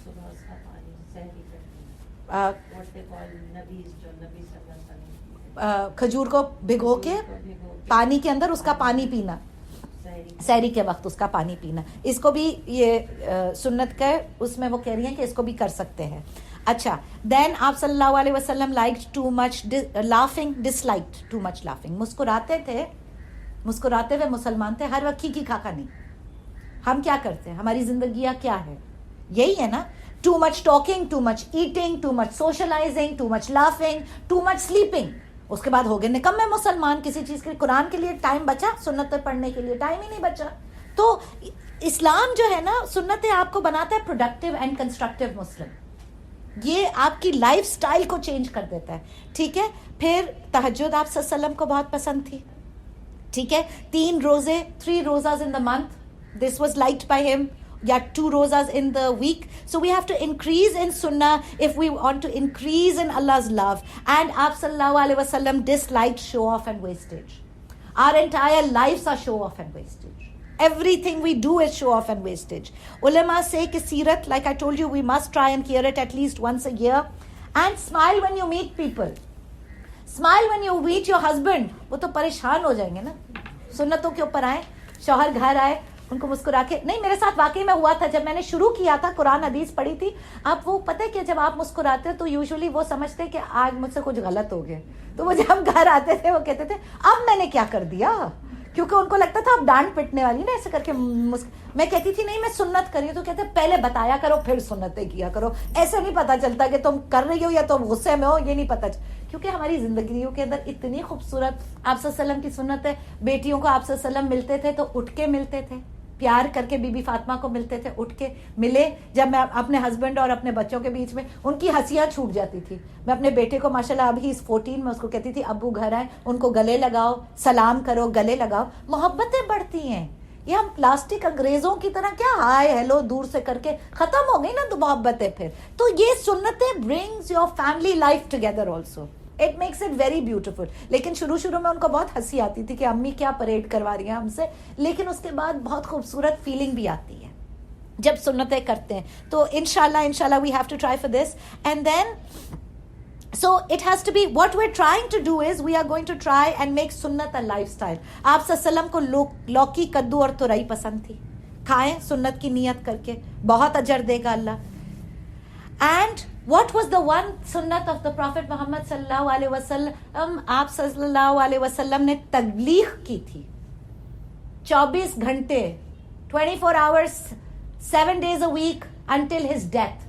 صبح اس کا پانی سحری کرتے ہیں. What they call نبیز, جو نبی صلی اللہ علیہ وسلم کھجور کو بھگو کے پانی کے اندر اس کا پانی پینا, سحری کے وقت اس کا پانی پینا, اس کو بھی یہ سنت کا ہے. اس میں وہ کہہ رہی ہیں کہ اس کو بھی کر سکتے ہیں. اچھا, دین آپ صلی اللہ علیہ وسلم liked to much laughing, dish liked to much laughing. مسکراتے تھے, مسکراتے ہوئے مسلمان تھے, ہر وقت کی کھاکا نہیں. ہم کیا کرتے ہیں, ہماری زندگیاں کیا ہے, یہی ہے نا, too much talking, too much eating, too much socialising, too much laughing, too much sleeping. اس کے بعد ہو گئے نکمے مسلمان. کسی چیز کے قرآن کے لیے ٹائم بچا, سنتیں پڑھنے کے لیے ٹائم ہی نہیں بچا. تو اسلام جو ہے نا, سنتیں آپ کو بناتا ہے پروڈکٹیو اینڈ کنسٹرکٹیو مسلم. یہ آپ کی لائف سٹائل کو چینج کر دیتا ہے. ٹھیک ہے. پھر تہجد آپ صلی اللہ علیہ وسلم کو بہت پسند تھی. ٹھیک ہے. 3 روزے, 3 روزاز in the month, this was liked by him, یا 2 روزاز in the week. So we have to increase in sunnah if we want to increase in Allah's love. And Aap sallallahu alaihi wasallam disliked show off and wastage. Our entire lives are show off and wastage. Everything we do is show off and wastage. Ulama say ki seerat, like I told you, we must try and hear it at least once a year. And smile when you meet people. Smile when you meet your husband. وہ تو پریشان ہو جائیں گے نا. سنتوں کے اوپر آئے, شوہر گھر آئے, ان کو مسکرا کے. نہیں, میرے ساتھ واقعی میں ہوا تھا جب میں نے شروع کیا تھا, قرآن حدیث پڑھی تھی. اب وہ پتہ ہے کہ جب آپ مسکراتے تو یوزلی وہ سمجھتے کہ آج مجھ سے کچھ غلط ہو گیا. تو وہ جب گھر آتے تھے وہ کہتے تھے اب میں نے کیا کر دیا, کیونکہ ان کو لگتا تھا اب ڈانٹ پٹنے والی نا, ایسے کر کے. میں کہتی تھی نہیں میں سنت کری ہوں, تو کہتے پہلے بتایا کرو پھر سنتیں کیا کرو. ایسے نہیں پتا چلتا کہ تم کر رہی ہو یا تم غصے میں ہو, یہ نہیں پتا. کیونکہ ہماری زندگیوں کے اندر اتنی خوبصورت آپ صلی اللہ علیہ وسلم کی سنت ہے. بیٹیوں کو آپ صلی اللہ علیہ وسلم ملتے تھے تو اٹھ کے ملتے تھے, پیار کر کے. بی بی فاطمہ کو ملتے تھے, اٹھ کے ملے. جب میں اپنے ہسبینڈ اور اپنے بچوں کے بیچ میں, ان کی ہنسیاں چھوٹ جاتی تھی. میں اپنے بیٹے کو ماشاءاللہ اب ہی 14 میں اس کو کہتی تھی ابو گھر آئے, ان کو گلے لگاؤ, سلام کرو, گلے لگاؤ. محبتیں بڑھتی ہیں. یہ ہم پلاسٹک انگریزوں کی طرح کیا ہائے ہیلو دور سے کر کے ختم ہو گئی نا تو محبتیں پھر. تو یہ سنتیں brings your family life together also. It makes it very beautiful. لیکن شروع میں ان کو بہت ہنسی آتی تھی کہ امی کیا پریڈ کروا رہی ہیں ہم سے, لیکن اس کے بعد بہت خوبصورت فیلنگ بھی آتی ہے جب سنتیں کرتے ہیں. تو انشاءاللہ we have to try for this. And then so it has to be, what we're trying to do is we are going to try and make sunnat a lifestyle. آپ صلی اللہ علیہ وسلم کو لوکی, کدو اور تورئی پسند تھی. کھائیں سنت کی نیت کر کے, بہت اجر دے گا اللہ. And what was the one sunnat of the Prophet Muhammad sallallahu alaihi wasallam? آپ صلی اللہ علیہ وسلم نے تبلیغ کی تھی 24 گھنٹے, 24 hours, 7 days a week until his death.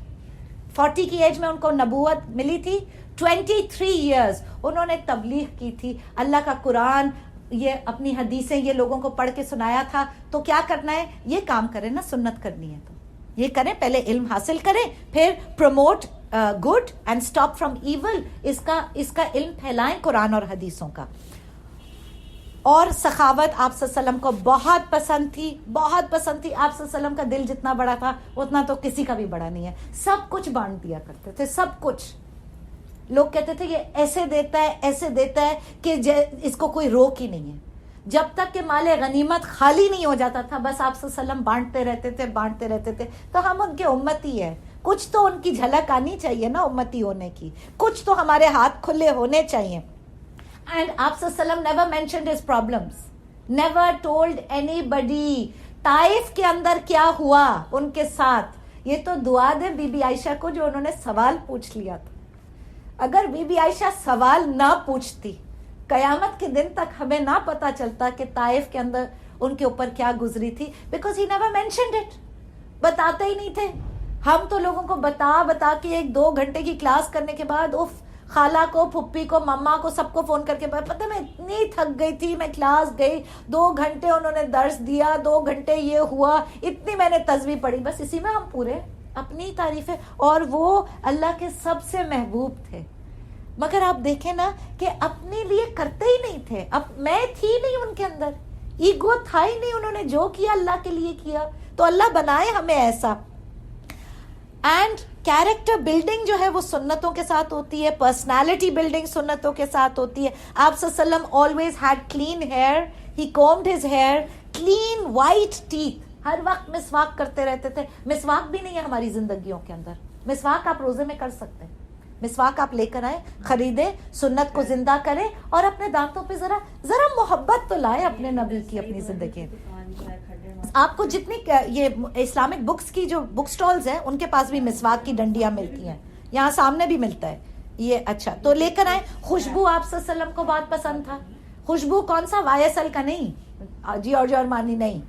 40 کی ایج میں ان کو نبوت ملی تھی. 23 years انہوں نے تبلیغ کی تھی. اللہ کا قرآن, یہ اپنی حدیثیں یہ لوگوں کو پڑھ کے سنایا تھا. تو کیا کرنا ہے, یہ کام کریں نا, سنت کرنی ہے تو یہ کریں. پہلے علم حاصل کریں, پھر promote good and stop from evil. اس کا علم پھیلائیں قرآن اور حدیثوں کا. اور سخاوت آپ صلی اللہ علیہ وسلم کو بہت پسند تھی, بہت پسند تھی. آپ صلی اللہ علیہ وسلم کا دل جتنا بڑا تھا اتنا تو کسی کا بھی بڑا نہیں ہے. سب کچھ بانٹ دیا کرتے تھے, سب کچھ. لوگ کہتے تھے یہ ایسے دیتا ہے, ایسے دیتا ہے کہ اس کو کوئی روک ہی نہیں ہے. جب تک کہ مال غنیمت خالی نہیں ہو جاتا تھا بس آپ صلی اللہ علیہ وسلم بانٹتے رہتے تھے. تو ہم ان کے امتی ہیں, کچھ تو ان کی جھلک آنی چاہیے نا امتی ہونے کی, کچھ تو ہمارے ہاتھ کھلے ہونے چاہیے. اینڈ آپ صلی اللہ علیہ وسلم never mentioned his problems, never told anybody. Taif کے اندر کیا ہوا ان کے ساتھ, یہ تو دعا دے بی بی عائشہ کو جو انہوں نے سوال پوچھ لیا تھا. اگر بی بی عائشہ سوال نہ پوچھتی, قیامت کے دن تک ہمیں نہ پتا چلتا کہ طائف کے اندر ان کے اوپر کیا گزری تھی. Because he never mentioned it, بتاتے ہی نہیں تھے. ہم تو لوگوں کو بتا کے 1-2 گھنٹے کی کلاس کرنے کے بعد خالہ کو, پھپھی کو, مما کو, سب کو فون کر کے پتہ میں اتنی تھک گئی تھی, میں کلاس گئی 2 گھنٹے انہوں نے درس دیا, 2 گھنٹے یہ ہوا, اتنی میں نے تسبیح پڑھی. بس اسی میں ہم پورے اپنی تعریفیں. اور وہ اللہ کے سب سے محبوب تھے. مگر آپ دیکھیں نا کہ اپنے لیے کرتے ہی نہیں تھے. اب میں تھی نہیں ان کے اندر, ایگو تھا ہی نہیں. انہوں نے جو کیا اللہ کے لیے کیا. تو اللہ بنائے ہمیں ایسا. اینڈ کیریکٹر بلڈنگ جو ہے وہ سنتوں کے ساتھ ہوتی ہے, پرسنالٹی بلڈنگ سنتوں کے ساتھ ہوتی ہے. آپ صلی اللہ علیہ وسلم always had clean hair, he combed his hair, clean white teeth, ہر وقت مسواک کرتے رہتے تھے. مسواک بھی نہیں ہے ہماری زندگیوں کے اندر. مسواک آپ روزے میں کر سکتے ہیں, مسواک آپ لے کر آئے, خریدے, سنت کو زندہ کرے, اور اپنے دانتوں پہ ذرا محبت تو لائے اپنے نبی کی اپنی زندگی. آپ کو جتنی یہ اسلامک بکس کی جو بک سٹالز ہیں ان کے پاس بھی مسواک کی ڈنڈیاں ملتی ہیں, یہاں سامنے بھی ملتا ہے یہ. اچھا تو لے کر آئے. خوشبو آپ صلی اللہ علیہ وسلم کو بہت پسند تھا. خوشبو کون سا, YSL کا نہیں, جیورجیو ارمانی نہیں,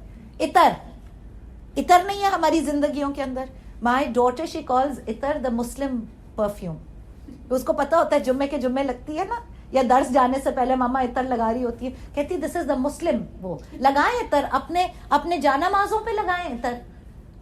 عطر نہیں ہے ہماری زندگیوں کے اندر. مائی ڈاٹر شی کالز عطر دا مسلم پرفیوم. اس کو پتا ہوتا ہے جمعے کے جمعے لگتی ہے نا, یا درس جانے سے پہلے ماما عطر لگا رہی ہوتی ہے, کہتی دس از دا مسلم. وہ لگائیں عطر, اپنے جانمازوں پہ لگائیں عطر,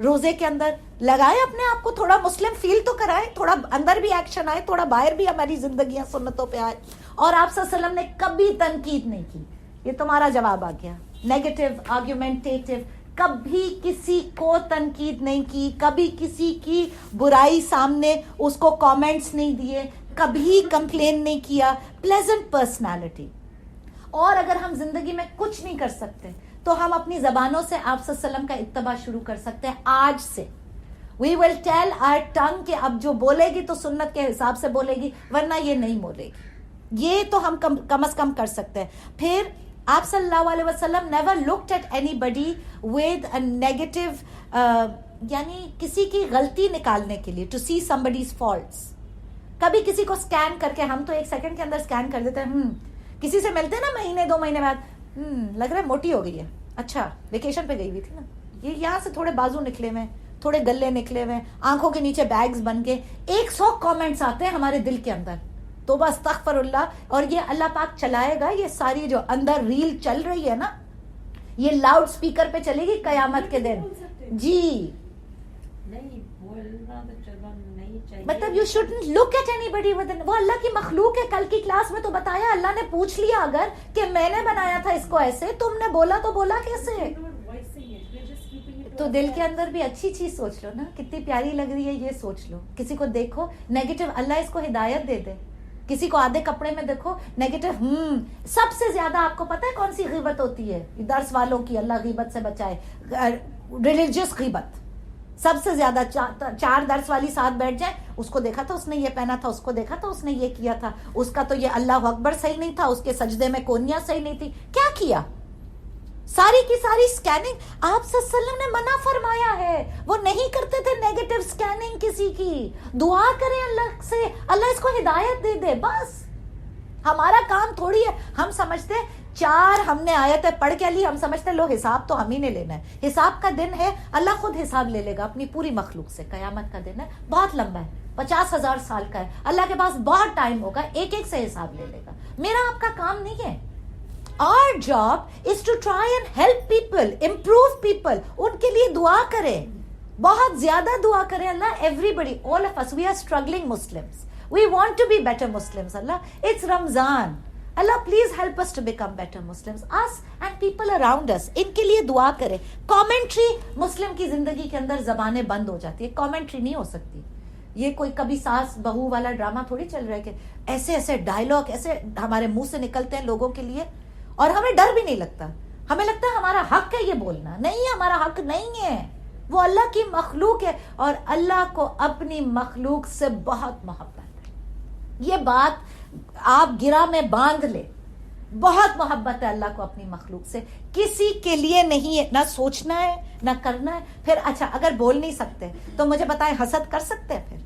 روزے کے اندر لگائیں, اپنے آپ کو تھوڑا مسلم فیل تو کرائیں, تھوڑا اندر بھی ایکشن آئے, تھوڑا باہر بھی ہماری زندگیاں سنتوں پہ آئے. اور آپ صلی اللہ علیہ وسلم نے کبھی تنقید نہیں کی. یہ تمہارا جواب آ گیا, نیگیٹو آرگیومنٹیٹو, کبھی کسی کو تنقید نہیں کی, کبھی کسی کی برائی سامنے اس کو کامنٹس نہیں دیے, کبھی کمپلین نہیں کیا. Pleasant personality. اور اگر ہم زندگی میں کچھ نہیں کر سکتے تو ہم اپنی زبانوں سے آپ صلی اللہ علیہ وسلم کا اتباع شروع کر سکتے ہیں آج سے. وی ول ٹیل آر ٹنگ کہ اب جو بولے گی تو سنت کے حساب سے بولے گی, ورنہ یہ نہیں بولے گی. یہ تو ہم کم از کم کر سکتے ہیں. پھر آپ صلی اللہ علیہ وسلم never looked at anybody with a negative, یعنی کسی کی غلطی نکالنے کے لیے, ٹو سی somebody's faults. کبھی کسی کو اسکین کر کے, ہم تو 1 سیکنڈ کے اندر اسکین کر دیتے ہیں. کسی سے ملتے نا مہینے 2 مہینے بعد, لگ رہا ہے موٹی ہو گئی ہے, اچھا ویکیشن پہ گئی ہوئی تھی نا, یہ یہاں سے تھوڑے بازو نکلے ہوئے, تھوڑے گلے نکلے ہوئے, آنکھوں کے نیچے بیگز بن کے. 100 کامنٹس آتے ہیں ہمارے دل کے اندر, تو بس استغفر اللہ. اور یہ اللہ پاک چلائے گا, یہ ساری جو اندر ریل چل رہی ہے نا, یہ لاؤڈ اسپیکر پہ چلے گی قیامت کے دن. جی نہیں بولنا تو چلو نہیں چاہیے, مطلب you shouldn't look at anybody with, وہ اللہ کی مخلوق ہے. کل کی کلاس میں تو بتایا, اللہ نے پوچھ لیا اگر کہ میں نے بنایا تھا اس کو ایسے, تم نے بولا تو بولا کیسے. تو دل کے اندر بھی اچھی چیز سوچ لو نا, کتنی پیاری لگ رہی ہے یہ سوچ لو. کسی کو دیکھو نیگیٹو, اللہ اس کو ہدایت دے دے. کسی کو آدھے کپڑے میں دیکھو نیگیٹو. سب سے زیادہ آپ کو پتا ہے کون سی غیبت ہوتی ہے درس والوں کی, اللہ غیبت سے بچائے, ریلیجیس غیبت. سب سے زیادہ 4 درس والی ساتھ بیٹھ جائے, اس کو دیکھا تھا اس نے یہ پہنا تھا, اس کو دیکھا تھا اس نے یہ کیا تھا, اس کا تو یہ اللہ اکبر صحیح نہیں تھا, اس کے سجدے میں کونیاں صحیح نہیں تھی, کیا کیا, ساری کی ساری اسکیننگ. آپ صلی اللہ علیہ وسلم نے منع فرمایا ہے, وہ نہیں کرتے تھے نیگیٹو اسکیننگ کسی کی. دعا کریں اللہ سے, اللہ اس کو ہدایت دے دے. بس ہمارا کام تھوڑی ہے. ہم سمجھتے 4 ہم نے آیتیں پڑھ کے لی, ہم سمجھتے لو حساب تو ہم ہی نے لینا ہے. حساب کا دن ہے, اللہ خود حساب لے لے گا اپنی پوری مخلوق سے. قیامت کا دن ہے, بہت لمبا ہے, 50,000 سال کا ہے. اللہ کے پاس بہت ٹائم ہوگا, ایک سے حساب لے لے گا. میرا آپ کا کام نہیں ہے. Our job is to try and help people, improve people. ان کے لیے دعا کریں, بہت زیادہ دعا کریں. اللہ everybody, all of us, we are struggling Muslims. We want to be better Muslims. Allah, it's Ramzan. Allah, please help us to become better Muslims. Us and people around us. ان کے لیے دعا کریں. کامنٹری, مسلم کی زندگی کے اندر زبانیں بند ہو جاتی ہے, کامنٹری نہیں ہو سکتی. یہ کوئی کبھی ساس بہو والا ڈرامہ تھوڑی چل رہا ہے کہ ایسے ڈائلاگ ایسے ہمارے منہ سے نکلتے ہیں لوگوں کے لیے, اور ہمیں ڈر بھی نہیں لگتا. ہمیں لگتا ہے ہمارا حق ہے یہ بولنا. نہیں, ہمارا حق نہیں ہے. وہ اللہ کی مخلوق ہے, اور اللہ کو اپنی مخلوق سے بہت محبت ہے. یہ بات آپ گرہ میں باندھ لے, بہت محبت ہے اللہ کو اپنی مخلوق سے. کسی کے لیے نہیں ہے, نہ سوچنا ہے نہ کرنا ہے. پھر اچھا اگر بول نہیں سکتے تو مجھے بتائیں حسد کر سکتے ہیں؟ پھر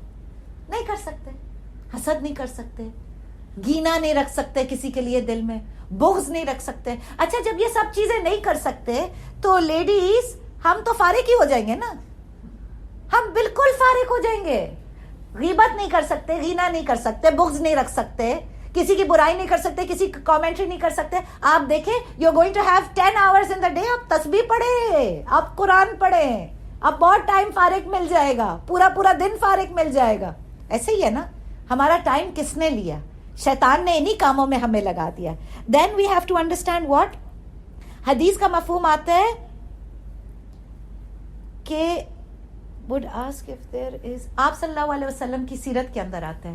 نہیں کر سکتے. حسد نہیں کر سکتے, گینا نہیں رکھ سکتے کسی کے لیے دل میں, بغض نہیں رکھ سکتے. اچھا جب یہ سب چیزیں نہیں کر سکتے تو لیڈیز ہم تو فارغ ہی ہو جائیں گے نا, ہم بالکل فارغ ہو جائیں گے. غیبت نہیں کر سکتے, غینا نہیں کر سکتے, بغض نہیں رکھ سکتے, کسی کی برائی نہیں کر سکتے, کسی کی کامنٹری نہیں کر سکتے. آپ دیکھیں you going to have 10 hours in the day. آپ تسبیح پڑھیں, آپ قرآن پڑھیں, آپ بہت ٹائم فارغ مل جائے گا, پورا دن فارغ مل جائے گا. ایسے ہی ہے نا, ہمارا ٹائم کس نے لیا؟ شیطان نے انہی کاموں میں ہمیں لگا دیا. Then we have to understand what حدیث کا مفہوم آتا ہے کہ would ask if there is, آپ صلی اللہ علیہ وسلم کی سیرت کے اندر آتا ہے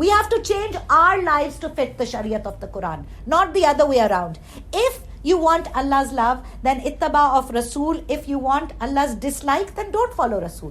We have to change our lives to fit the Shariat of the Quran, not the other way around. If you want Allah's love, then ittaba of Rasul. If you want Allah's dislike, then don't follow Rasul.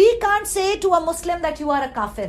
We can't say to a Muslim that you are a kafir.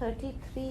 33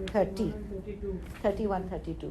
31, 32.